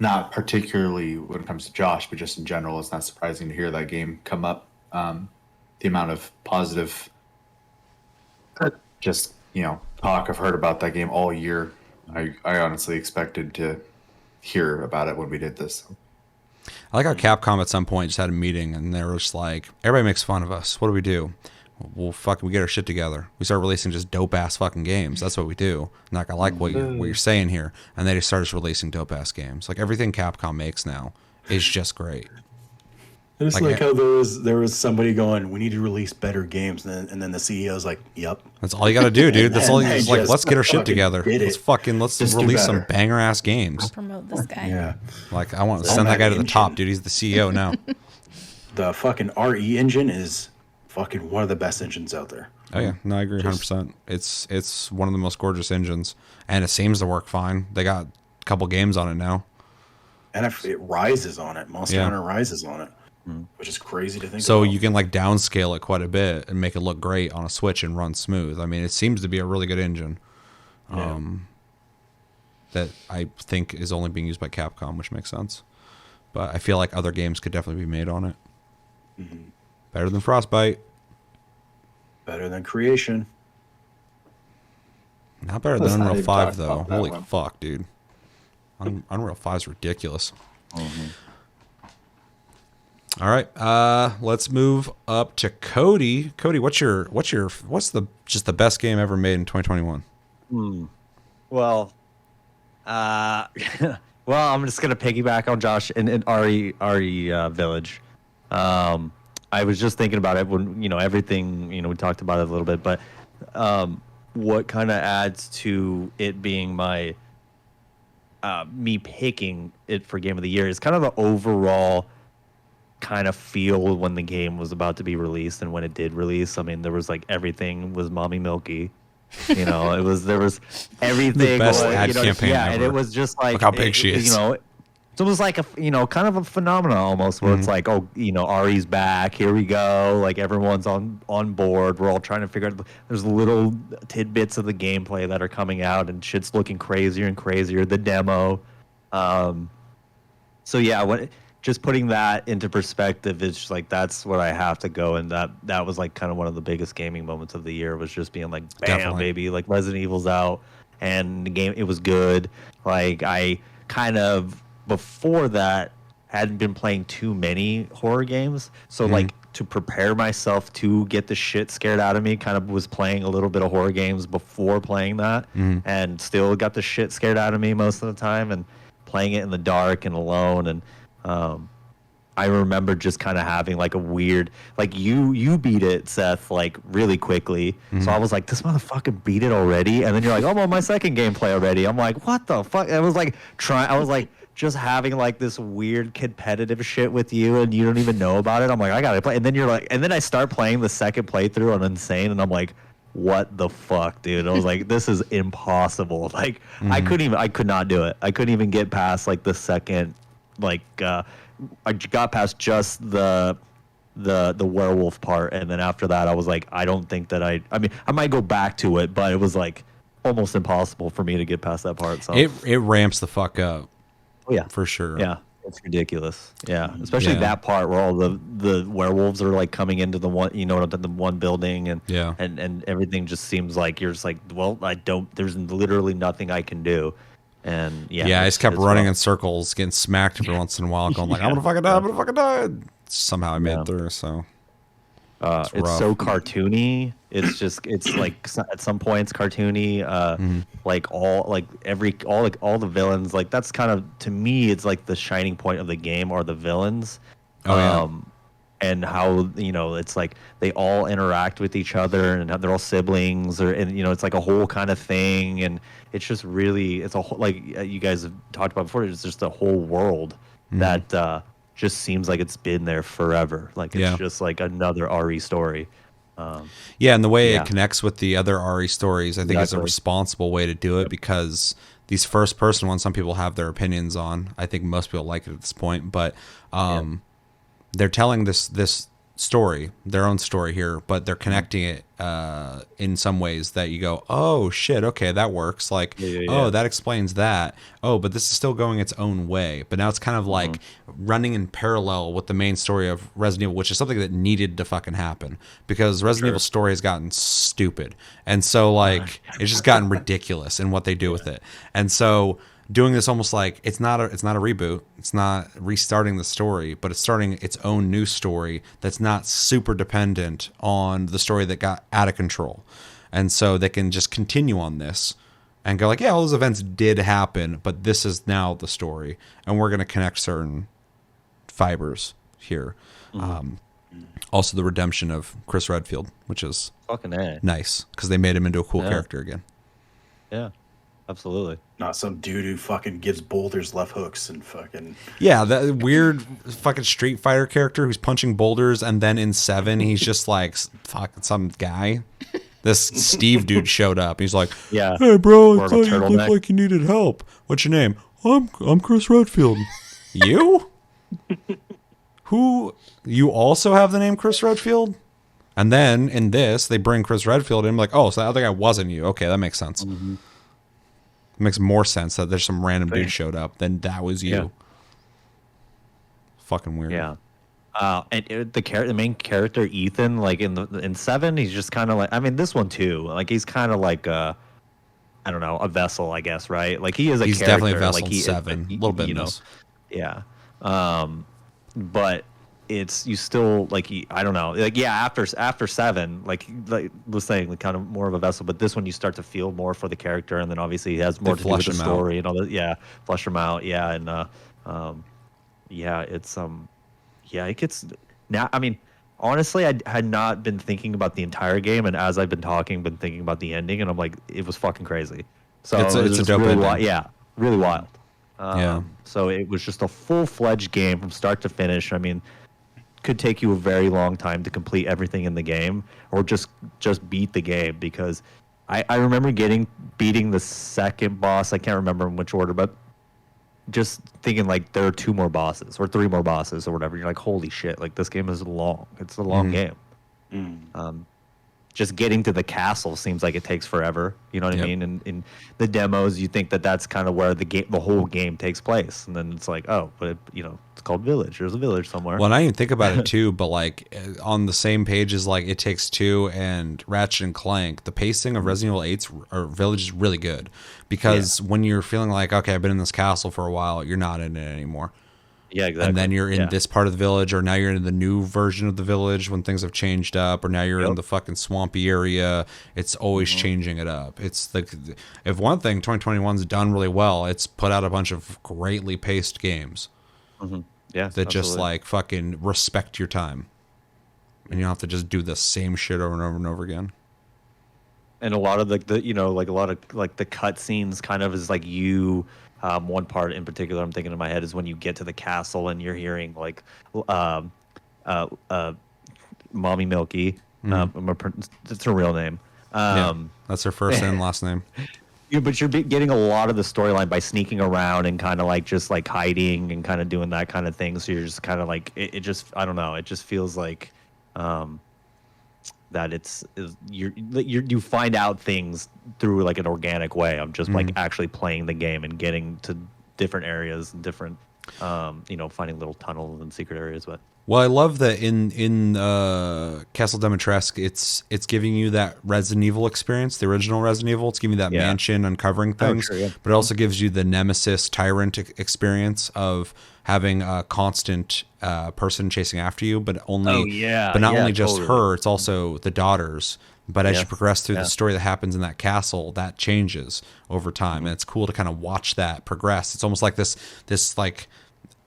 not particularly when it comes to Josh, but just in general, it's not surprising to hear that game come up. The amount of positive, just talk I've heard about that game all year. I honestly expected to hear about it when we did this. I like how Capcom at some point just had a meeting and they were just like, everybody makes fun of us. What do we do? Well, we get our shit together. We start releasing just dope ass fucking games. That's what we do. I'm not gonna like what you're saying here. And they just started releasing dope ass games. Like everything Capcom makes now is just great. I just like how there was somebody going, we need to release better games, and then the CEO's like, yep. That's all you got to do, dude. That's all. He's like, let's get our shit together. Let's release some banger ass games. I'll promote this guy. Yeah. Like I want to send that guy to the top, dude. He's the CEO now. The fucking RE engine is fucking one of the best engines out there. Oh yeah, no, I agree 100%. It's one of the most gorgeous engines, and it seems to work fine. They got a couple games on it now, and it rises on it. Monster Hunter rises on it. Which is crazy to think so about. You can like downscale it quite a bit and make it look great on a Switch and run smooth. I mean, it seems to be a really good engine that I think is only being used by Capcom, which makes sense. But I feel like other games could definitely be made on it. Better than Frostbite. Better than Creation. Not better than Unreal 5, though. Holy fuck, dude. Unreal 5 is ridiculous. All right, let's move up to Cody. Cody, what's the best game ever made in 2021? Well, I'm just gonna piggyback on Josh in RE Village. I was just thinking about it when everything we talked about it a little bit, but what kind of adds to it being my me picking it for game of the year is kind of the overall kind of feel when the game was about to be released and when it did release. I mean, there was like everything was mommy milky. You know, there was everything. The best ad campaign yeah, ever. and it was just like Look how big she is. You know, so it was like kind of a phenomenon almost where it's like, oh, Ari's back. Here we go. Like everyone's on board. We're all trying to figure out. There's little tidbits of the gameplay that are coming out, and shit's looking crazier and crazier. The demo. So yeah, just putting that into perspective is just like that's what I have to go, and that was like kind of one of the biggest gaming moments of the year was just being like, bam, Definitely. baby, like Resident Evil's out, and the game it was good. Like I kind of before that hadn't been playing too many horror games, so like to prepare myself to get the shit scared out of me, kind of was playing a little bit of horror games before playing that, and still got the shit scared out of me most of the time, and playing it in the dark and alone and. I remember just kind of having like a weird, like you beat it, Seth, like really quickly. So I was like, this motherfucker beat it already, and then you're like, oh, I'm on my second gameplay already. I'm like, what the fuck? I was like just having like this weird competitive shit with you, and you don't even know about it. I'm like, I gotta play, and then you're like, and then I start playing the second playthrough on Insane, and I'm like, what the fuck, dude? I was like, this is impossible. Like I could not do it. I couldn't even get past like the second, like I got past just the werewolf part, and then after that I was like, I don't think that I mean I might go back to it, but it was like almost impossible for me to get past that part. So it ramps the fuck up. Oh yeah, for sure. Yeah, it's ridiculous. Yeah, especially Yeah. that part where all the werewolves are like coming into the one, the one building, and Yeah. and everything just seems like you're just like, well, there's literally nothing I can do. And I just kept running in rough. circles, getting smacked every once in a while, going like, I'm gonna fucking die, I'm gonna fucking die. Somehow I made it through, so It's rough. so cartoony. It's like at some points cartoony. Like all the villains. Like that's kind of, to me, it's like the shining point of the game are the villains. Oh, yeah. And how it's like they all interact with each other, and they're all siblings, and it's like a whole kind of thing, and it's just really it's a whole, like you guys have talked about before. It's just a whole world that just seems like it's been there forever. Like it's just like another RE story. Yeah, and the way Yeah. it connects with the other RE stories, I think is a Exactly. responsible way to do it, because these first person ones, some people have their opinions on. I think most people like it at this point, but they're telling this story, their own story here, but they're connecting it in some ways that you go, oh shit, okay, that works. Like, oh, that explains that. Oh, but this is still going its own way. But now it's kind of like running in parallel with the main story of Resident Evil, which is something that needed to fucking happen, because Resident Evil story has gotten stupid, and so like it's just gotten ridiculous in what they do with it, and so. Doing this almost like it's not a reboot, it's not restarting the story, but it's starting its own new story that's not super dependent on the story that got out of control. And so they can just continue on this and go like, yeah, all those events did happen, but this is now the story, and we're going to connect certain fibers here. Also the redemption of Chris Redfield, which is Fucking A. nice because they made him into a cool character again. Yeah, absolutely. Not some dude who fucking gives boulders left hooks and fucking. Yeah, that weird fucking Street Fighter character who's punching boulders, and then in 7 he's just like fucking some guy. This Steve dude showed up. He's like, Yeah. "Hey, bro, I Wearing a thought you turtleneck. looked like you needed help. What's your name? I'm Chris Redfield." You? Who? You also have the name Chris Redfield? And then in this, they bring Chris Redfield in. I'm like, oh, so the other guy wasn't you. Okay, that makes sense. It makes more sense that there's some random dude showed up than that was you. Yeah. Fucking weird. Yeah. And the main character Ethan, like in 7, he's just kind of like, I mean, this one too. Like he's kind of like I don't know, a vessel, I guess, right? Like he is a He's character. definitely a vessel like in 7. A little bit in this. Yeah. But it's you still like I don't know, like after 7, like was saying, like kind of more of a vessel, but this one you start to feel more for the character, and then obviously he has more to do with the story and all that. Yeah, flesh him out. Yeah, and yeah, it's yeah, it gets now. I mean, honestly, I had not been thinking about the entire game, and as I've been talking, been thinking about the ending, and I'm like, it was fucking crazy. So It's it was a just dope really ending. wild. Yeah, really wild. Yeah. So it was just a full-fledged game from start to finish. I mean, could take you a very long time to complete everything in the game, or just beat the game, because I remember beating the second boss. I can't remember in which order, but just thinking like there are 2 more bosses or 3 more bosses or whatever. You're like, holy shit! Like this game is long. It's a long game. Just getting to the castle seems like it takes forever. You know what I mean? And in the demos, you think that that's kind of where the whole game takes place, and then it's like, oh, but it's called Village. There's a village somewhere. Well, and I even think about it too, but like on the same page as like It Takes Two and Ratchet and Clank, the pacing of Resident Evil 8's or Village is really good, because when you're feeling like, okay, I've been in this castle for a while, you're not in it anymore. Yeah, exactly. And then you're in this part of the village, or now you're in the new version of the village when things have changed up, or now you're in the fucking swampy area. It's always changing it up. It's like, if one thing 2021's done really well, it's put out a bunch of greatly paced games. Yeah, that just like fucking respect your time, and you don't have to just do the same shit over and over and over again. And a lot of a lot of like the cut scenes kind of is like you. One part in particular I'm thinking in my head is when you get to the castle and you're hearing like Mommy Milky. That's her real name. That's her first and last name. But you're getting a lot of the storyline by sneaking around and kind of like just like hiding and kind of doing that kind of thing. So you're just kind of like it just, I don't know. It just feels like that you find out things through like an organic way of just like actually playing the game and getting to different areas and different finding little tunnels and secret areas. But well, I love that in Castle Dimitrescu, it's giving you that Resident Evil experience, the original Resident Evil. It's giving you that mansion, uncovering things, but it also gives you the Nemesis Tyrant experience of having a constant person chasing after you, but only but not only just her, it's also the daughters. But as you progress through the story that happens in that castle, that changes over time, and it's cool to kind of watch that progress. It's almost like this like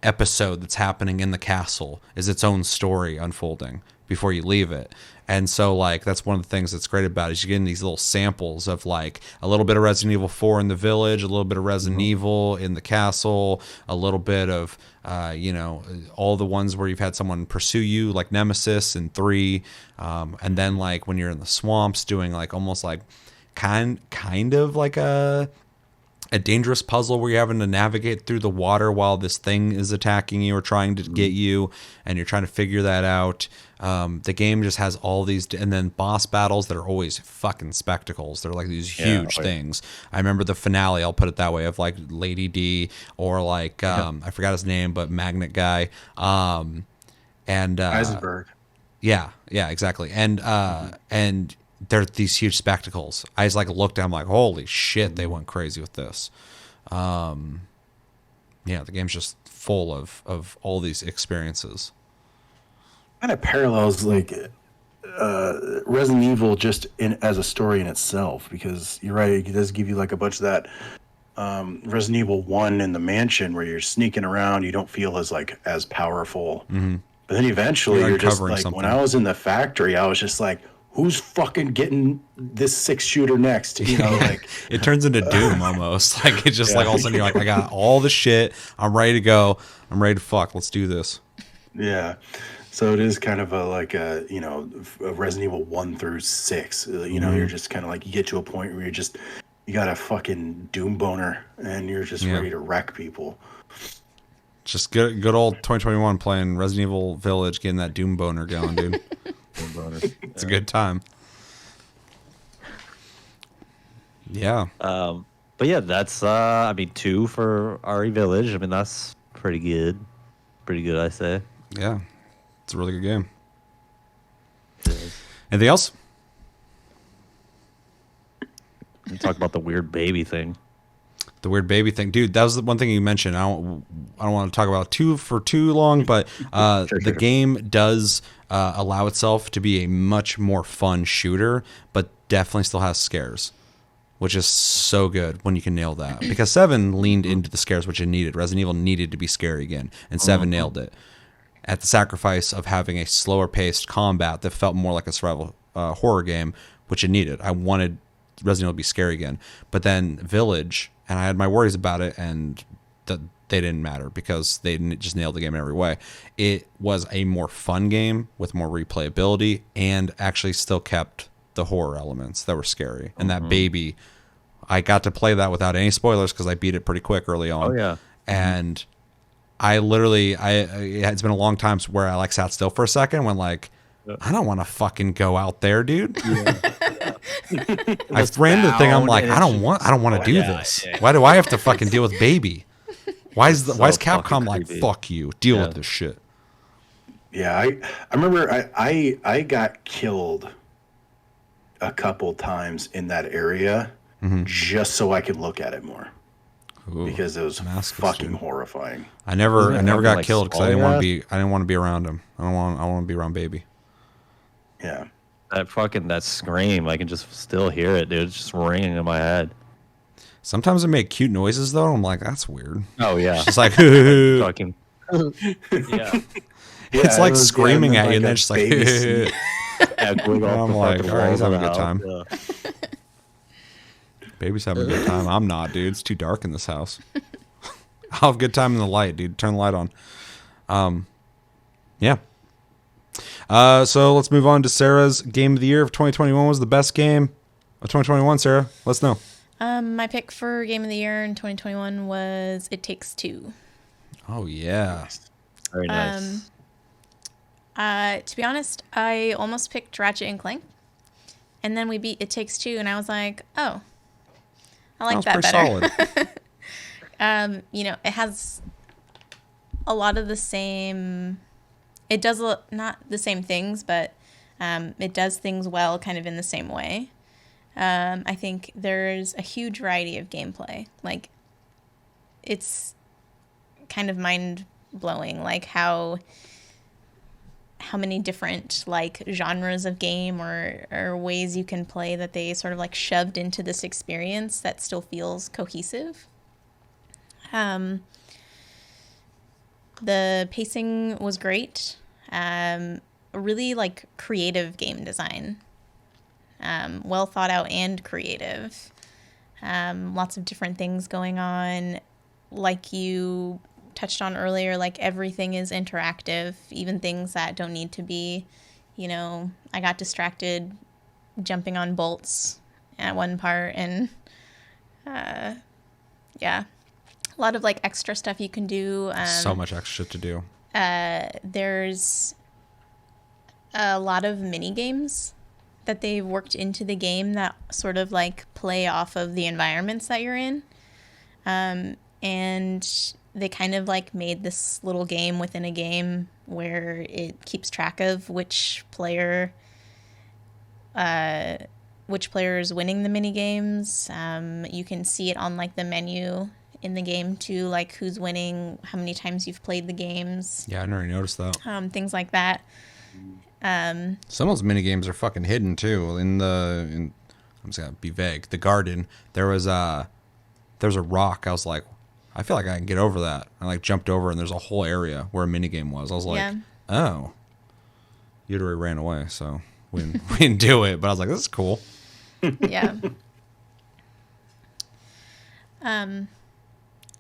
episode that's happening in the castle is its own story unfolding before you leave it. And so like that's one of the things that's great about it, is you're getting these little samples of like a little bit of Resident Evil 4 in the village, a little bit of Resident Evil in the castle, a little bit of all the ones where you've had someone pursue you, like Nemesis in 3, and then like when you're in the swamps doing like almost like kind of like a dangerous puzzle where you're having to navigate through the water while this thing is attacking you or trying to get you, and you're trying to figure that out. The game just has all these, and then boss battles that are always fucking spectacles. They're like these huge things. I remember the finale, I'll put it that way, of like Lady D, or like I forgot his name, but Magnet Guy, and Eisenberg. Yeah, exactly. And they're these huge spectacles. I just like looked at them like, holy shit, they went crazy with this. The game's just full of all these experiences. Kind of parallels like Resident Evil just as a story in itself, because you're right, it does give you like a bunch of that Resident Evil 1 in the mansion where you're sneaking around, you don't feel as powerful. But then eventually you're just like, something. When I was in the factory, I was just like, who's fucking getting this 6-shooter next? Like it turns into Doom almost. Like it's just like all of a sudden you're like, I got all the shit. I'm ready to go. I'm ready to fuck. Let's do this. Yeah. So it is kind of a Resident Evil 1 through 6. You're just kind of like, you get to a point where you got a fucking Doom boner and you're just ready to wreck people. Just good old 2021 playing Resident Evil Village, getting that Doom boner going, dude. It's a good time. Yeah. But yeah, that's 2 for RE Village. I mean, that's pretty good. Pretty good, I say. Yeah. It's a really good game. Anything else? You talk about the weird baby thing. The weird baby thing, dude. That was the one thing you mentioned. I don't want to talk about for too long, but the game does allow itself to be a much more fun shooter, but definitely still has scares, which is so good when you can nail that. Because 7 leaned into the scares which it needed. Resident Evil needed to be scary again, and 7 nailed it. at the sacrifice of having a slower paced combat that felt more like a survival horror game, which it needed. I wanted Resident Evil to be scary again. But then Village, and I had my worries about it, and they didn't matter because they just nailed the game in every way. It was a more fun game with more replayability and actually still kept the horror elements that were scary. And that baby, I got to play that without any spoilers because I beat it pretty quick early on. Oh, yeah. And I literally, it's been a long time where I like sat still for a second when like, I don't want to fucking go out there, dude. I framed the thing. I'm like, I don't want to do this. Yeah. Why do I have to fucking deal with baby? Why is Capcom like, fuck you, deal with this shit? Yeah, I remember I got killed a couple times in that area just so I could look at it more. Ooh, because it was fucking horrifying. I never got killed because I didn't want to be around him. I want to be around baby. Yeah. That scream, I can just still hear it, dude. It's just ringing in my head. Sometimes it make cute noises though. I'm like, that's weird. Oh yeah. It's just like fucking yeah. It's like screaming at you, and then just like I'm like, all right, he's having a good time. Yeah. Baby's having a good time. I'm not, dude. It's too dark in this house. I'll have a good time in the light, dude. Turn the light on. Yeah. So let's move on to Sarah's game of the year of 2021. What was the best game of 2021, Sarah? Let's know. My pick for game of the year in 2021 was It Takes Two. Oh yeah. Very nice. To be honest, I almost picked Ratchet and Clank, and then we beat It Takes Two, and I was like, oh, I like that better. Solid. It has a lot of the same. It does not the same things, but it does things well, kind of in the same way. I think there's a huge variety of gameplay. Like, it's kind of mind-blowing, like how many different like genres of game or ways you can play that they sort of like shoved into this experience that still feels cohesive. The pacing was great. Really like creative game design. Well thought out and creative. Lots of different things going on. Like you touched on earlier, like everything is interactive, even things that don't need to be. I got distracted jumping on bolts at one part, and yeah, a lot of like extra stuff you can do. So much extra to do. There's a lot of mini games that they've worked into the game that sort of like play off of the environments that you're in. And they kind of like made this little game within a game where it keeps track of which player is winning the mini games. You can see it on like the menu in the game too, like who's winning, how many times you've played the games. Yeah, I never noticed that. Things like that. Some of those mini games are fucking hidden too. I'm just gonna be vague. The garden, there was a rock. I was like, I feel like I can get over that. I like jumped over, and there's a whole area where a mini game was. I was like, oh, you'd already ran away, so we didn't do it. But I was like, this is cool. Yeah.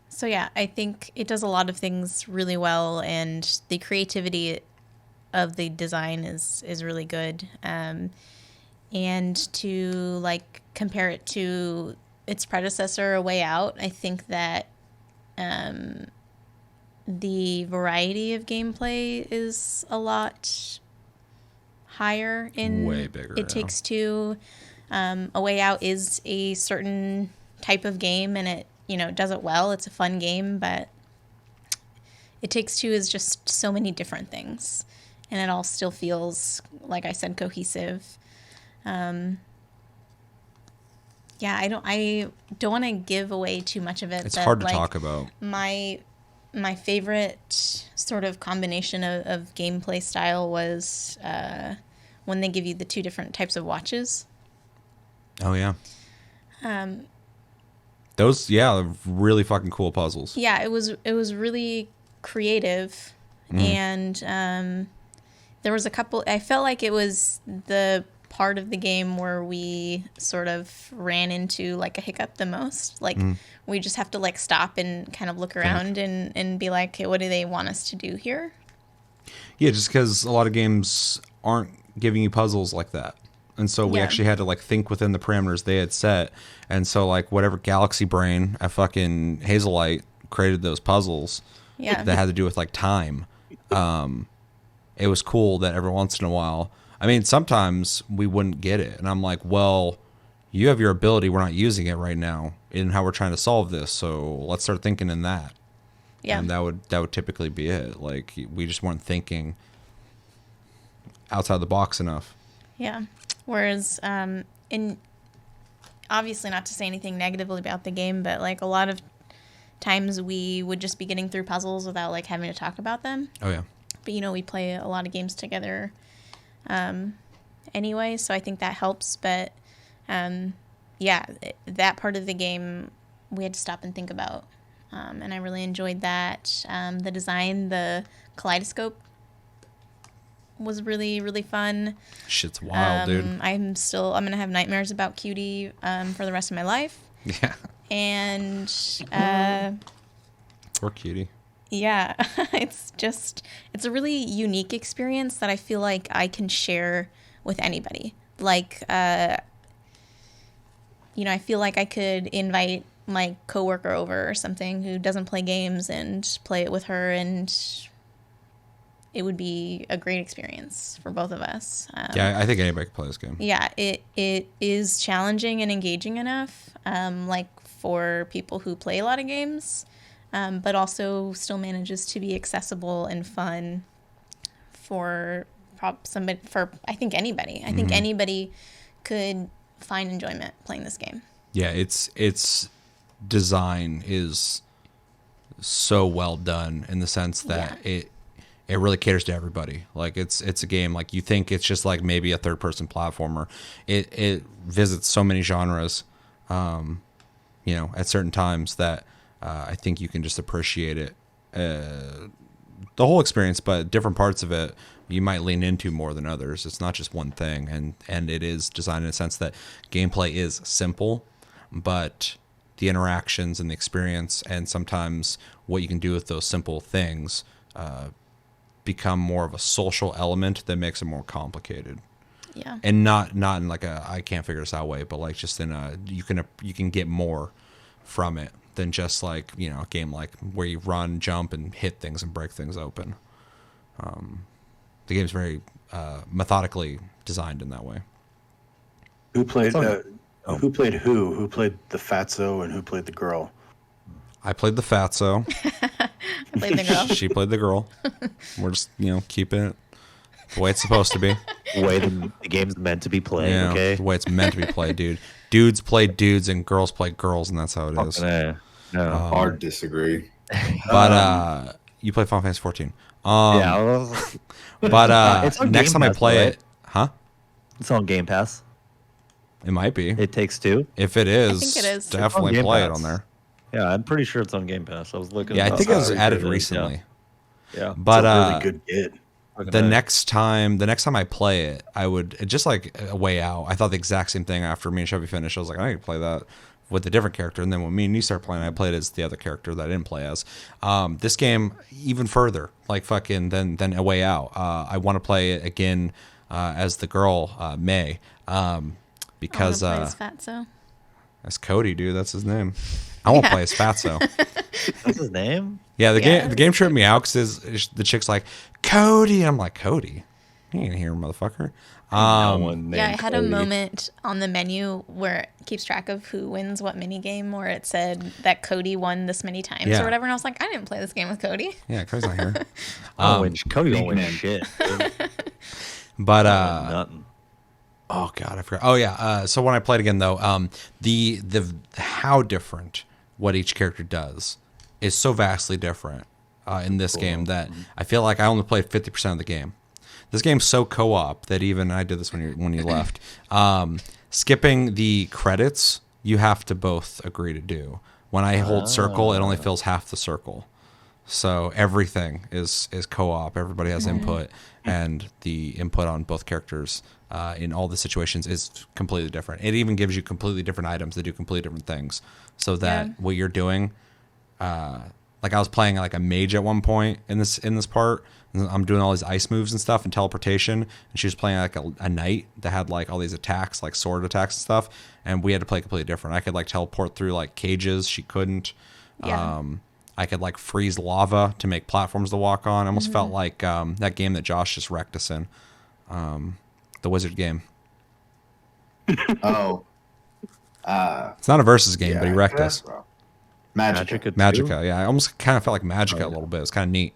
So yeah, I think it does a lot of things really well, and the creativity of the design is really good. And to like compare it to its predecessor, A Way Out, I think that the variety of gameplay is a lot higher in way bigger. It Takes Two. A Way Out is a certain type of game, and it does it well. It's a fun game, but It Takes Two is just so many different things, and it all still feels, like I said, cohesive. Yeah, I don't want to give away too much of it. It's hard to talk about. My favorite sort of combination of gameplay style was when they give you the two different types of watches. Oh yeah. Those really fucking cool puzzles. Yeah, it was really creative. and there was a couple. I felt like it was the part of the game where we sort of ran into like a hiccup the most. Like we just have to like stop and kind of look around and be like, okay, what do they want us to do here? Yeah, just because a lot of games aren't giving you puzzles like that. And so we actually had to like think within the parameters they had set. And so like whatever Galaxy Brain at fucking Hazelight created those puzzles that had to do with like time. It was cool that every once in a while, I mean, sometimes we wouldn't get it. And I'm like, well, you have your ability. We're not using it right now in how we're trying to solve this. So let's start thinking in that. Yeah. And that would typically be it. Like we just weren't thinking outside the box enough. Yeah. Whereas, in obviously not to say anything negatively about the game, but like a lot of times we would just be getting through puzzles without like having to talk about them. Oh yeah. But you know, we play a lot of games together, anyway, so I think that helps. But, that part of the game we had to stop and think about. And I really enjoyed that. The design, the kaleidoscope was really, really fun. Shit's wild, dude. I'm going to have nightmares about Cutie for the rest of my life. Yeah. And Poor Cutie. yeah, it's a really unique experience that I feel like I can share with anybody. Like, I feel like I could invite my coworker over or something who doesn't play games and play it with her, and it would be a great experience for both of us. Yeah, I think anybody can play this game. Yeah, it is challenging and engaging enough, like for people who play a lot of games, but also still manages to be accessible and fun for I think anybody. I think anybody could find enjoyment playing this game. Yeah, it's design is so well done in the sense that it really caters to everybody. Like it's a game like you think it's just like maybe a third person platformer. It visits so many genres, at certain times that I think you can just appreciate it, the whole experience, but different parts of it you might lean into more than others. It's not just one thing, and it is designed in a sense that gameplay is simple, but the interactions and the experience and sometimes what you can do with those simple things become more of a social element that makes it more complicated. Yeah. And not in like a I can't figure this out way, but like just in a you can get more from it than just like, a game like where you run, jump, and hit things and break things open. The game's very methodically designed in that way. Who played who played who? Who played the fatso and who played the girl? I played the fatso. I played the girl. She played the girl. We're just, keeping it the way it's supposed to be. The way the game's meant to be played, Yeah, okay? the way it's meant to be played, dude. Dudes play dudes and girls play girls, and that's how it is. No. Hard disagree. But you play Final Fantasy 14. But It's on next Game time I Pass, play right? it, huh? It's on Game Pass. It might be. It Takes Two. If it is, think it is. definitely It's on Game play it Pass. on there. Yeah, I'm pretty sure it's on Game Pass. I was looking. Yeah, I up. think it was Sorry, added it is, recently. Yeah. But It's a really good get. the next time I play it, I would just like a way out. I thought the exact same thing after me and Chevy finished. I was like, I need to play that with a different character. And then when me and you started playing, I played as the other character that I didn't play as. This game even further, like fucking than a way out. I want to play it again as the girl May, because I wanna play as Fatso. that's Cody, dude. That's his name. I won't play as Fatso. That's his name. Yeah, the Yeah. game tripped me out because the chick's like Cody, and I'm like Cody. You ain't here, motherfucker. No one Yeah, I named had a Cody. moment on the menu where it keeps track of who wins what mini game, where it said that Cody won this many times Yeah. or whatever, and I was like, I didn't play this game with Cody. Yeah, Cody's not here. Cody don't win man. shit. But Nothing. oh god, I forgot. Oh yeah. So when I played again though, the how different what each character does is so vastly different in this game that I feel like I only played 50% of the game. This game's so co-op that even I did this when you left. Skipping the credits, you have to both agree to do. When I hold circle, it only fills half the circle. So everything is co-op. Everybody has input, and the input on both characters in all the situations is completely different. It even gives you completely different items that do completely different things, so that what you're doing, like I was playing like a mage at one point in this part. And I'm doing all these ice moves and stuff and teleportation, and she was playing like a knight that had like all these attacks, like sword attacks and stuff. And we had to play completely different. I could like teleport through like cages. She couldn't. Yeah. I could like freeze lava to make platforms to walk on. I almost felt like that game that Josh just wrecked us in, the wizard game. Oh. It's not a versus game, but he wrecked us. Magic. Magica, yeah. I almost kind of felt like Magica a little bit. It was kind of neat.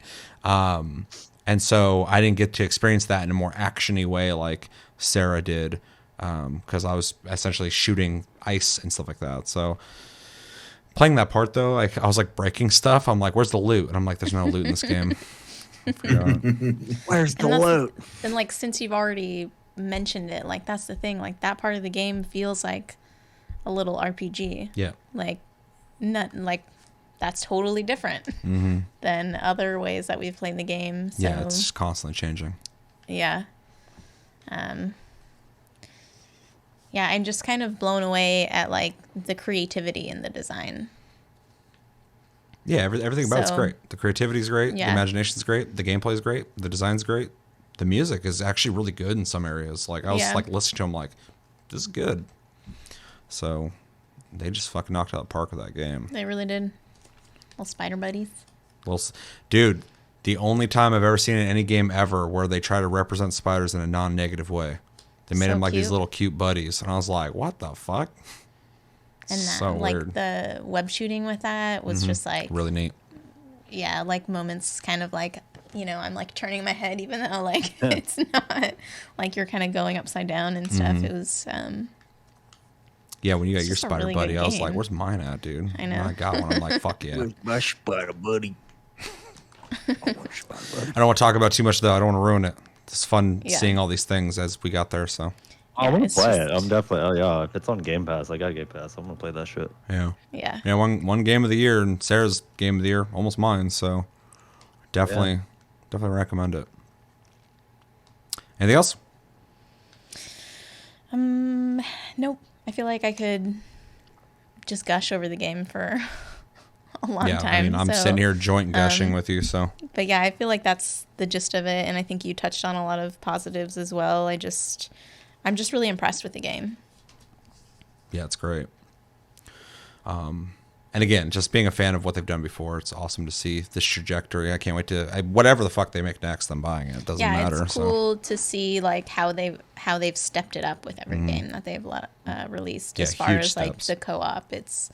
And so I didn't get to experience that in a more action-y way like Sarah did, because I was essentially shooting ice and stuff like that. So playing that part, though, like I was like breaking stuff. I'm like, where's the loot? And I'm like, there's no loot in this game. Where's the loot? And like, since you've already mentioned it, like that's the thing. Like that part of the game feels like a little RPG. Yeah. Like, not like that's totally different than other ways that we've played the game. So, Yeah, it's just constantly changing. Yeah. Yeah, I'm just kind of blown away at like the creativity in the design. Yeah, everything about it's So- great. The creativity's great. Yeah. The imagination's great. The gameplay's great. The design's great. The music is actually really good in some areas. Like I was Yeah. like listening to them, like this is good. So they just fucking knocked out the park with that game. They really did. Little spider buddies. Well, dude, the only time I've ever seen in any game ever where they try to represent spiders in a non-negative way. They made So them like these cute. little cute buddies, and I was like, "What the fuck?" And that, So like weird. the web shooting with that was just like, Really neat. yeah, like moments kind of like, you know, I'm like turning my head even though like it's not like you're kind of going upside down and stuff. It was, Yeah, when you got It's your just a spider really buddy, good I was like, game. "Where's mine at, dude?" I And know. I got one. I'm like, "Fuck yeah!" My spider buddy. I don't want to talk about too much though. I don't want to ruin it. It's fun Yeah. seeing all these things as we got there. So I want it's to play just- it. I'm definitely. Oh yeah, if it's on Game Pass, I got Game Pass. I'm gonna play that shit. yeah, yeah. yeah. One game of the year, and Sarah's game of the year, almost mine. So definitely recommend it. Anything else? Nope. I feel like I could just gush over the game for a long Yeah, time. I mean, I'm so- sitting here joint gushing with you. So But yeah, I feel like that's the gist of it, and I think you touched on a lot of positives as well. I'm just really impressed with the game. yeah, it's great. And again, just being a fan of what they've done before, it's awesome to see this trajectory. I can't wait to whatever the fuck they make next. I'm buying it. It doesn't Yeah, matter. it's cool to see like how they've stepped it up with every game that they've released. Yeah, As far huge as like steps. the co-op, it's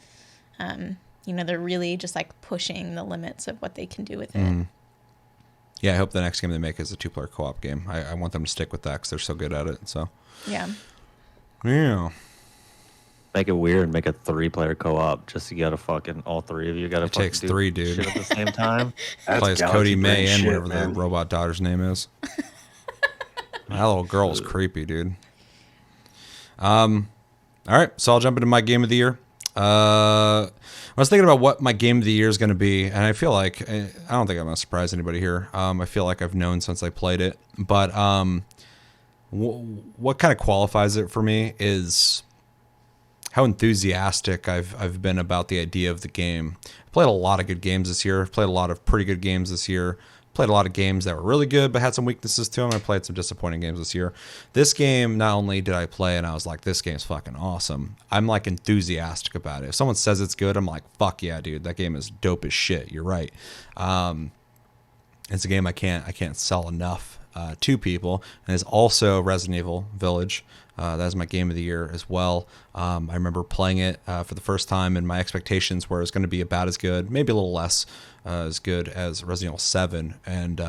you know, they're really just like pushing the limits of what they can do with it. Yeah, I hope the next game they make is a 2-player co-op game. I want them to stick with that because they're so good at it. So Yeah. yeah, Make it weird. Make a 3-player co-op. Just you gotta fucking all 3 of you gotta. It takes do 3, dude. Shit at the same time. That's plays Galaxy Cody May brain and shit, whatever man. the robot daughter's name is. That little girl is creepy, dude. All right, so I'll jump into my game of the year. I was thinking about what my game of the year is going to be, and I feel like I don't think I'm going to surprise anybody here. I feel like I've known since I played it, but what kind of qualifies it for me is how enthusiastic I've been about the idea of the game. I played a lot of good games this year. I've played a lot of pretty good games this year. Played a lot of games that were really good but had some weaknesses to them. I played some disappointing games this year. This game, not only did I play and I was like, this game's fucking awesome, I'm like enthusiastic about it. If someone says it's good, I'm like, fuck yeah, dude, that game is dope as shit. You're right. It's a game I can't sell enough to people, and it's also Resident Evil Village. That is my game of the year as well. I remember playing it for the first time, and my expectations were it was going to be about as good, maybe a little less as good as Resident Evil 7, and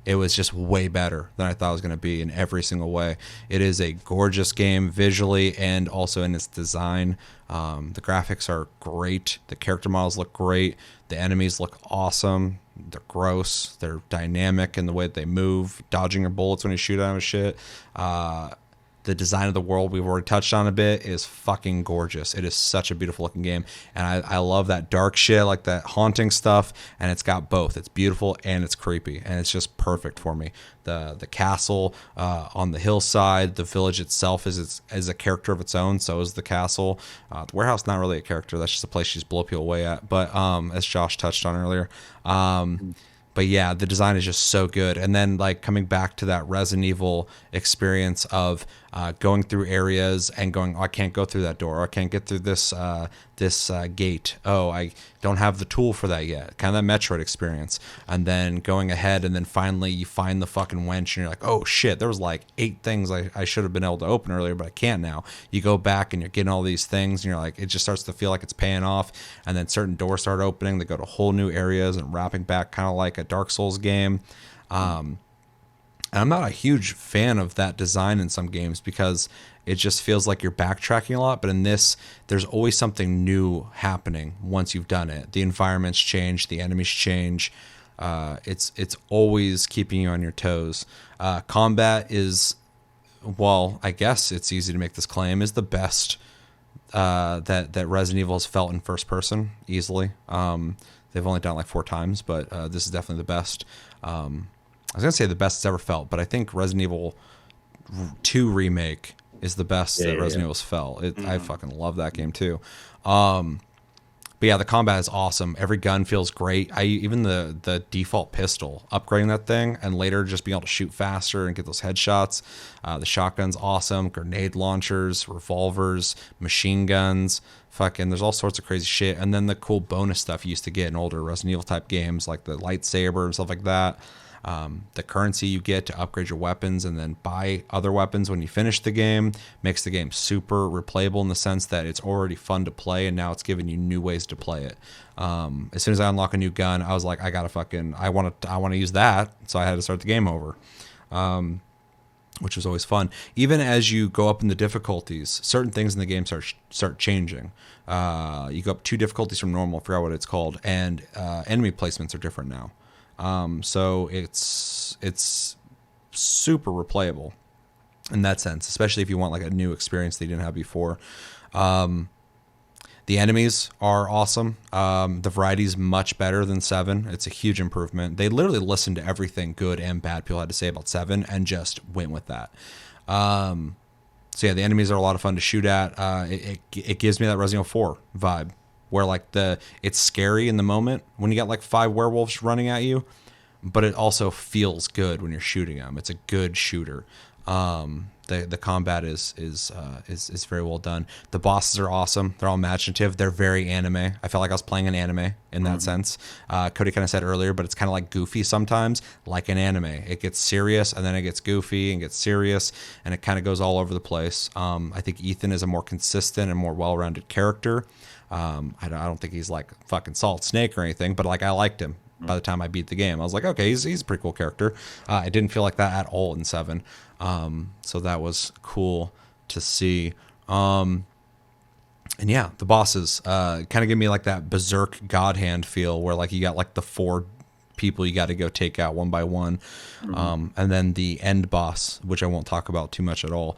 it was just way better than I thought it was going to be in every single way. It is a gorgeous game visually and also in its design. The graphics are great. The character models look great. The enemies look awesome. They're gross. They're dynamic in the way that they move, dodging your bullets when you shoot at them and shit. The The design of the world, we've already touched on a bit, is fucking gorgeous. It is such a beautiful looking game, and I love that dark shit, like that haunting stuff, and it's got both. It's beautiful and it's creepy, and it's just perfect for me. The castle on the hillside, the village itself is a character of its own. So is the castle. The warehouse, not really a character. That's just a place you just blow people away at. But as Josh touched on earlier. But yeah, the design is just so good. And then like coming back to that Resident Evil experience of going through areas and going, oh, I can't go through that door. Or I can't get through this gate. Oh, I don't have the tool for that yet. Kind of that Metroid experience. And then going ahead and then finally you find the fucking wench and you're like, oh shit, there was like 8 things I should have been able to open earlier, but I can't now. You go back and you're getting all these things and you're like, it just starts to feel like it's paying off. And then certain doors start opening. They go to whole new areas and wrapping back kind of like a Dark Souls game. And I'm not a huge fan of that design in some games because it just feels like you're backtracking a lot. But in this, there's always something new happening once you've done it. The environments change, the enemies change. It's always keeping you on your toes. Combat is, well, I guess it's easy to make this claim, is the best that Resident Evil has felt in first person easily. They've only done it like 4 times, but this is definitely the best. I was going to say the best it's ever felt, but I think Resident Evil 2 Remake is the best that Resident Evil's felt. I fucking love that game too. But yeah, the combat is awesome. Every gun feels great. Even the default pistol, upgrading that thing and later just being able to shoot faster and get those headshots. The shotgun's awesome. Grenade launchers, revolvers, machine guns. Fucking, there's all sorts of crazy shit. And then the cool bonus stuff you used to get in older Resident Evil type games, like the lightsaber and stuff like that. The currency you get to upgrade your weapons and then buy other weapons when you finish the game makes the game super replayable in the sense that it's already fun to play and now it's giving you new ways to play it. As soon as I unlock a new gun, I was like, I want to use that, so I had to start the game over, which was always fun. Even as you go up in the difficulties, certain things in the game start changing. You go up 2 difficulties from normal, I forgot what it's called, and enemy placements are different now. So it's super replayable in that sense, especially if you want like a new experience that you didn't have before. The enemies are awesome. The variety is much better than 7. It's a huge improvement. They literally listened to everything good and bad people had to say about 7 and just went with that. So yeah, the enemies are a lot of fun to shoot at. It gives me that Resident Evil 4 vibe, where like it's scary in the moment when you got like 5 werewolves running at you, but it also feels good when you're shooting them. It's a good shooter. The combat is very well done. The bosses are awesome. They're all imaginative. They're very anime. I felt like I was playing an anime in that sense. Cody kind of said earlier, but it's kind of like goofy sometimes, like an anime. It gets serious and then it gets goofy and gets serious, and it kind of goes all over the place. I think Ethan is a more consistent and more well-rounded character. I don't think he's like fucking Solid Snake or anything, but like I liked him by the time I beat the game. I was like, okay, he's a pretty cool character. I didn't feel like that at all in 7. So that was cool to see. And yeah, the bosses kind of give me like that Berserk God Hand feel where like you got like the 4 people you got to go take out one by one. And then the end boss, which I won't talk about too much at all,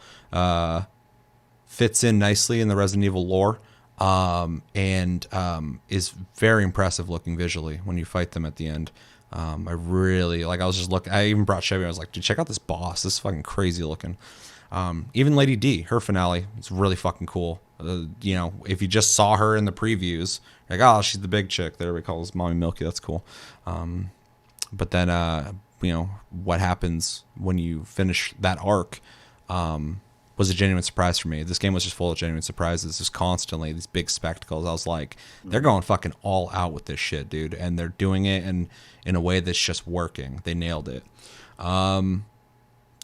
fits in nicely in the Resident Evil lore. And is very impressive looking visually when you fight them at the end. I really like. I was just looking. I even brought Chevy. I was like, dude, check out this boss. This is fucking crazy looking. Even Lady D, her finale, is really fucking cool. You know, if you just saw her in the previews, like, oh, she's the big chick that everybody calls Mommy Milky. That's cool. But then, you know, what happens when you finish that arc? Was a genuine surprise for me. This game was just full of genuine surprises, just constantly these big spectacles. I was like, they're going fucking all out with this shit, dude, and they're doing it in a way that's just working. They nailed it. So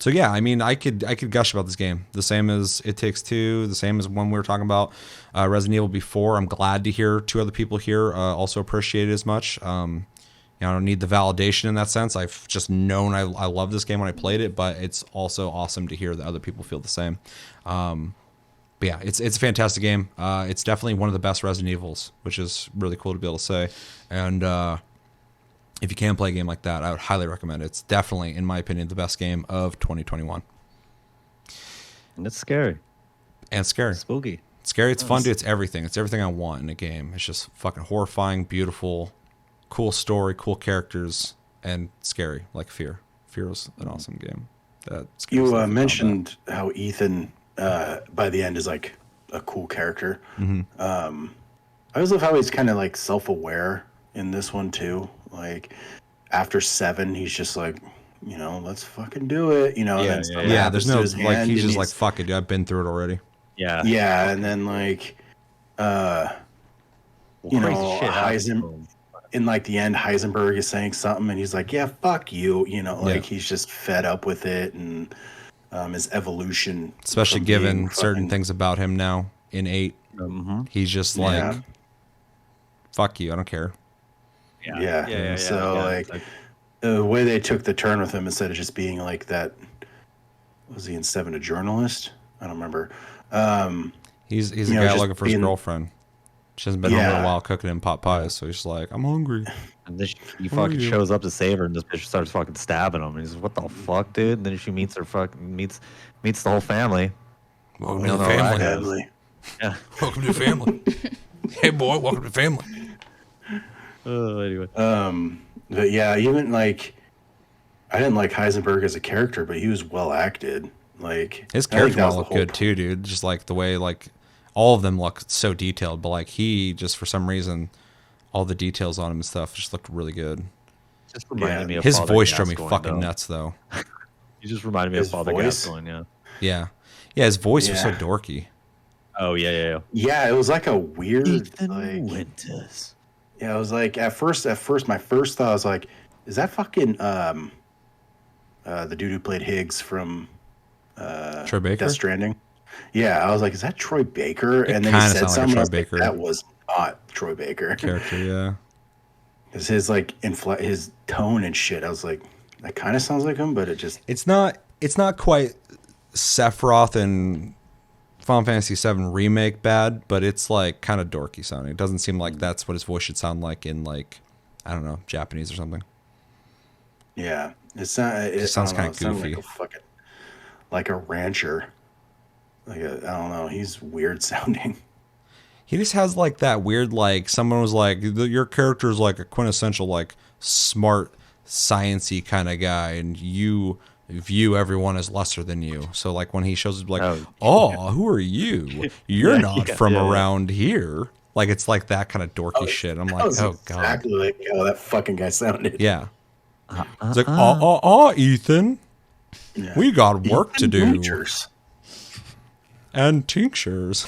yeah, I mean, I could gush about this game, the same as It Takes Two, the same as when we were talking about Resident Evil before. I'm glad to hear 2 other people here also appreciate it as much. You know, I don't need the validation in that sense. I've just known I love this game when I played it, but it's also awesome to hear that other people feel the same. But yeah, it's a fantastic game. It's definitely one of the best Resident Evils, which is really cool to be able to say. And if you can play a game like that, I would highly recommend it. It's definitely, in my opinion, the best game of 2021. And it's scary. And scary. Spooky. It's scary. It's fun, dude. It's everything. It's everything I want in a game. It's just fucking horrifying, beautiful, cool story, cool characters, and scary, like Fear. Fear was an awesome game. You mentioned how Ethan, by the end, is like a cool character. Mm-hmm. I always love how he's kind of like self-aware in this one too. Like after 7, he's just like, let's fucking do it. Yeah. There's no like he's just like fuck it, dude. I've been through it already. Yeah. Yeah, and then like, in like the end, Heisenberg is saying something, and he's like, "Yeah, fuck you," he's just fed up with it, and his evolution, especially given certain things about him now in 8, he's just like, "Fuck you, I don't care." Yeah. So the way they took the turn with him, instead of just being like that, was he in 7 a journalist? I don't remember. He's a guy looking for his girlfriend. She hasn't been home in a while cooking him pot pies, so he's like, I'm hungry. And then he fucking shows up to save her, and this bitch starts fucking stabbing him. And he's like, what the fuck, dude? And then she meets meets the whole family. Welcome to the family. Yeah. Welcome to the family. Hey boy, welcome to the family. Anyway. But yeah, even like, I didn't like Heisenberg as a character, but he was well acted. Like his character model looked good too, dude. Just like the way like all of them look so detailed, but like he just for some reason all the details on him and stuff just looked really good. Just reminded me of his Father voice drove me Gascoigne, fucking nuts though. He just reminded me of Father Gascoigne, yeah. His voice was so dorky. Oh yeah. Yeah, it was like a weird Ethan Winters. Yeah, it was like at first my first thought was like, is that fucking the dude who played Higgs from Troy Baker? Death Stranding? Yeah, I was like, is that Troy Baker? It and then he said something. Like Troy Baker. That was not Troy Baker. Character, yeah. Because his like his tone and shit, I was like, that kind of sounds like him, but it just it's not quite Sephiroth and Final Fantasy VII Remake bad, but it's like kind of dorky sounding. It doesn't seem like that's what his voice should sound like in like, I don't know, Japanese or something. Yeah, it sounds kind of goofy. Like a rancher. I don't know. He's weird sounding. He just has like that weird, like someone was like, your character is like a quintessential like smart, sciencey kind of guy, and you view everyone as lesser than you. So like when he shows up, like, who are you? You're not from around here. Like it's like that kind of dorky shit. I'm like, oh god, exactly like how that fucking guy sounded. Yeah, it's like, Ethan, we got work to do. Tinctures. And tinctures.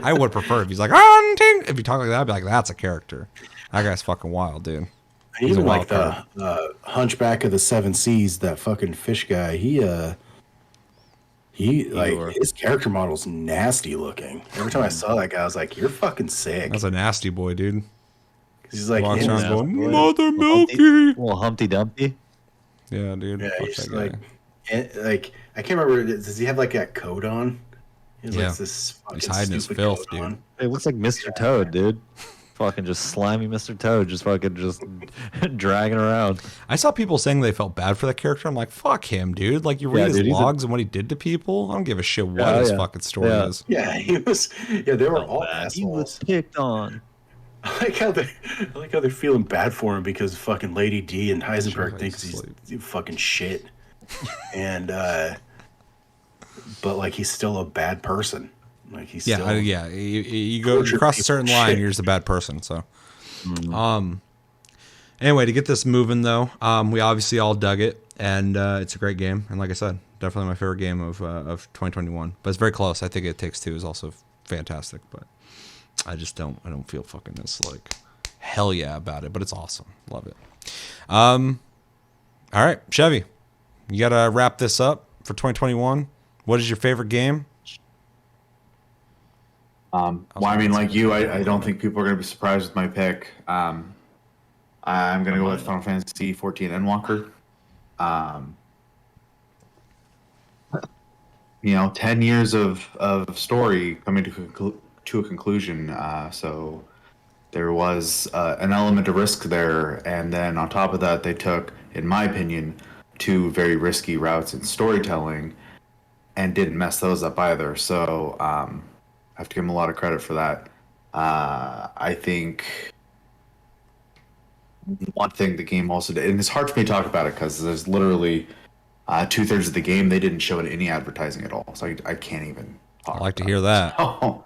I would prefer if he's like, if you talk like that, I'd be like, that's a character. That guy's fucking wild, dude. He's even like the Hunchback of the Seven Seas, that fucking fish guy. He like his character model's nasty looking. Every time I saw that guy, I was like, "You're fucking sick." That's a nasty boy, dude. He's like, walks around going, Mother Milky, well, Humpty Dumpty. Yeah, dude. Yeah, he's like I can't remember. Does he have like that coat on? He's like this fucking he's hiding his filth, dude. On. It looks like Mr. Toad, dude. Fucking just slimy Mr. Toad, just fucking just dragging around. I saw people saying they felt bad for that character. I'm like, fuck him, dude. Like, you read his logs and what he did to people. I don't give a shit what his fucking story is. Yeah, he was. Yeah, they were all assholes. He was picked on. I like how they're feeling bad for him because fucking Lady D and Heisenberg thinks he's fucking shit, and but like he's still a bad person. Like he's still, you cross a certain line, you're just a bad person. So, anyway, to get this moving though, we obviously all dug it, and it's a great game. And like I said, definitely my favorite game of 2021. But it's very close. I think It Takes Two is also fantastic, but I don't feel fucking this like hell yeah about it. But it's awesome. Love it. All right, Chevy, you gotta wrap this up for 2021. What is your favorite game? Well, I mean, like you, I don't think people are going to be surprised with my pick. I'm going to go with Final Fantasy 14 Endwalker. 10 years of story coming to a conclusion. So there was an element of risk there. And then on top of that, they took, in my opinion, two very risky routes in storytelling. and didn't mess those up either. So I have to give him a lot of credit for that. I think one thing the game also did, and it's hard for me to talk about it because there's literally 2/3 of the game they didn't show any advertising at all, so I can't even talk I like to about hear it. that. So,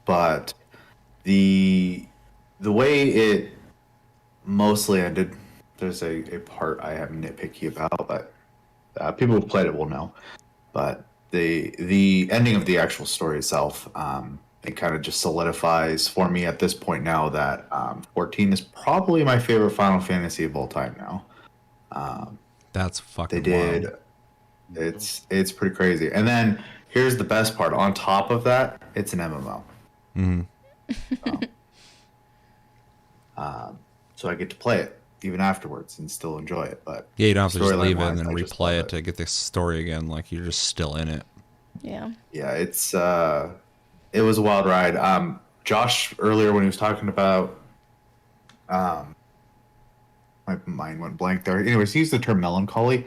but the way it mostly ended, there's a part I am nitpicky about, but people who've played it will know. But the ending of the actual story itself, it kind of just solidifies for me at this point now that 14 is probably my favorite Final Fantasy of all time now. That's They fucking did. wild. It's pretty crazy. And then here's the best part. On top of that, it's an MMO. So I get to play it even afterwards and still enjoy it. But Yeah, you don't have to just leave it storyline-wise, and then I just replay love it to get the story again. Like you're just still in it. Yeah. Yeah, it was a wild ride. Josh earlier when he was talking about, my mind went blank there. Anyways, he used the term melancholy,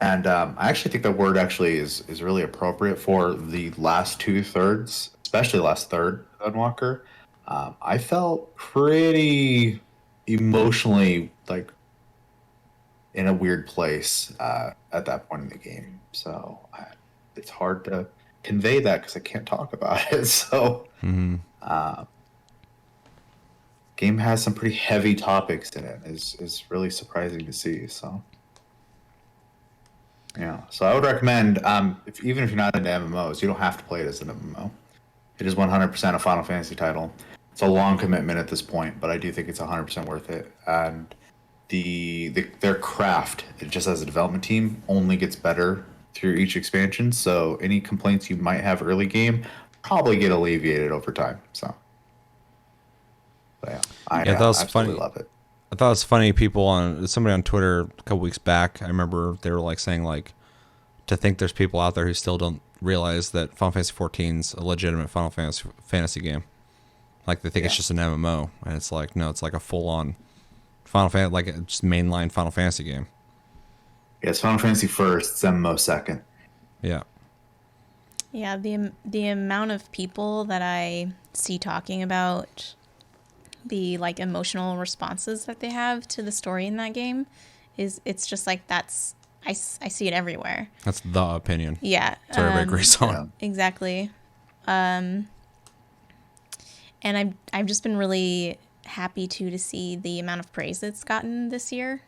and I actually think that word actually is really appropriate for the last 2/3, especially last third of Walker. I felt pretty emotionally like in a weird place at that point in the game. So it's hard to convey that because I can't talk about it. So, game has some pretty heavy topics in it. Is really surprising to see. So, yeah. So I would recommend, even if you're not into MMOs, you don't have to play it as an MMO. It is 100% a Final Fantasy title. It's a long commitment at this point, but I do think it's 100% worth it. And their craft, just as a development team, only gets better through each expansion. So any complaints you might have early game probably get alleviated over time. So, but yeah, I Yeah, that was absolutely funny. love it. I thought it was funny. Somebody on Twitter a couple weeks back, I remember they were like saying like, to think there's people out there who still don't realize that Final Fantasy 14's a legitimate Final Fantasy game. Like they think it's just an MMO, and it's like no, it's like a full on Final Fantasy, like a just mainline Final Fantasy game. Yeah, it's Final Fantasy first, it's MMO second. Yeah, the amount of people that I see talking about the like emotional responses that they have to the story in that game it's just like I see it everywhere. That's the opinion. Yeah. So everybody agrees on. Yeah. Exactly. And I've just been really happy to see the amount of praise it's gotten this year,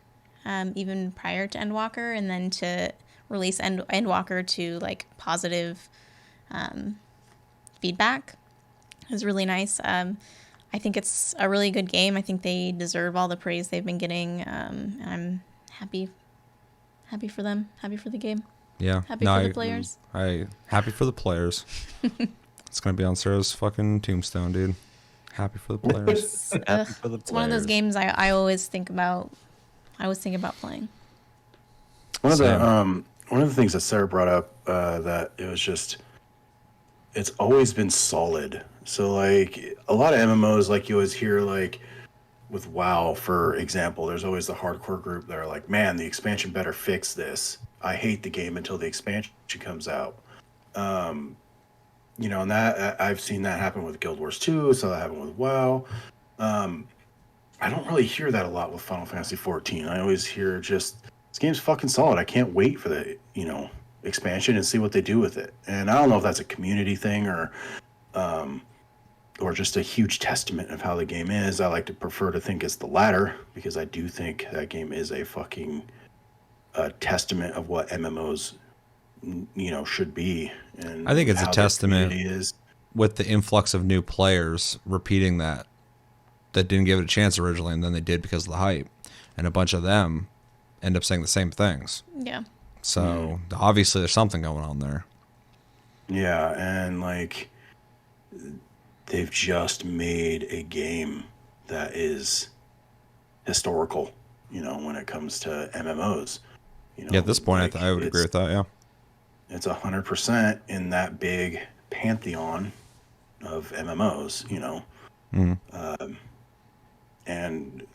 even prior to Endwalker, and then to release Endwalker to like positive feedback is really nice. I think it's a really good game. I think they deserve all the praise they've been getting. And I'm happy for them. Happy for the game. Yeah. Happy for the players. Happy for the players. It's gonna be on Sarah's fucking tombstone, dude. Happy for the players. Happy for the It's one of those players. games I always think about. I always think about playing. One of the things that Sarah brought up that it was just, it's always been solid. So like a lot of MMOs, like you always hear like with WoW, for example, there's always the hardcore group that are like, man, the expansion better fix this. I hate the game until the expansion comes out. You know, and that I've seen that happen with Guild Wars 2, saw that happen with WoW. I don't really hear that a lot with Final Fantasy 14. I always hear just, this game's fucking solid. I can't wait for the, expansion and see what they do with it. And I don't know if that's a community thing or just a huge testament of how the game is. I like to prefer to think it's the latter, because I do think that game is a fucking testament of what MMOs should be. And I think it's a how their testament community is. with the influx of new players repeating that didn't give it a chance originally, and then they did because of the hype, and a bunch of them end up saying the same things. Yeah. So obviously there's something going on there. Yeah, and like they've just made a game that is historical, when it comes to MMOs. Yeah, at this point, I would agree with that. Yeah, it's 100% in that big pantheon of MMOs. And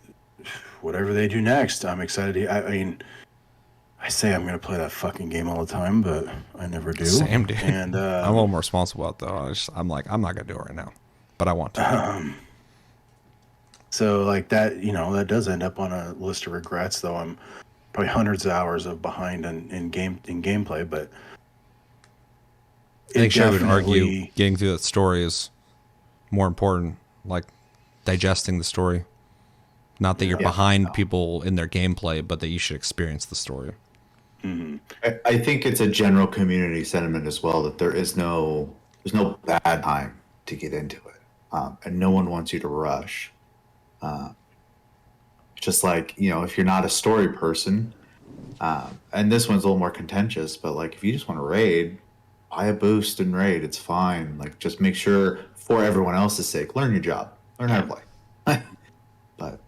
whatever they do next, I'm excited. I mean, I say I'm gonna play that fucking game all the time, but I never do. Same, dude. And I'm a little more responsible about it, though. I'm like, I'm not gonna do it right now, but I want to. So like that, that does end up on a list of regrets. Though I'm probably hundreds of hours of behind in gameplay, but I think Shay would argue definitely- getting through that story is more important, like digesting the story. Not that you're behind people in their gameplay, but that you should experience the story. I think it's a general community sentiment as well that there's no bad time to get into it, and no one wants you to rush. Just like if you're not a story person, and this one's a little more contentious, but like if you just want to raid, buy a boost and raid. It's fine. Like just make sure for everyone else's sake, learn your job, learn how to play. But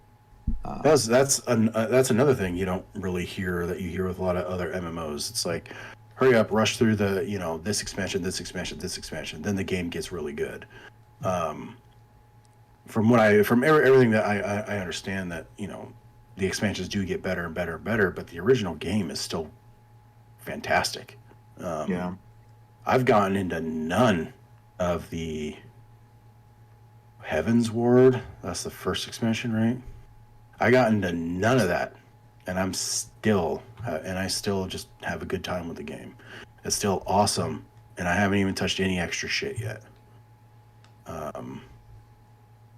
that's another thing you don't really hear that you hear with a lot of other MMOs. It's like, hurry up, rush through the this expansion, then the game gets really good. From everything that I understand, that the expansions do get better and better and better, but the original game is still fantastic. yeah, I've gotten into none of the Heaven's Ward. That's the first expansion, right? I got into none of that, and I still just have a good time with the game. It's still awesome, and I haven't even touched any extra shit yet.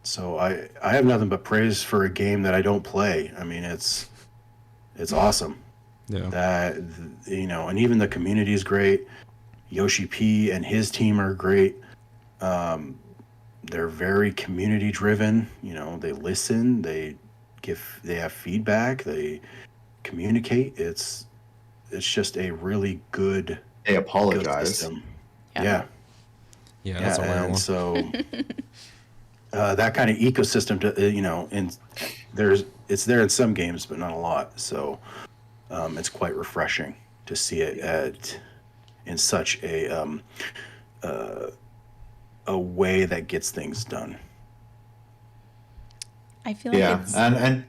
So I have nothing but praise for a game that I don't play. I mean, it's awesome. Yeah. That and even the community is great. Yoshi P and his team are great. They're very community driven. They listen. They have feedback. They communicate. It's just a really good. they apologize. System. Yeah. Yeah, that's a wild and one. so that kind of ecosystem, it's there in some games, but not a lot. So it's quite refreshing to see it in such a way that gets things done. I feel like it's and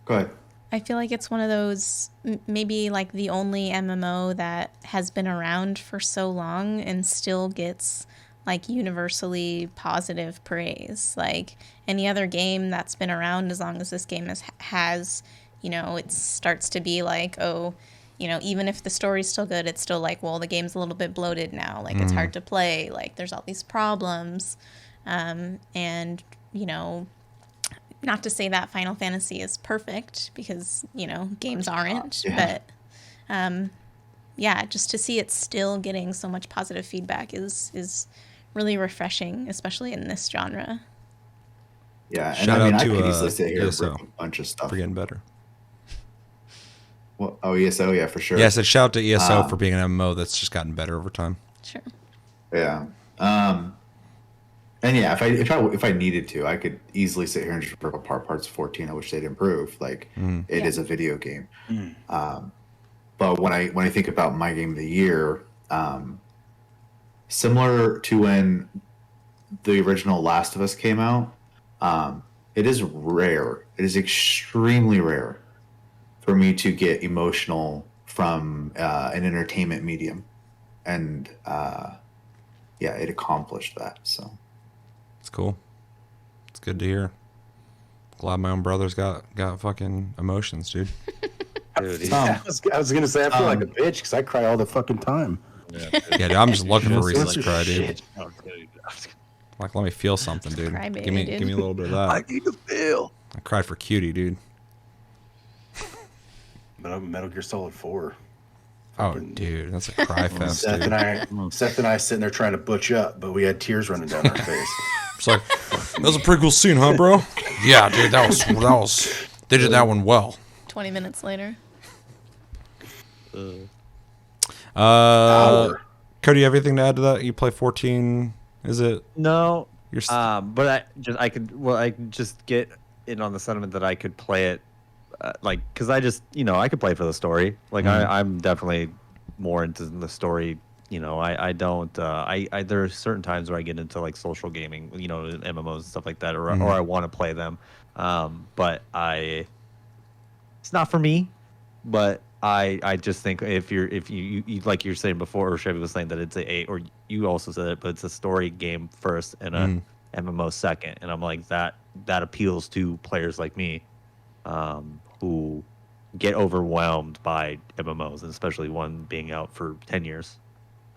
go ahead. I feel like it's one of those, maybe like the only MMO that has been around for so long and still gets like universally positive praise. Like any other game that's been around as long as this game has, it starts to be like, oh, even if the story's still good, it's still like, well, the game's a little bit bloated now. Like it's hard to play. Like there's all these problems. And, not to say that Final Fantasy is perfect because, games aren't, but just to see it still getting so much positive feedback is really refreshing, especially in this genre. Yeah, and Shout out I to could easily sit here and ESO rip a bunch of stuff. for getting better. Well, ESO, yeah, for sure. Yeah, I said shout out to ESO for being an MMO that's just gotten better over time. Sure. Yeah. And yeah, if I needed to, I could easily sit here and just rip apart parts of 14. I wish they'd improve. Like it is a video game. But when I think about my game of the year, similar to when the original Last of Us came out, it is rare. It is extremely rare for me to get emotional from an entertainment medium, and it accomplished that. So. It's cool. It's good to hear. Glad my own brother's got fucking emotions, dude. Dude, I was gonna say I feel like a bitch because I cry all the fucking time. Yeah, dude, I'm just looking for reasons to cry, dude. Shit. Like, let me feel something, dude. Crybaby, Give me dude. a little bit of that. I need to feel. I cried for Cutie, dude. Metal Gear Solid 4. Oh, dude, that's a cry fest, Seth dude. and I sitting there trying to butch up, but we had tears running down our face. It's like, that was a pretty cool scene, huh, bro? Yeah, dude, that was. They did that one well. 20 minutes later. Cody, you have anything to add to that? You play 14? Is it? No. You're But I could just get in on the sentiment that I could play it, because I just, I could play for the story. Like I'm definitely more into the story. I don't. There are certain times where I get into like social gaming, MMOs and stuff like that, or I want to play them. But it's not for me. But I just think if you like you're saying before, or Chevy was saying that it's or you also said it, but it's a story game first and a MMO second, and I'm like that appeals to players like me, who get overwhelmed by MMOs, and especially one being out for 10 years.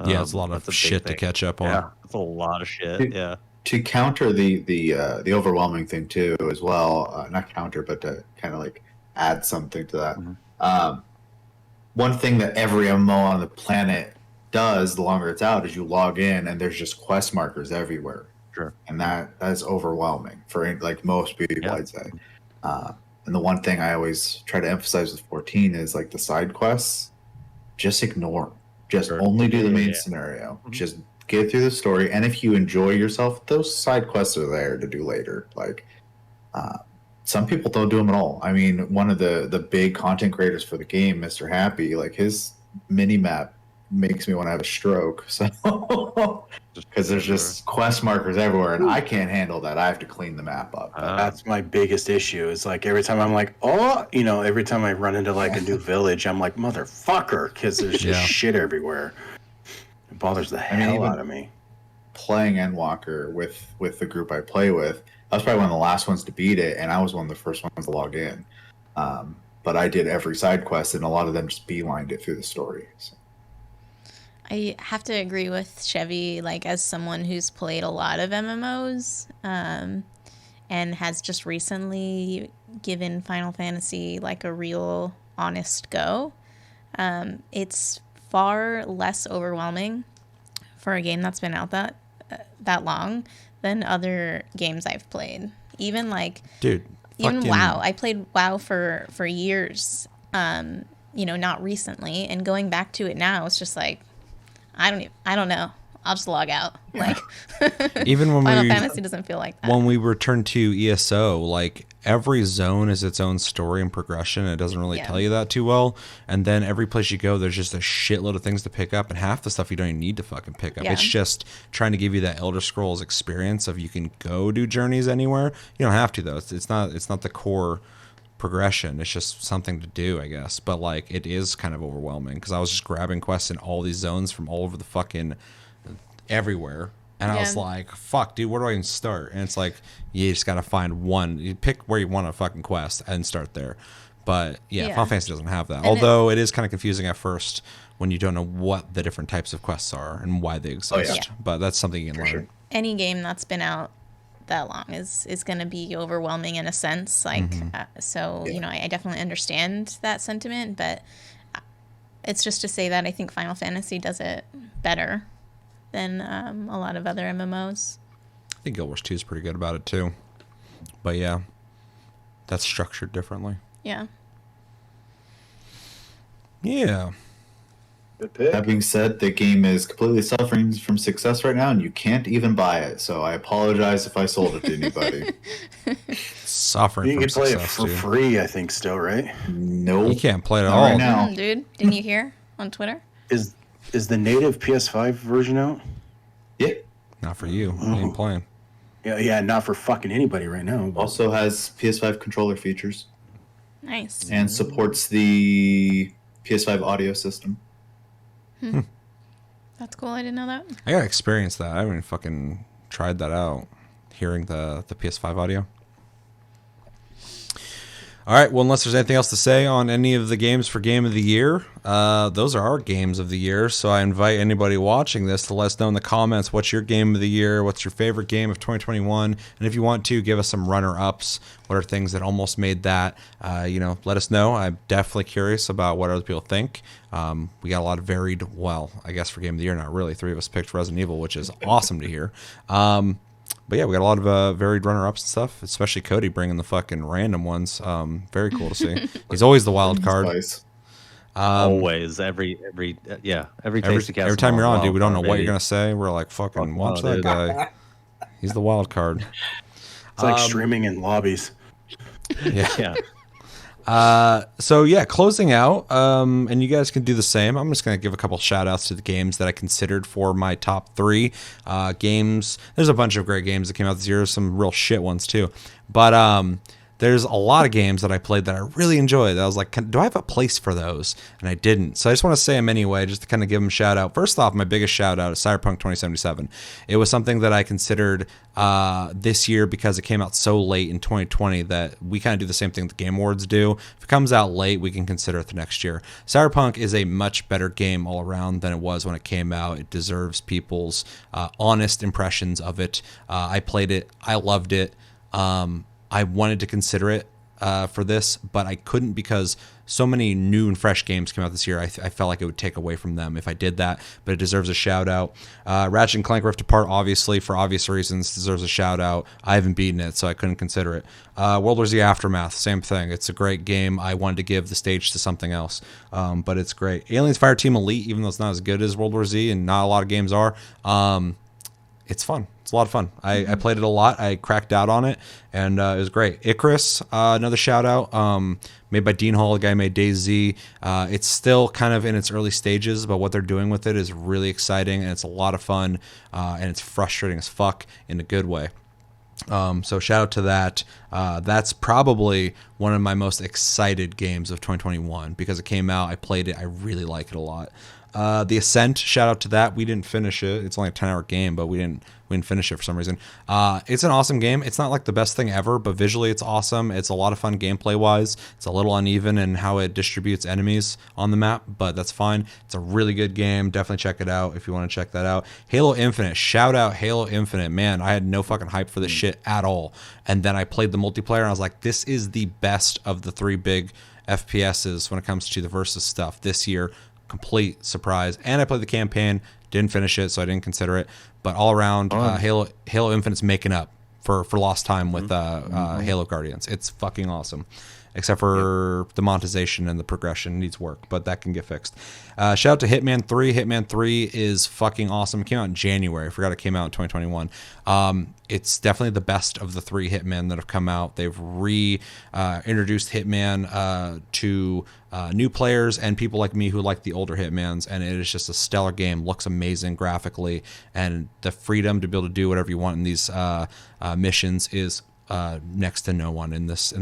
Yeah, it's a lot of shit to catch up on. Yeah, it's a lot of shit. Yeah. To counter the overwhelming thing too, as well, not counter, but to kind of like add something to that. One thing that every MMO on the planet does, the longer it's out, is you log in and there's just quest markers everywhere. Sure. And that is overwhelming for like most people, I'd say. And the one thing I always try to emphasize with 14 is like the side quests, just ignore them. Just only do the main scenario. Just get through the story. And if you enjoy yourself, those side quests are there to do later. Like, some people don't do them at all. I mean, one of the big content creators for the game, Mr. Happy, like his mini map makes me want to have a stroke. So, because there's just quest markers everywhere, and I can't handle that. I have to clean the map up. That's my biggest issue. Is like every time I'm like, oh, every time I run into like a new village, I'm like, motherfucker, because there's just shit everywhere. It bothers the hell out of me. Playing Endwalker with the group I play with, I was probably one of the last ones to beat it, and I was one of the first ones to log in. But I did every side quest, and a lot of them just beelined it through the story. So. I have to agree with Chevy, like as someone who's played a lot of MMOs, and has just recently given Final Fantasy like a real honest go. It's far less overwhelming for a game that's been out that long than other games I've played. Even like, dude, even WoW. I played WoW for years, not recently, and going back to it now, it's just like, I don't know. I'll just log out. Like, even when Final Fantasy doesn't feel like that. When we return to ESO, like every zone is its own story and progression. It doesn't really tell you that too well. And then every place you go, there's just a shitload of things to pick up, and half the stuff you don't even need to fucking pick up. Yeah. It's just trying to give you that Elder Scrolls experience of you can go do journeys anywhere. You don't have to though. It's not the core progression. It's just something to do, I guess. But like it is kind of overwhelming because I was just grabbing quests in all these zones from all over the fucking everywhere, and I was like, fuck dude, where do I even start? And it's like you just gotta find one, you pick where you want a fucking quest and start there. But Final Fantasy doesn't have that, and although it is kind of confusing at first when you don't know what the different types of quests are and why they exist. But that's something you can learn. Sure. Any game that's been out that long is going to be overwhelming in a sense, like I definitely understand that sentiment, but it's just to say that I think Final Fantasy does it better than a lot of other MMOs. I think Guild Wars 2 is pretty good about it too, but that's structured differently. Yeah. That being said, the game is completely suffering from success right now, and you can't even buy it. So I apologize if I sold it to anybody. Suffering you from can play success, it for free, I think, still, right? No, you can't play it at Not all right now. Dude, didn't you hear on Twitter? Is the native PS5 version out? Yeah. Not for you. You ain't playing. Yeah, not for fucking anybody right now. But. Also has PS5 controller features. Nice. And supports the PS5 audio system. That's cool. I didn't know that. I gotta experience that. I haven't even fucking tried that out. Hearing the PS5 audio. All right. Well, unless there's anything else to say on any of the games for Game of the Year, those are our games of the year. So I invite anybody watching this to let us know in the comments what's your game of the year, what's your favorite game of 2021, and if you want to, give us some runner-ups. What are things that almost made that? Let us know. I'm definitely curious about what other people think. We got a lot of varied. Well, I guess for Game of the Year, not really. 3 of us picked Resident Evil, which is awesome to hear. But yeah, we got a lot of varied runner-ups and stuff, especially Cody bringing the fucking random ones. Very cool to see. He's always the wild card. Always, every Tasty Cast. Every time you're on, dude, we don't know what you're gonna say. We're like, fucking watch that guy. He's the wild card. It's like streaming in lobbies. Yeah. Closing out, and you guys can do the same. I'm just going to give a couple shout outs to the games that I considered for my top 3 games. There's a bunch of great games that came out this year, some real shit ones too. But there's a lot of games that I played that I really enjoyed. I was like, do I have a place for those? And I didn't. So I just want to say them anyway, just to kind of give them a shout out. First off, my biggest shout out is Cyberpunk 2077. It was something that I considered this year because it came out so late in 2020 that we kind of do the same thing the Game Awards do. If it comes out late, we can consider it the next year. Cyberpunk is a much better game all around than it was when it came out. It deserves people's honest impressions of it. I played it. I loved it. I wanted to consider it for this, but I couldn't because so many new and fresh games came out this year. I felt like it would take away from them if I did that, but it deserves a shout out. Ratchet and Clank Rift Apart, obviously, for obvious reasons, deserves a shout out. I haven't beaten it, so I couldn't consider it. World War Z Aftermath, same thing. It's a great game. I wanted to give the stage to something else, but it's great. Aliens Fireteam Elite, even though it's not as good as World War Z, and not a lot of games are, it's fun. It's a lot of fun. I played it a lot. I cracked out on it, and it was great. Icarus, another shout out, made by Dean Hall, the guy who made DayZ. It's still kind of in its early stages, but what they're doing with it is really exciting, and it's a lot of fun, and it's frustrating as fuck in a good way. So shout out to that. That's probably one of my most excited games of 2021 because it came out. I played it. I really like it a lot. The Ascent, shout out to that. We didn't finish it. It's only a 10-hour game, but we didn't finish it for some reason. It's an awesome game. It's not like the best thing ever, but visually it's awesome. It's a lot of fun gameplay wise. It's a little uneven in how it distributes enemies on the map, but that's fine. It's a really good game. Definitely check it out if you want to check that out. Halo Infinite, shout out Halo Infinite. Man, I had no fucking hype for this shit at all. And then I played the multiplayer and I was like, this is the best of the three big FPSs when it comes to the versus stuff this year. Complete surprise. And I played the campaign, didn't finish it, so I didn't consider it. But all around, Halo Infinite's making up for lost time with Halo Guardians. It's fucking awesome. Except for the monetization and the progression needs work, but that can get fixed. Shout out to Hitman 3. Hitman 3 is fucking awesome. It came out in January. I forgot it came out in 2021. It's definitely the best of the three Hitmen that have come out. They've introduced Hitman to new players and people like me who like the older Hitmans, and it is just a stellar game. Looks amazing graphically, and the freedom to be able to do whatever you want in these missions is next to no one in this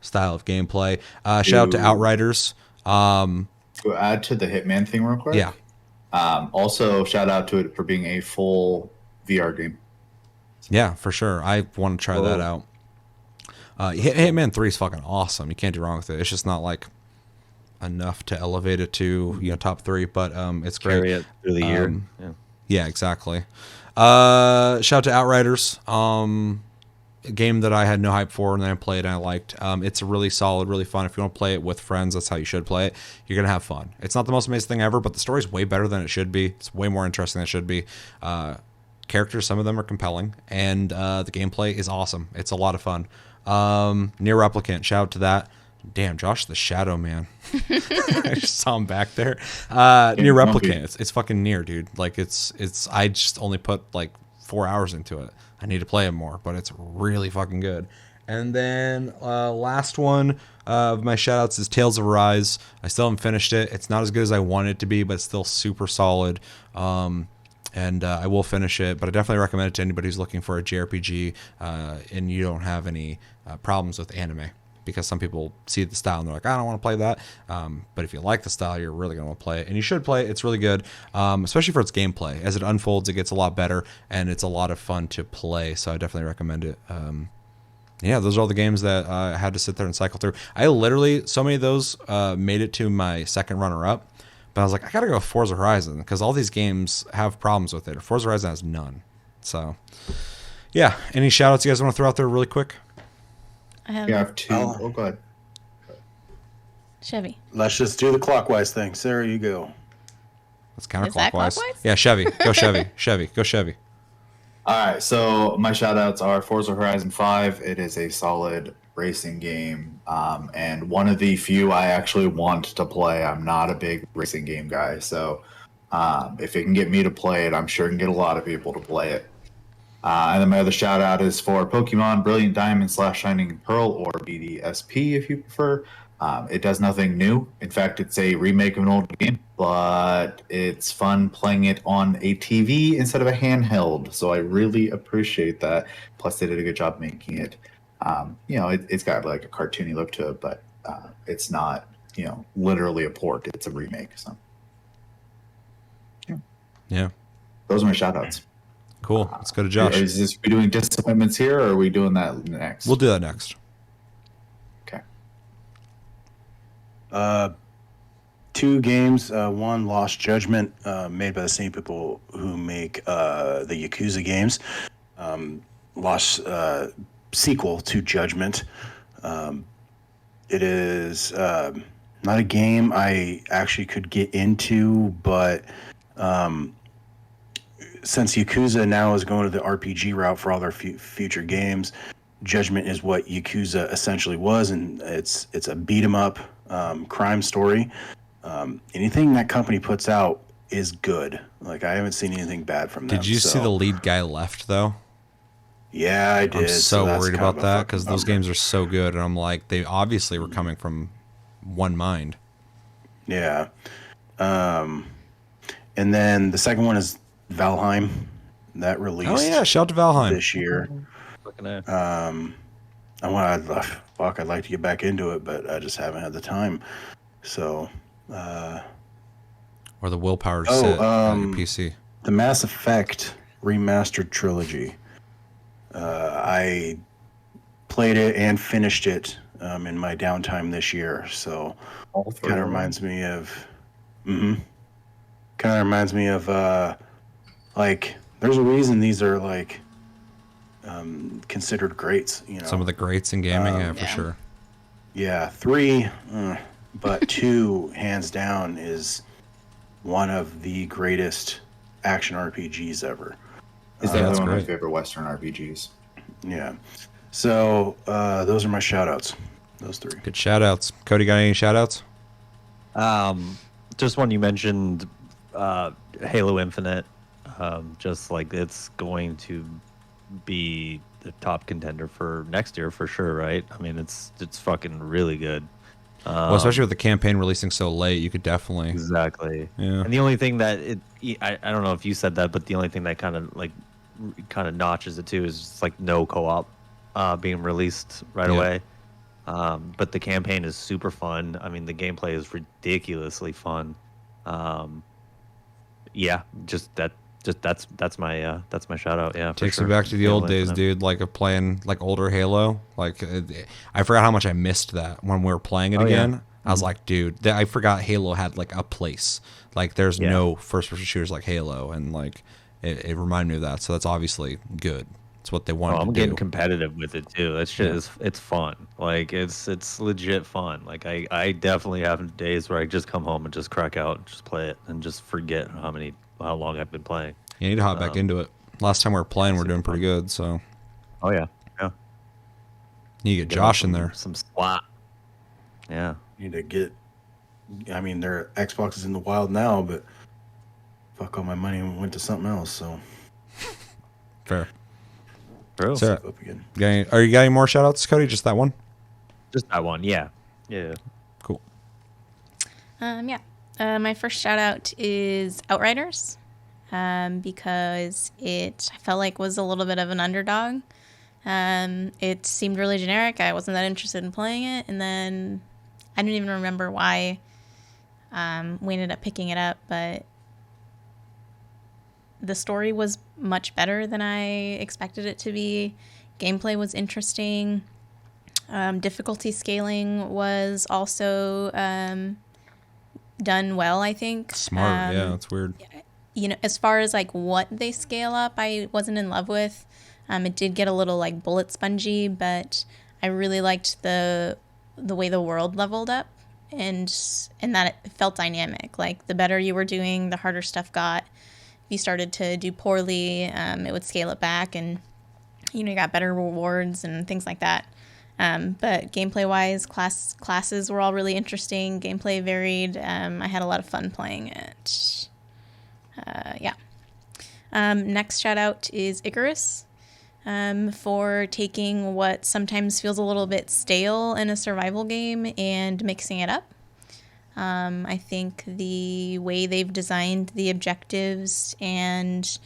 style of gameplay. Shout out to Outriders. To add to the Hitman thing real quick. Yeah. Also, shout out to it for being a full VR game. Yeah, for sure. I want to try that out. Hitman 3 is fucking awesome. You can't do wrong with it. It's just not like enough to elevate it to top 3, but it's great. Carry it through the year. Yeah, exactly. Shout out to Outriders. A game that I had no hype for and then I played and I liked. It's really solid, really fun. If you want to play it with friends, that's how you should play it. You're going to have fun. It's not the most amazing thing ever, but the story's way better than it should be. It's way more interesting than it should be. Characters, some of them are compelling, and the gameplay is awesome. It's a lot of fun. Near Replicant, shout out to that. Damn, Josh the Shadow, man. I just saw him back there. Near Replicant, it's fucking near, dude. Like it's. I just only put like 4 hours into it. I need to play it more, but it's really fucking good. And then last one of my shoutouts is Tales of Arise. I still haven't finished it. It's not as good as I want it to be, but it's still super solid. And I will finish it, but I definitely recommend it to anybody who's looking for a JRPG and you don't have any problems with anime. Because some people see the style and they're like, I don't want to play that. But if you like the style, you're really going to want to play it. And you should play it. It's really good, especially for its gameplay. As it unfolds, it gets a lot better, and it's a lot of fun to play. So I definitely recommend it. Yeah, those are all the games that I had to sit there and cycle through. I literally, so many of those made it to my second runner-up. But I was like, I got to go with Forza Horizon because all these games have problems with it. Forza Horizon has none. So, yeah. Any shout-outs you guys want to throw out there really quick? I have, You have two. Oh, go ahead. Chevy. Let's just do the clockwise thing. Sarah, you go. That's counterclockwise. Is that clockwise? Yeah, Chevy. Go Chevy. Chevy. Go Chevy. All right, so my shout-outs are Forza Horizon 5. It is a solid racing game, and one of the few I actually want to play. I'm not a big racing game guy, so if it can get me to play it, I'm sure it can get a lot of people to play it. And then my other shout out is for Pokemon Brilliant Diamond / Shining Pearl, or BDSP if you prefer. It does nothing new. In fact, it's a remake of an old game, but it's fun playing it on a TV instead of a handheld. So I really appreciate that. Plus, they did a good job making it It's got like a cartoony look to it, but it's not literally a port. It's a remake. So Yeah. those are my shout outs. Cool. Let's go to Josh. Is this we doing disappointments here, or are we doing that next? We'll do that next. Okay. 2 games. One, Lost Judgment, made by the same people who make the Yakuza games. Lost sequel to Judgment. It is not a game I actually could get into, but since Yakuza now is going to the RPG route for all their future games, Judgment is what Yakuza essentially was, and it's a beat 'em up crime story. Anything that company puts out is good. Like, I haven't seen anything bad from them. Did you see the lead guy left though? Yeah, I did. I'm so that's worried kind about of a that fucking because those bummer. games are so good, and I'm like, they obviously were coming from one mind. Yeah. And then the second one is Valheim. That released Oh yeah, shout out to Valheim. this year. Fucking A. I'd like to get back into it, but I just haven't had the time. So, Or the willpower to sit on your PC. the Mass Effect remastered trilogy. I played it and finished it in my downtime this year. So, All three kind of of them? reminds me of. Kind of reminds me of like. There's a reason these are like considered greats. Some of the greats in gaming, yeah, for Yeah. sure. Yeah, 3, but 2, hands down, is one of the greatest action RPGs ever. Is Yeah, that that's one of my great. favorite Western RPGs? Yeah. So those are my shout outs. Those 3. Good shout outs. Cody, got any shout outs? Just when you mentioned Halo Infinite, just like it's going to be the top contender for next year for sure, right? I mean, it's fucking really good. Well, especially with the campaign releasing so late, you could definitely. Exactly. Yeah. And the only thing that I don't know if you said that, but the only thing that kind of notches it too is just like no co-op being released right Yeah. away. But the campaign is super fun. I mean, the gameplay is ridiculously fun. Yeah, that's my shout out. Yeah, for Takes sure. me back to the Halo old days, Infinite. dude. Like of playing like older Halo. Like I forgot how much I missed that when we were playing it Oh, yeah. again. I was like, dude, I forgot Halo had like a place. Like there's Yeah. no first-person shooters like Halo, and like it reminded me of that. So that's obviously good. It's what they wanted Oh, I'm to getting do. competitive with it too. That shit Yeah. is it's fun. Like it's legit fun. Like I definitely have days where I just come home and just crack out, and just play it, and just forget how long I've been playing. You need to hop back into it. Last time we were playing, we're doing pretty good. So Oh yeah, yeah. you get Get Josh some- in there. Some SWAT. Yeah. Need to get. I mean, their Xbox is in the wild now, but fuck all my money and went to something else. So Fair. True. Sarah, up again. you got any more shout outs, Cody? Just that one? Just that one. Yeah. Yeah. Cool. Yeah. My first shout out is Outriders, because I felt like was a little bit of an underdog. It seemed really generic. I wasn't that interested in playing it, and then I don't even remember why we ended up picking it up, but the story was much better than I expected it to be. Gameplay was interesting. Difficulty scaling was also done well, I think. Smart. Yeah, that's weird. As far as like what they scale up, I wasn't in love with. It did get a little like bullet spongy, but I really liked the way the world leveled up, and that it felt dynamic. Like the better you were doing, the harder stuff got. If you started to do poorly, it would scale it back, and you got better rewards and things like that. But gameplay-wise, classes were all really interesting. Gameplay varied. I had a lot of fun playing it. Yeah. Next shout out is Icarus, for taking what sometimes feels a little bit stale in a survival game and mixing it up. I think the way they've designed the objectives and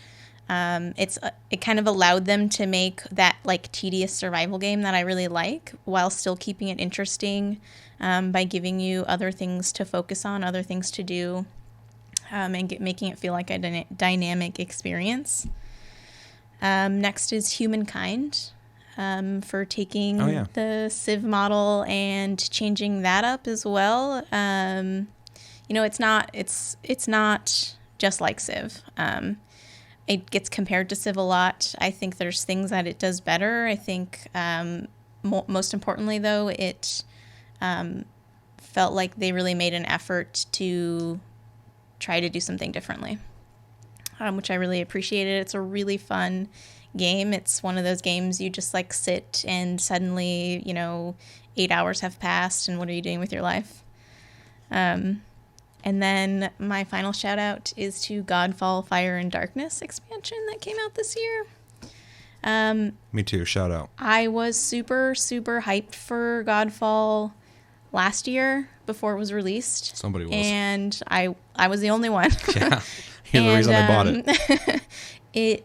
It kind of allowed them to make that like tedious survival game that I really like, while still keeping it interesting, by giving you other things to focus on, other things to do, and making it feel like a dynamic experience. Next is Humankind, for taking the Civ model and changing that up as well. It's not just like Civ. It gets compared to Civ a lot. I think there's things that it does better. I think most importantly, though, it felt like they really made an effort to try to do something differently, which I really appreciated. It's a really fun game. It's one of those games you just like sit and suddenly, 8 hours have passed and what are you doing with your life? And then my final shout out is to Godfall Fire and Darkness expansion that came out this year. Me too. Shout out. I was super, super hyped for Godfall last year before it was released. Somebody was. And I was the only one. Yeah. You're the reason I bought it.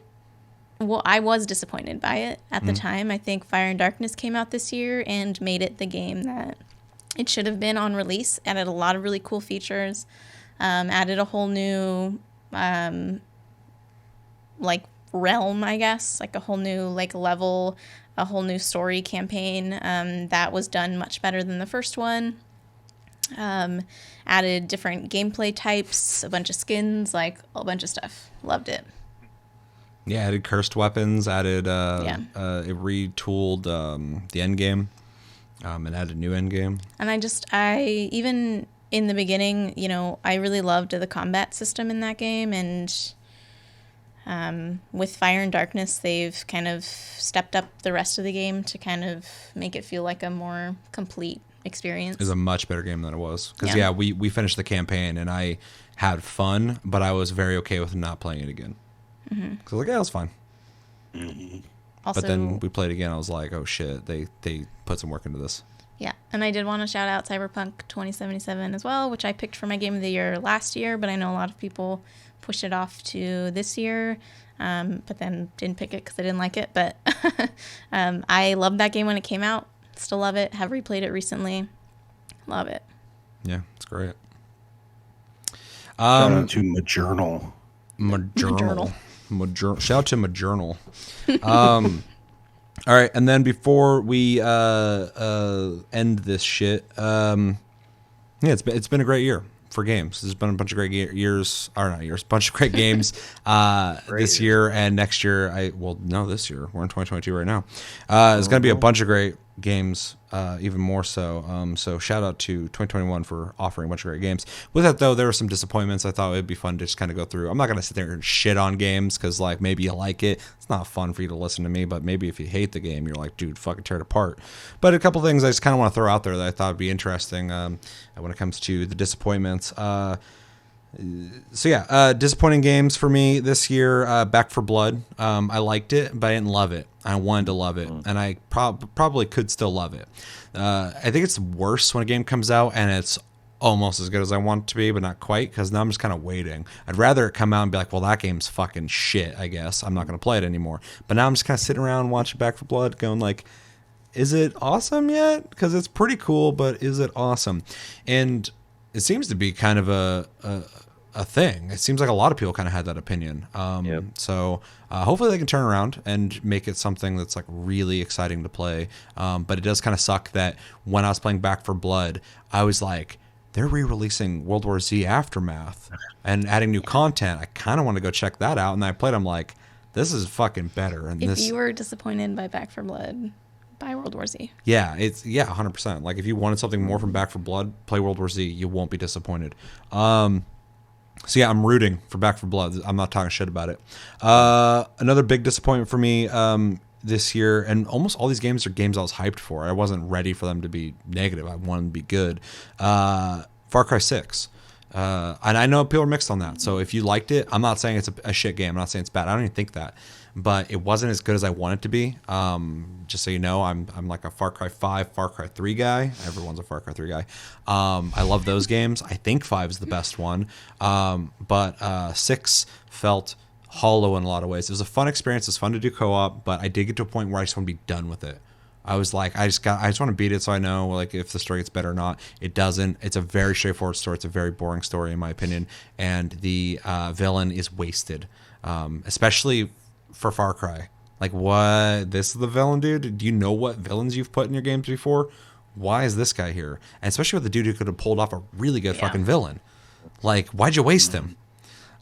I was disappointed by it at the time. I think Fire and Darkness came out this year and made it the game that it should have been on release. Added a lot of really cool features. Added a whole new realm, I guess, like a whole new level, a whole new story campaign that was done much better than the first one. Added different gameplay types, a bunch of skins, like a bunch of stuff. Loved it. Yeah, added cursed weapons, added it retooled the end game, and added a new end game. And I even in the beginning, I really loved the combat system in that game, and with Fire and Darkness, they've kind of stepped up the rest of the game to kind of make it feel like a more complete experience. It's a much better game than it was. Because, we finished the campaign, and I had fun, but I was very okay with not playing it again. Because I was like, it was fine. Also, but then we played again, I was like, oh shit, they put some work into this. Yeah, and I did want to shout out Cyberpunk 2077 as well, which I picked for my Game of the Year last year, but I know a lot of people pushed it off to this year, but then didn't pick it because I didn't like it. But I loved that game when it came out. Still love it. Have replayed it recently. Love it. Yeah, it's great. Shout out to Majournal. Shout out to Majournal. All right, and then before we end this shit, it's been a great year for games. There's been a bunch of great bunch of great games this year and next year. This year. We're in 2022 right now. It's going to be a bunch of great games, even more so. So shout out to 2021 for offering a bunch of great games. With that, though, there were some disappointments. I thought it would be fun to just kind of go through. I'm not going to sit there and shit on games because, maybe you like it. It's not fun for you to listen to me, but maybe if you hate the game, you're like, dude, fucking tear it apart. But a couple things I just kind of want to throw out there that I thought would be interesting when it comes to the disappointments. Disappointing games for me this year. Back 4 Blood. I liked it, but I didn't love it. I wanted to love it, and I probably could still love it. I think it's worse when a game comes out and it's almost as good as I want it to be, but not quite, because now I'm just kind of waiting. I'd rather it come out and be like, well, that game's fucking shit, I guess. I'm not going to play it anymore. But now I'm just kind of sitting around watching Back 4 Blood going like, is it awesome yet? Because it's pretty cool, but is it awesome? And it seems to be kind of a thing. It seems like a lot of people kind of had that opinion. So hopefully they can turn around and make it something that's really exciting to play. But it does kind of suck that when I was playing Back 4 Blood, I was like, they're re-releasing World War Z Aftermath and adding new content. I kind of want to go check that out. And I played, I'm like, this is fucking better. And if you were disappointed by Back 4 Blood, buy World War Z. Yeah, 100%. If you wanted something more from Back 4 Blood, play World War Z. You won't be disappointed. I'm rooting for Back 4 Blood. I'm not talking shit about it. Another big disappointment for me this year, and almost all these games are games I was hyped for. I wasn't ready for them to be negative. I wanted them to be good. Far Cry 6. And I know people are mixed on that. So if you liked it, I'm not saying it's a shit game. I'm not saying it's bad. I don't even think that. But it wasn't as good as I want it to be. Just so you know, I'm like a Far Cry 5, Far Cry 3 guy. Everyone's a Far Cry 3 guy. I love those games. I think 5 is the best one. But 6 felt hollow in a lot of ways. It was a fun experience. It's fun to do co-op, but I did get to a point where I just want to be done with it. I was like, I just want to beat it so I know like if the story gets better or not. It doesn't. It's a very straightforward story. It's a very boring story in my opinion, and the villain is wasted, especially for Far Cry. Like, what? This is the villain, dude? Do you know what villains you've put in your games before? Why is this guy here? And especially with the dude who could have pulled off a really good fucking villain. Like, why'd you waste him?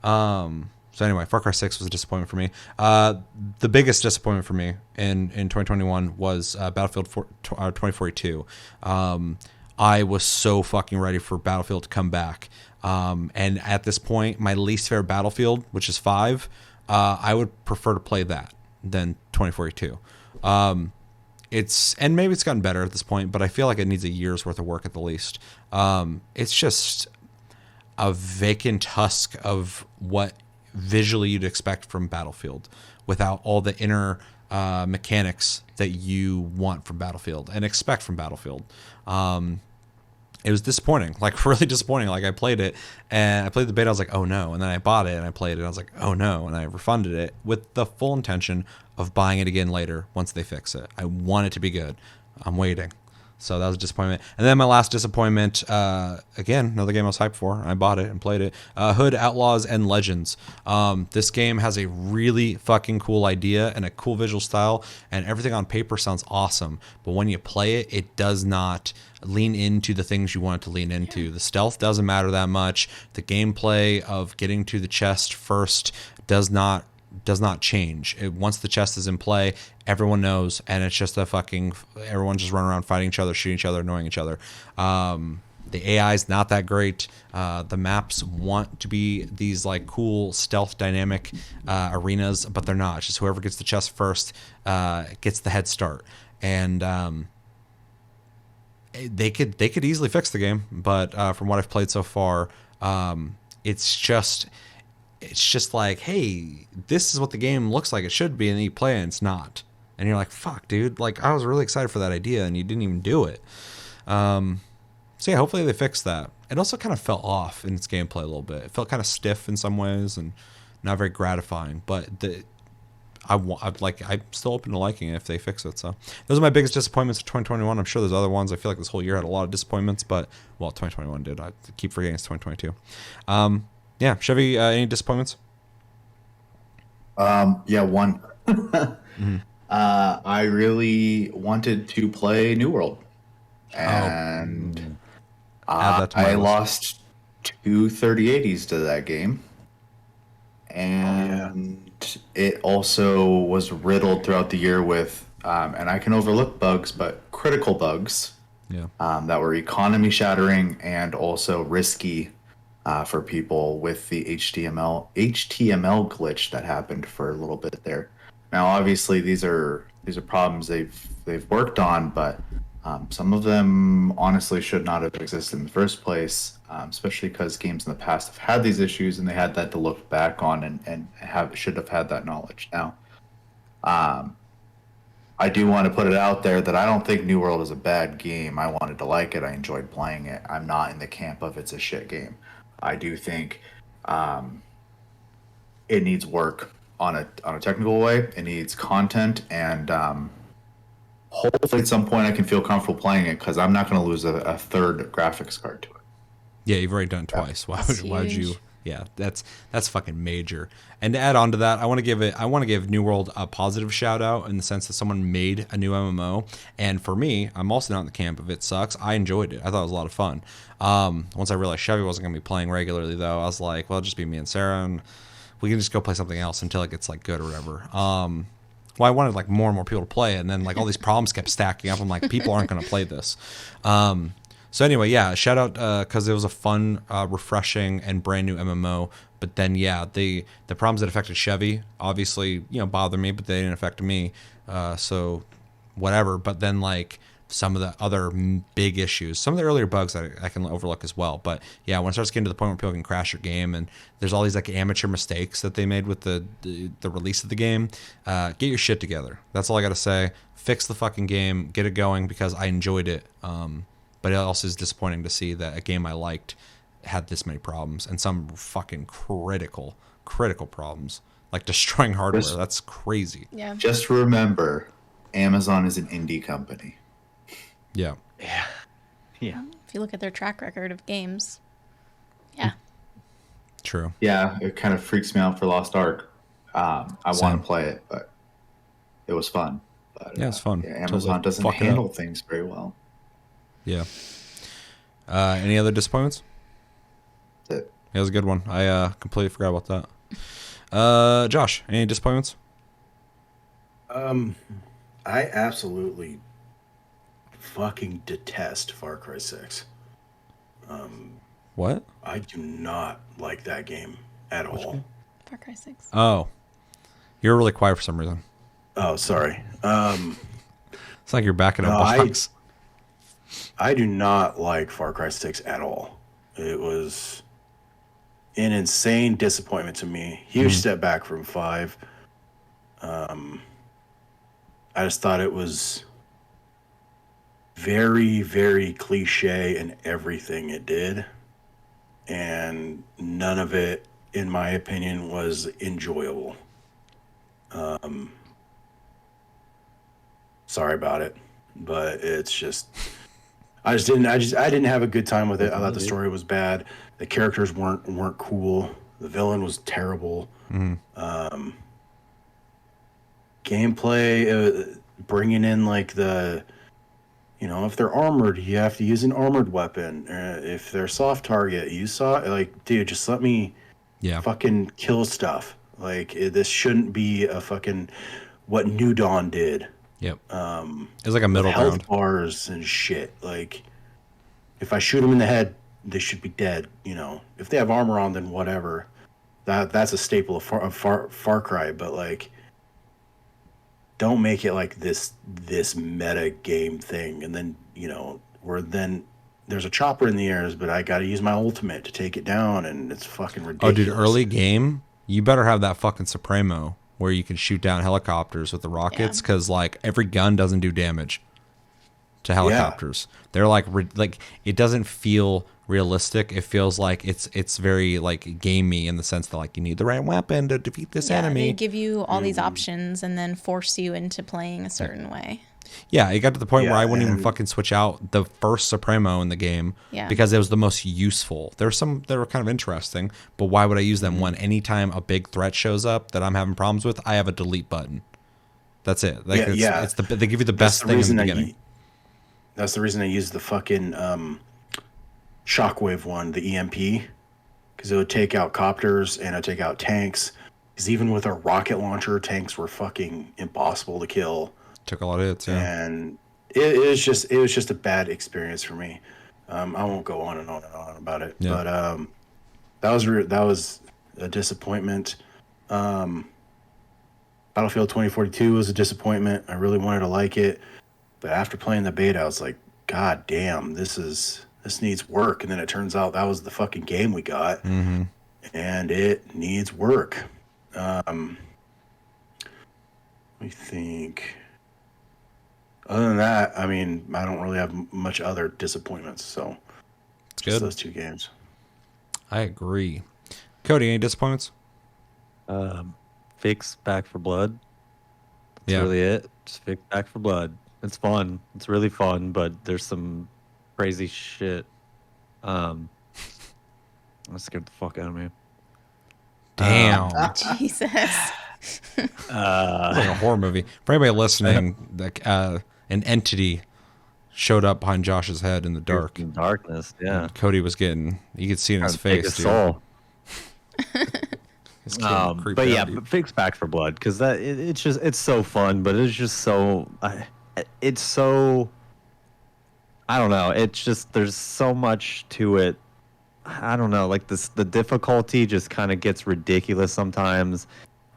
So anyway, Far Cry 6 was a disappointment for me. The biggest disappointment for me in 2021 was Battlefield 2042. I was so fucking ready for Battlefield to come back. And at this point, my least favorite Battlefield, which is 5, I would prefer to play that than 2042. And maybe it's gotten better at this point, but I feel like it needs a year's worth of work at the least. It's just a vacant husk of what visually you'd expect from Battlefield without all the inner mechanics that you want from Battlefield and expect from Battlefield. It was disappointing, like really disappointing. Like I played it and I played the beta. I was like, oh no. And then I bought it and I played it. I was like, oh no. And I refunded it with the full intention of buying it again later once they fix it. I want it to be good. I'm waiting. So that was a disappointment. And then my last disappointment, again, another game I was hyped for. I bought it and played it. Hood, Outlaws, and Legends. This game has a really fucking cool idea and a cool visual style, and everything on paper sounds awesome. But when you play it, it does not lean into the things you want it to lean into. The stealth doesn't matter that much. The gameplay of getting to the chest first does not change. Once the chest is in play, everyone knows, and it's just everyone just run around fighting each other, shooting each other, annoying each other. The AI is not that great. The maps want to be these like cool stealth dynamic arenas, but they're not. It's just whoever gets the chest first gets the head start. And they could easily fix the game, but from what I've played so far, it's just like, hey, this is what the game looks like it should be, and then you play it and it's not. And you're like, fuck, dude, like I was really excited for that idea and you didn't even do it. So yeah, hopefully they fix that. It also kind of fell off in its gameplay a little bit. It felt kind of stiff in some ways and not very gratifying, but I'm still open to liking it if they fix it. So those are my biggest disappointments of 2021. I'm sure there's other ones. I feel like this whole year had a lot of disappointments, but well, 2021 did. I keep forgetting it's 2022. Yeah, Chevy, any disappointments? Yeah, one. I really wanted to play New World, and I lost two 3080s to that game, and it also was riddled throughout the year with, and I can overlook bugs, but critical bugs, that were economy shattering and also risky. For people with the HTML glitch that happened for a little bit there. Now, obviously, these are problems they've worked on, but some of them honestly should not have existed in the first place. Especially because games in the past have had these issues and they had that to look back on and should have had that knowledge. Now, I do want to put it out there that I don't think New World is a bad game. I wanted to like it. I enjoyed playing it. I'm not in the camp of it's a shit game. I do think it needs work on a technical way. It needs content, and hopefully at some point I can feel comfortable playing it because I'm not going to lose a third graphics card to it. Yeah, you've already done it twice. Why would you? Yeah, that's fucking major. And to add on to that, I want to give New World a positive shout out in the sense that someone made a new MMO. And for me, I'm also not in the camp of it sucks. I enjoyed it. I thought it was a lot of fun. Once I realized Chevy wasn't going to be playing regularly, though, I was like, well, it'll just be me and Sarah, and we can just go play something else until it gets like good or whatever. Well, I wanted like more and more people to play it, and then like all these problems kept stacking up. I'm like, people aren't going to play this. So anyway, yeah, shout out because it was a fun, refreshing, and brand new MMO. But then, yeah, the problems that affected Chevy obviously, bother me, but they didn't affect me. So whatever. But then, like, some of the other big issues, some of the earlier bugs that I can overlook as well. But yeah, when it starts getting to the point where people can crash your game, and there's all these like amateur mistakes that they made with the release of the game, get your shit together. That's all I got to say. Fix the fucking game, get it going, because I enjoyed it. But it also is disappointing to see that a game I liked had this many problems, and some fucking critical problems. like destroying hardware. Just- That's crazy. Yeah. Just remember, Amazon is an indie company. Yeah. Yeah. Yeah. If you look at their track record of games. Yeah. True. Yeah, it kind of freaks me out for Lost Ark. I Same. want to play it, but it was fun. But, Yeah, it's fun. Yeah, Until they Amazon doesn't fuck it handle up. things very well. Yeah. Any other disappointments? That's it. Yeah, it was a good one. I completely forgot about that. Josh, any disappointments? I absolutely fucking detest Far Cry 6. What? I do not like that game at all. Far Cry 6. Oh, you're really quiet for some reason. Oh, sorry. It's like you're back in a No, box. I do not like Far Cry 6 at all. It was an insane disappointment to me. Huge step back from 5. I just thought it was very, very cliche in everything it did. And none of it, in my opinion, was enjoyable. Sorry about it, but it's just I didn't have a good time with it. I thought the story was bad. The characters weren't cool. The villain was terrible. Gameplay, bringing in like if they're armored, you have to use an armored weapon. If they're soft target, dude, just let me Yeah. fucking kill stuff. This shouldn't be a fucking what New Dawn did. Yep. It's like a middle ground. Health bars and shit. Like, if I shoot them in the head, they should be dead. If they have armor on, then whatever. That's a staple of Far Cry. But like, don't make it like this meta game thing. And then where then there's a chopper in the air, but I got to use my ultimate to take it down, and it's fucking ridiculous. Oh, dude, early game, you better have that fucking Supremo where you can shoot down helicopters with the rockets, because like every gun doesn't do damage to helicopters. They're like it doesn't feel realistic. It feels like it's very like gamey in the sense that like you need the right weapon to defeat this enemy. They give you all these options and then force you into playing a certain way. Yeah, it got to the point where I wouldn't even and- fucking switch out the first Supremo in the game Yeah. because it was the most useful. There's some that were kind of interesting, but why would I use them when anytime a big threat shows up that I'm having problems with, I have a delete button. That's it. Like it's they give you the best thing in the beginning. That's the reason I used the fucking shockwave one, the EMP, because it would take out copters and it would take out tanks. Because even with a rocket launcher, tanks were fucking impossible to kill. Took a lot of hits, yeah. And it was just a bad experience for me. I won't go on and on and on about it, Yeah. but that was a disappointment. Battlefield 2042 was a disappointment. I really wanted to like it, but after playing the beta, I was like, God damn, this needs work. And then it turns out that was the fucking game we got, and it needs work. Let me think. Other than that, I mean, I don't really have much other disappointments. So It's just good. those two games. I agree. Cody, any disappointments? Fix Back for Blood. That's Yeah. really it. Just Fix Back for Blood. It's fun. It's really fun, but there's some crazy shit. That scared the fuck out of me. Damn. Jesus. It's like a horror movie. For anybody listening, like an entity showed up behind Josh's head in the dark. In darkness, yeah. Cody was getting, you could see in his Trying to take face, his dude. soul. His kid creeped But yeah, out, dude. but Fix Back for Blood, because it's so fun, but it's just so it's so, I don't know. It's just there's so much to it. I don't know. Like the difficulty just kind of gets ridiculous sometimes.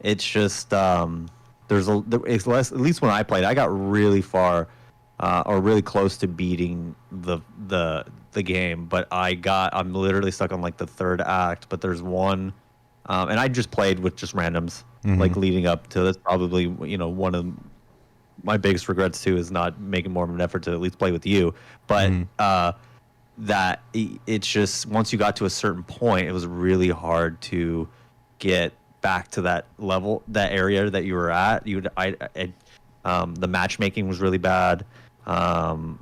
It's just it's less. At least when I played, I got really far or really close to beating the game, but I'm literally stuck on like the third act. But there's one, and I just played with just randoms like leading up to. That's probably one of my biggest regrets too is not making more of an effort to at least play with you. But it's just once you got to a certain point, it was really hard to get back to that level, that area that you were at. The matchmaking was really bad. That's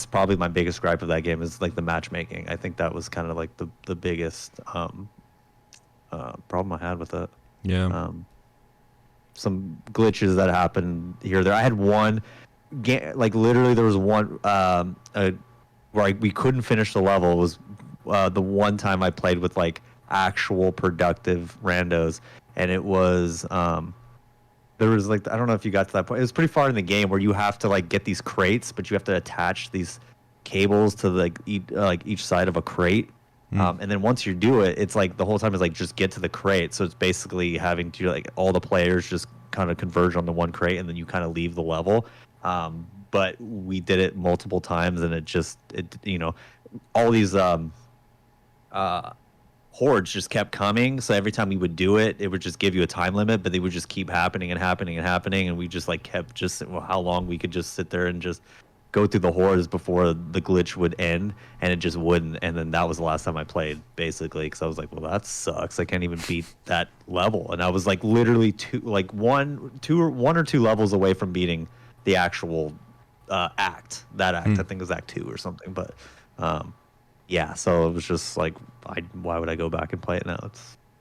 probably my biggest gripe of that game is like the matchmaking. I think that was kind of like the biggest problem I had with it. Yeah. Some glitches that happened here or there. I had one game, like literally there was one where we couldn't finish the level. It was the one time I played with like actual productive randos, and it was there was like, I don't know if you got to that point. It was pretty far in the game where you have to like get these crates, but you have to attach these cables to like each side of a crate. And then once you do it, it's like the whole time is like just get to the crate. So it's basically having to like all the players just kind of converge on the one crate, and then you kind of leave the level. But we did it multiple times, and all these hordes just kept coming. So every time we would do it, it would just give you a time limit, but they would just keep happening and happening and happening, and we just like kept how long we could just sit there and just go through the hordes before the glitch would end, and it just wouldn't. And then that was the last time I played, basically, because I was like, well, that sucks. I can't even beat that level. And I was like literally one or two levels away from beating the actual act. That act, I think, was Act 2 or something. But yeah, so it was just like, why would I go back and play it now?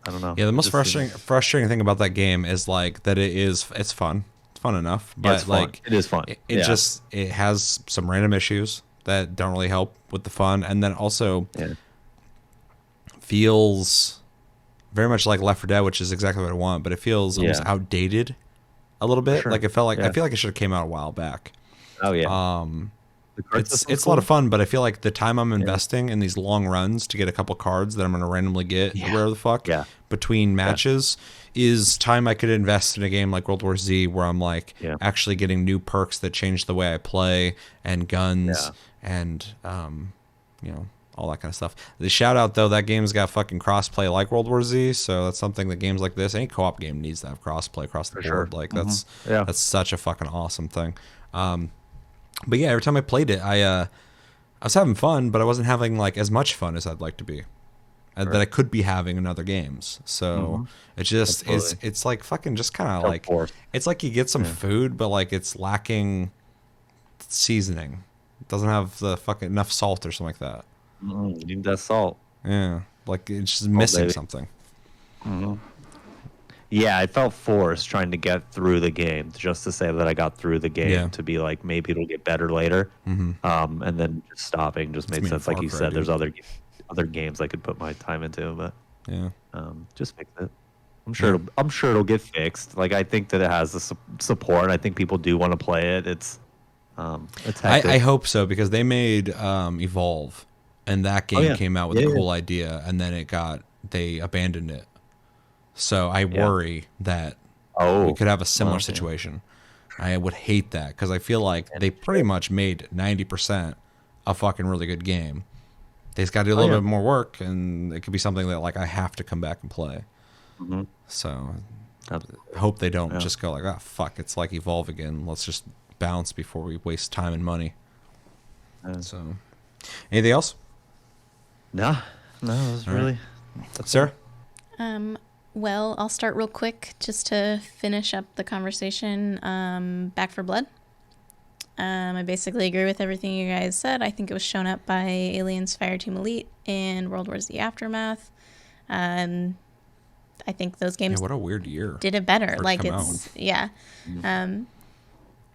I don't know. Yeah, the most frustrating thing about that game is like that it's fun. Fun enough, but like it is fun. It has some random issues that don't really help with the fun, and then also feels very much like Left 4 Dead, which is exactly what I want, but it feels almost outdated a little bit. Like it felt like I feel like it should have came out a while back. Oh yeah. It's a lot of fun, but I feel like the time I'm investing in these long runs to get a couple cards that I'm going to randomly get where the fuck between matches is time I could invest in a game like World War Z, where I'm like actually getting new perks that change the way I play, and guns and all that kind of stuff. The shout out though, that game's got fucking crossplay like World War Z, so that's something that games like this, any co-op game needs to have crossplay across the board. Like that's such a fucking awesome thing. But yeah, every time I played it, I was having fun, but I wasn't having like as much fun as I'd like to be, that I could be having in other games. So it just it's like fucking just kind of like it's like you get some food, but like it's lacking seasoning. It doesn't have the fucking enough salt or something like that. You need that salt. Yeah, like it's just missing something. Yeah, I felt forced trying to get through the game just to say that I got through the game to be like, maybe it'll get better later. And then just stopping just made sense. Like you said, there's other games I could put my time into, but just fix it. I'm sure it'll get fixed. Like I think that it has the support. I think people do want to play it. It's I hope so, because they made Evolve, and that game came out with a cool idea, and then they abandoned it. So I worry that we could have a similar situation. I would hate that, because I feel like they pretty much made 90% a fucking really good game. They just got to do a little bit more work, and it could be something that like I have to come back and play. So I hope they don't just go like, oh, fuck, it's like Evolve again. Let's just bounce before we waste time and money. So anything else? No, it was really... Sarah? Well, I'll start real quick just to finish up the conversation. Back 4 Blood. I basically agree with everything you guys said. I think it was shown up by Aliens Fireteam Elite and World War Z Aftermath. I think those games what a weird year. Did it better. Like it's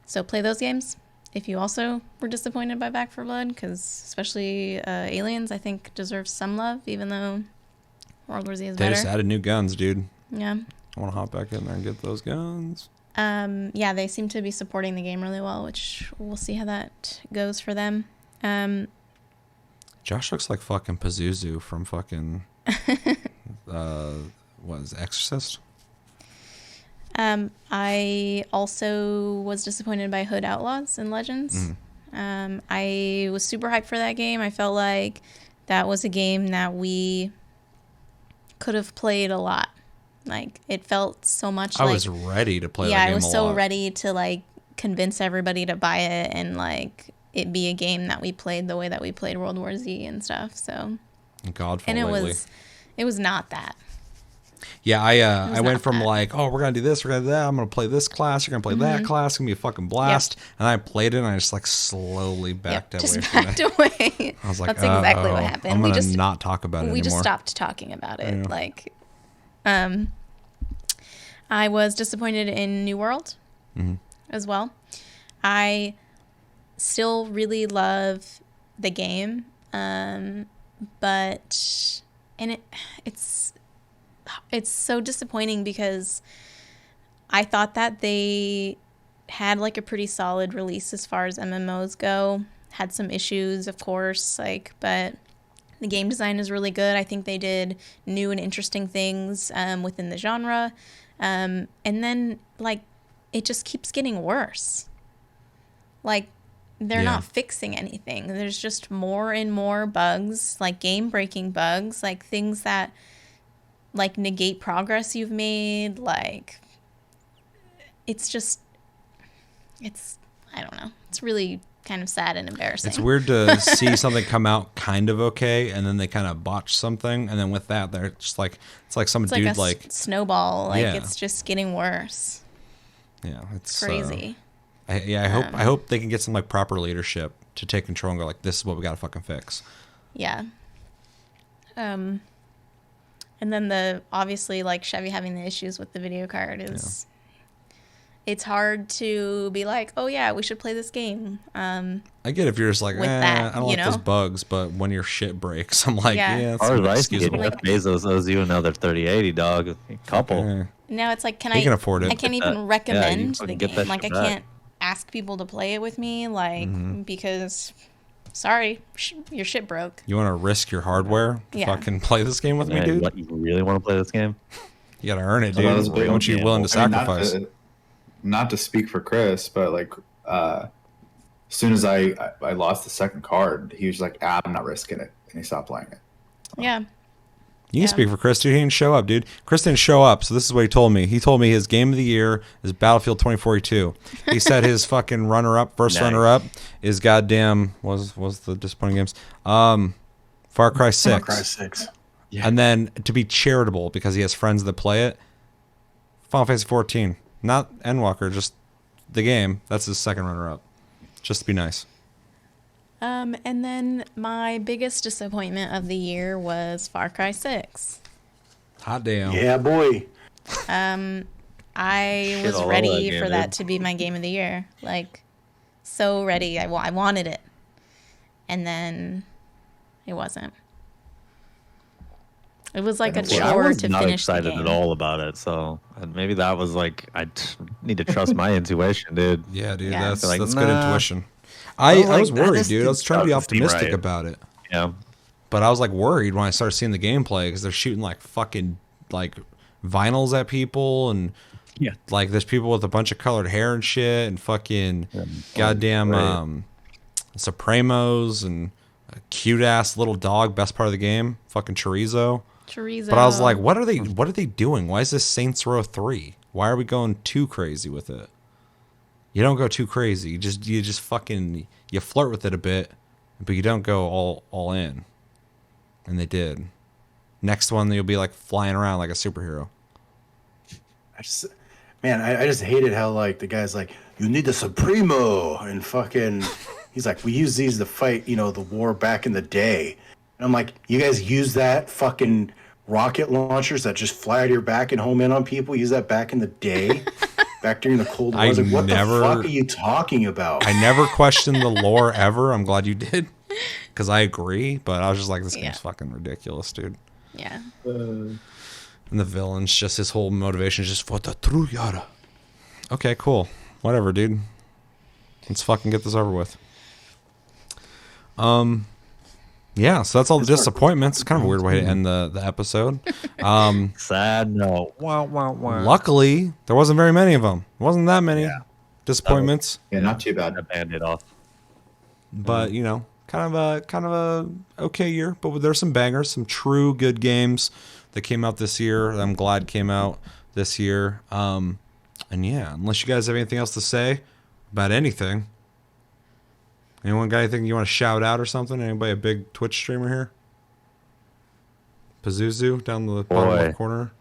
so play those games if you also were disappointed by Back 4 Blood, because especially Aliens, I think, deserves some love, even though World War Z is better. They just added new guns, dude. Yeah. I want to hop back in there and get those guns. They seem to be supporting the game really well, which we'll see how that goes for them. Josh looks like fucking Pazuzu from fucking what is it, Exorcist? I also was disappointed by Hood Outlaws and Legends. I was super hyped for that game. I felt like that was a game that we could have played a lot. Like it felt so much I was ready to play that game a lot. I was so ready to like convince everybody to buy it and like it be a game that we played the way that we played World War Z and stuff. So Godfall and lately. It was not that. Yeah, I went not from bad. like, oh, we're gonna do this, we're gonna do that. I'm gonna play this class, you're gonna play that class. It's gonna be a fucking blast. And I played it, and I just like slowly backed away just from backed it. away. I was like, That's exactly what "Uh-oh, happened. I'm we gonna just not talk about it we anymore. just stopped talking about it. Yeah. Like, I was disappointed in New World as well. I still really love the game, but it's so disappointing because I thought that they had like a pretty solid release as far as MMOs go. Had some issues, of course, like, but the game design is really good. I think they did new and interesting things within the genre. And then, like, it just keeps getting worse. Like, they're not fixing anything. There's just more and more bugs, like game-breaking bugs, like things that, like, negate progress you've made. Like, it's just, I don't know. It's really kind of sad and embarrassing. It's weird to see something come out kind of okay, and then they kind of botch something, and then with that, they're just like, it's like some dude like snowball. Like, Yeah. it's just getting worse. yeah, it's Crazy. I hope they can get some like proper leadership to take control and go like, this is what we gotta fucking fix. Yeah. And then obviously like Chevy having the issues with the video card is it's hard to be like, oh yeah, we should play this game. I get if you're just like, With that, I don't you like those know? bugs, but when your shit breaks, I'm like, Yeah. yeah, it's Or like, excusable. Like- Bezos owes you another 3080, dog. A couple. Eh. Now it's like, He can afford it. I can't Get even that- recommend yeah, you the fucking get game. that Like I shit back. can't ask people to play it with me, like Mm-hmm. because sorry, your shit broke. You want to risk your hardware to Yeah. fucking play this game with me, Man, dude? what, you really want to play this game? You gotta earn it, So that was dude. a big What you gamble. willing to I mean, sacrifice? not to speak for Chris, but like as soon as I lost the second card, he was like, I'm not risking it, and he stopped playing it. Yeah. You can speak for Chris, dude. He didn't show up, dude. Chris didn't show up, so this is what he told me. He told me his game of the year is Battlefield 2042. He said his fucking first Nice. runner-up, is goddamn, was the disappointing games? Far Cry 6. Far Cry 6. And then to be charitable, because he has friends that play it, Final Fantasy 14. Not Endwalker, just the game. That's his second runner-up. Just to be nice. And then my biggest disappointment of the year was Far Cry 6. Hot damn. Yeah, boy. I Shit was all over ready that for game, that dude. to be my game of the year. Like, so ready. I wanted it. And then it wasn't. It was like a Yeah, I chore was to not finish the excited game. at all about it, so and maybe that was like need to trust my intuition, dude. Yeah, dude, Yeah. that's Like, good nah. intuition. I I was was like, nah, worried, this dude. I was dude's trying to be about to seem optimistic right. about it. Yeah, But I was like worried when I started seeing the gameplay because they're shooting like fucking like vinyls at people and yeah. like there's people with a bunch of colored hair and shit and fucking Yeah, goddamn right. Supremos and a cute ass little dog, best part of the game, fucking chorizo. Chorizo. But I was like, what are they doing? Why is this Saints Row 3? Why are we going too crazy with it? You don't go too crazy. You just fucking you flirt with it a bit, but you don't go all in. And they did. Next one you'll be like flying around like a superhero. I just hated how like the guy's like, you need the Supremo, and fucking, he's like, we use these to fight, the war back in the day. And I'm like, you guys use that fucking rocket launchers that just fly out of your back and home in on people? Use that back in the day, back during the Cold War. I was like, what the fuck are you talking about? I never questioned the lore ever. I'm glad you did, because I agree. But I was just like, this game's fucking ridiculous, dude. Yeah. And the villain's just his whole motivation is just for the true Yara. Okay, cool. Whatever, dude. Let's fucking get this over with. Yeah, so that's all the disappointments. Kind of a weird way to end the episode. Sad note. Wow, wow, wow. Luckily, there wasn't very many of them. Wasn't that many disappointments. Yeah, not too bad. A Band-Aid off. But kind of a okay year. But there's some bangers, some true good games that came out this year. That I'm glad came out this year. And yeah, unless you guys have anything else to say about anything. Anyone got anything you want to shout out or something? Anybody a big Twitch streamer here? Pazuzu down the bottom left corner.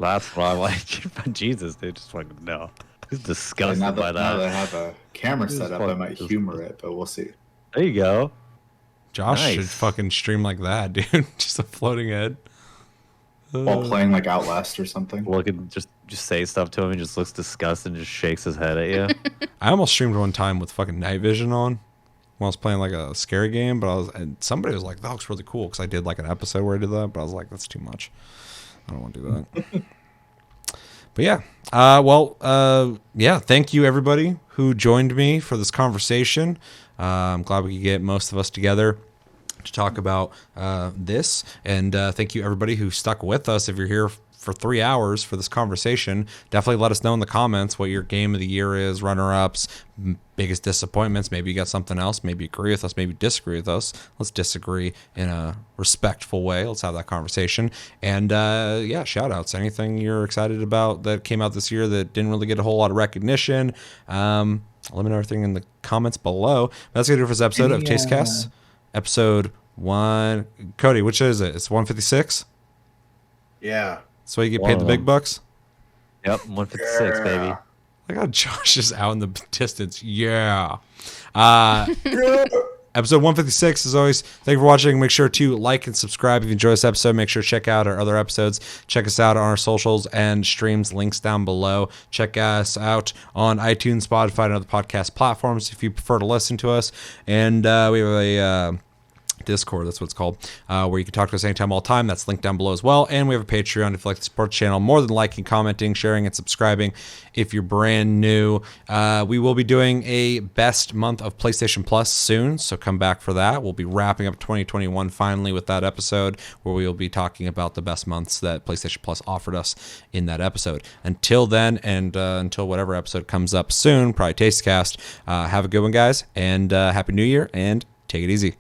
That's why I'm like, Jesus, dude, just fucking no. He's disgusted now by now that I that. have a camera This is set up, I fucking might disgusting. humor it, but we'll see. There you go. Josh should Nice. fucking stream like that, dude. Just a floating head. While playing like Outlast or something. Looking, just say stuff to him. He just looks disgusted and just shakes his head at you. I almost streamed one time with fucking night vision on when I was playing like a scary game, and somebody was like, "That looks really cool," because I did like an episode where I did that, but I was like, "That's too much. I don't want to do that." But yeah, yeah. Thank you everybody who joined me for this conversation. I'm glad we could get most of us together to talk about this, and thank you everybody who stuck with us. If you're here for 3 hours for this conversation, definitely let us know in the comments what your game of the year is, runner-ups, biggest disappointments. Maybe you got something else, maybe you agree with us, maybe you disagree with us. Let's disagree in a respectful way. Let's have that conversation. And yeah, shout outs, anything you're excited about that came out this year that didn't really get a whole lot of recognition. Let me know everything in the comments below. That's gonna do it for this episode of Tastecast. Episode 1. Cody, which is it? It's 156? Yeah. That's why you get paid the big bucks? Yep, 156, baby. Look how Josh is out in the distance. Yeah. Episode 156, as always, thank you for watching. Make sure to like and subscribe if you enjoy this episode. Make sure to check out our other episodes. Check us out on our socials and streams, links down below. Check us out on iTunes, Spotify, and other podcast platforms if you prefer to listen to us. And we have a Discord, that's what it's called, where you can talk to us anytime, all the time. That's linked down below as well. And we have a Patreon if you'd like to support the channel more than liking, commenting, sharing, and subscribing. If you're brand new, we will be doing a best month of PlayStation Plus soon, so come back for that. We'll be wrapping up 2021 finally with that episode, where we will be talking about the best months that PlayStation Plus offered us in that episode. Until then, and until whatever episode comes up soon, probably Tastecast, have a good one, guys, and Happy New Year, and take it easy.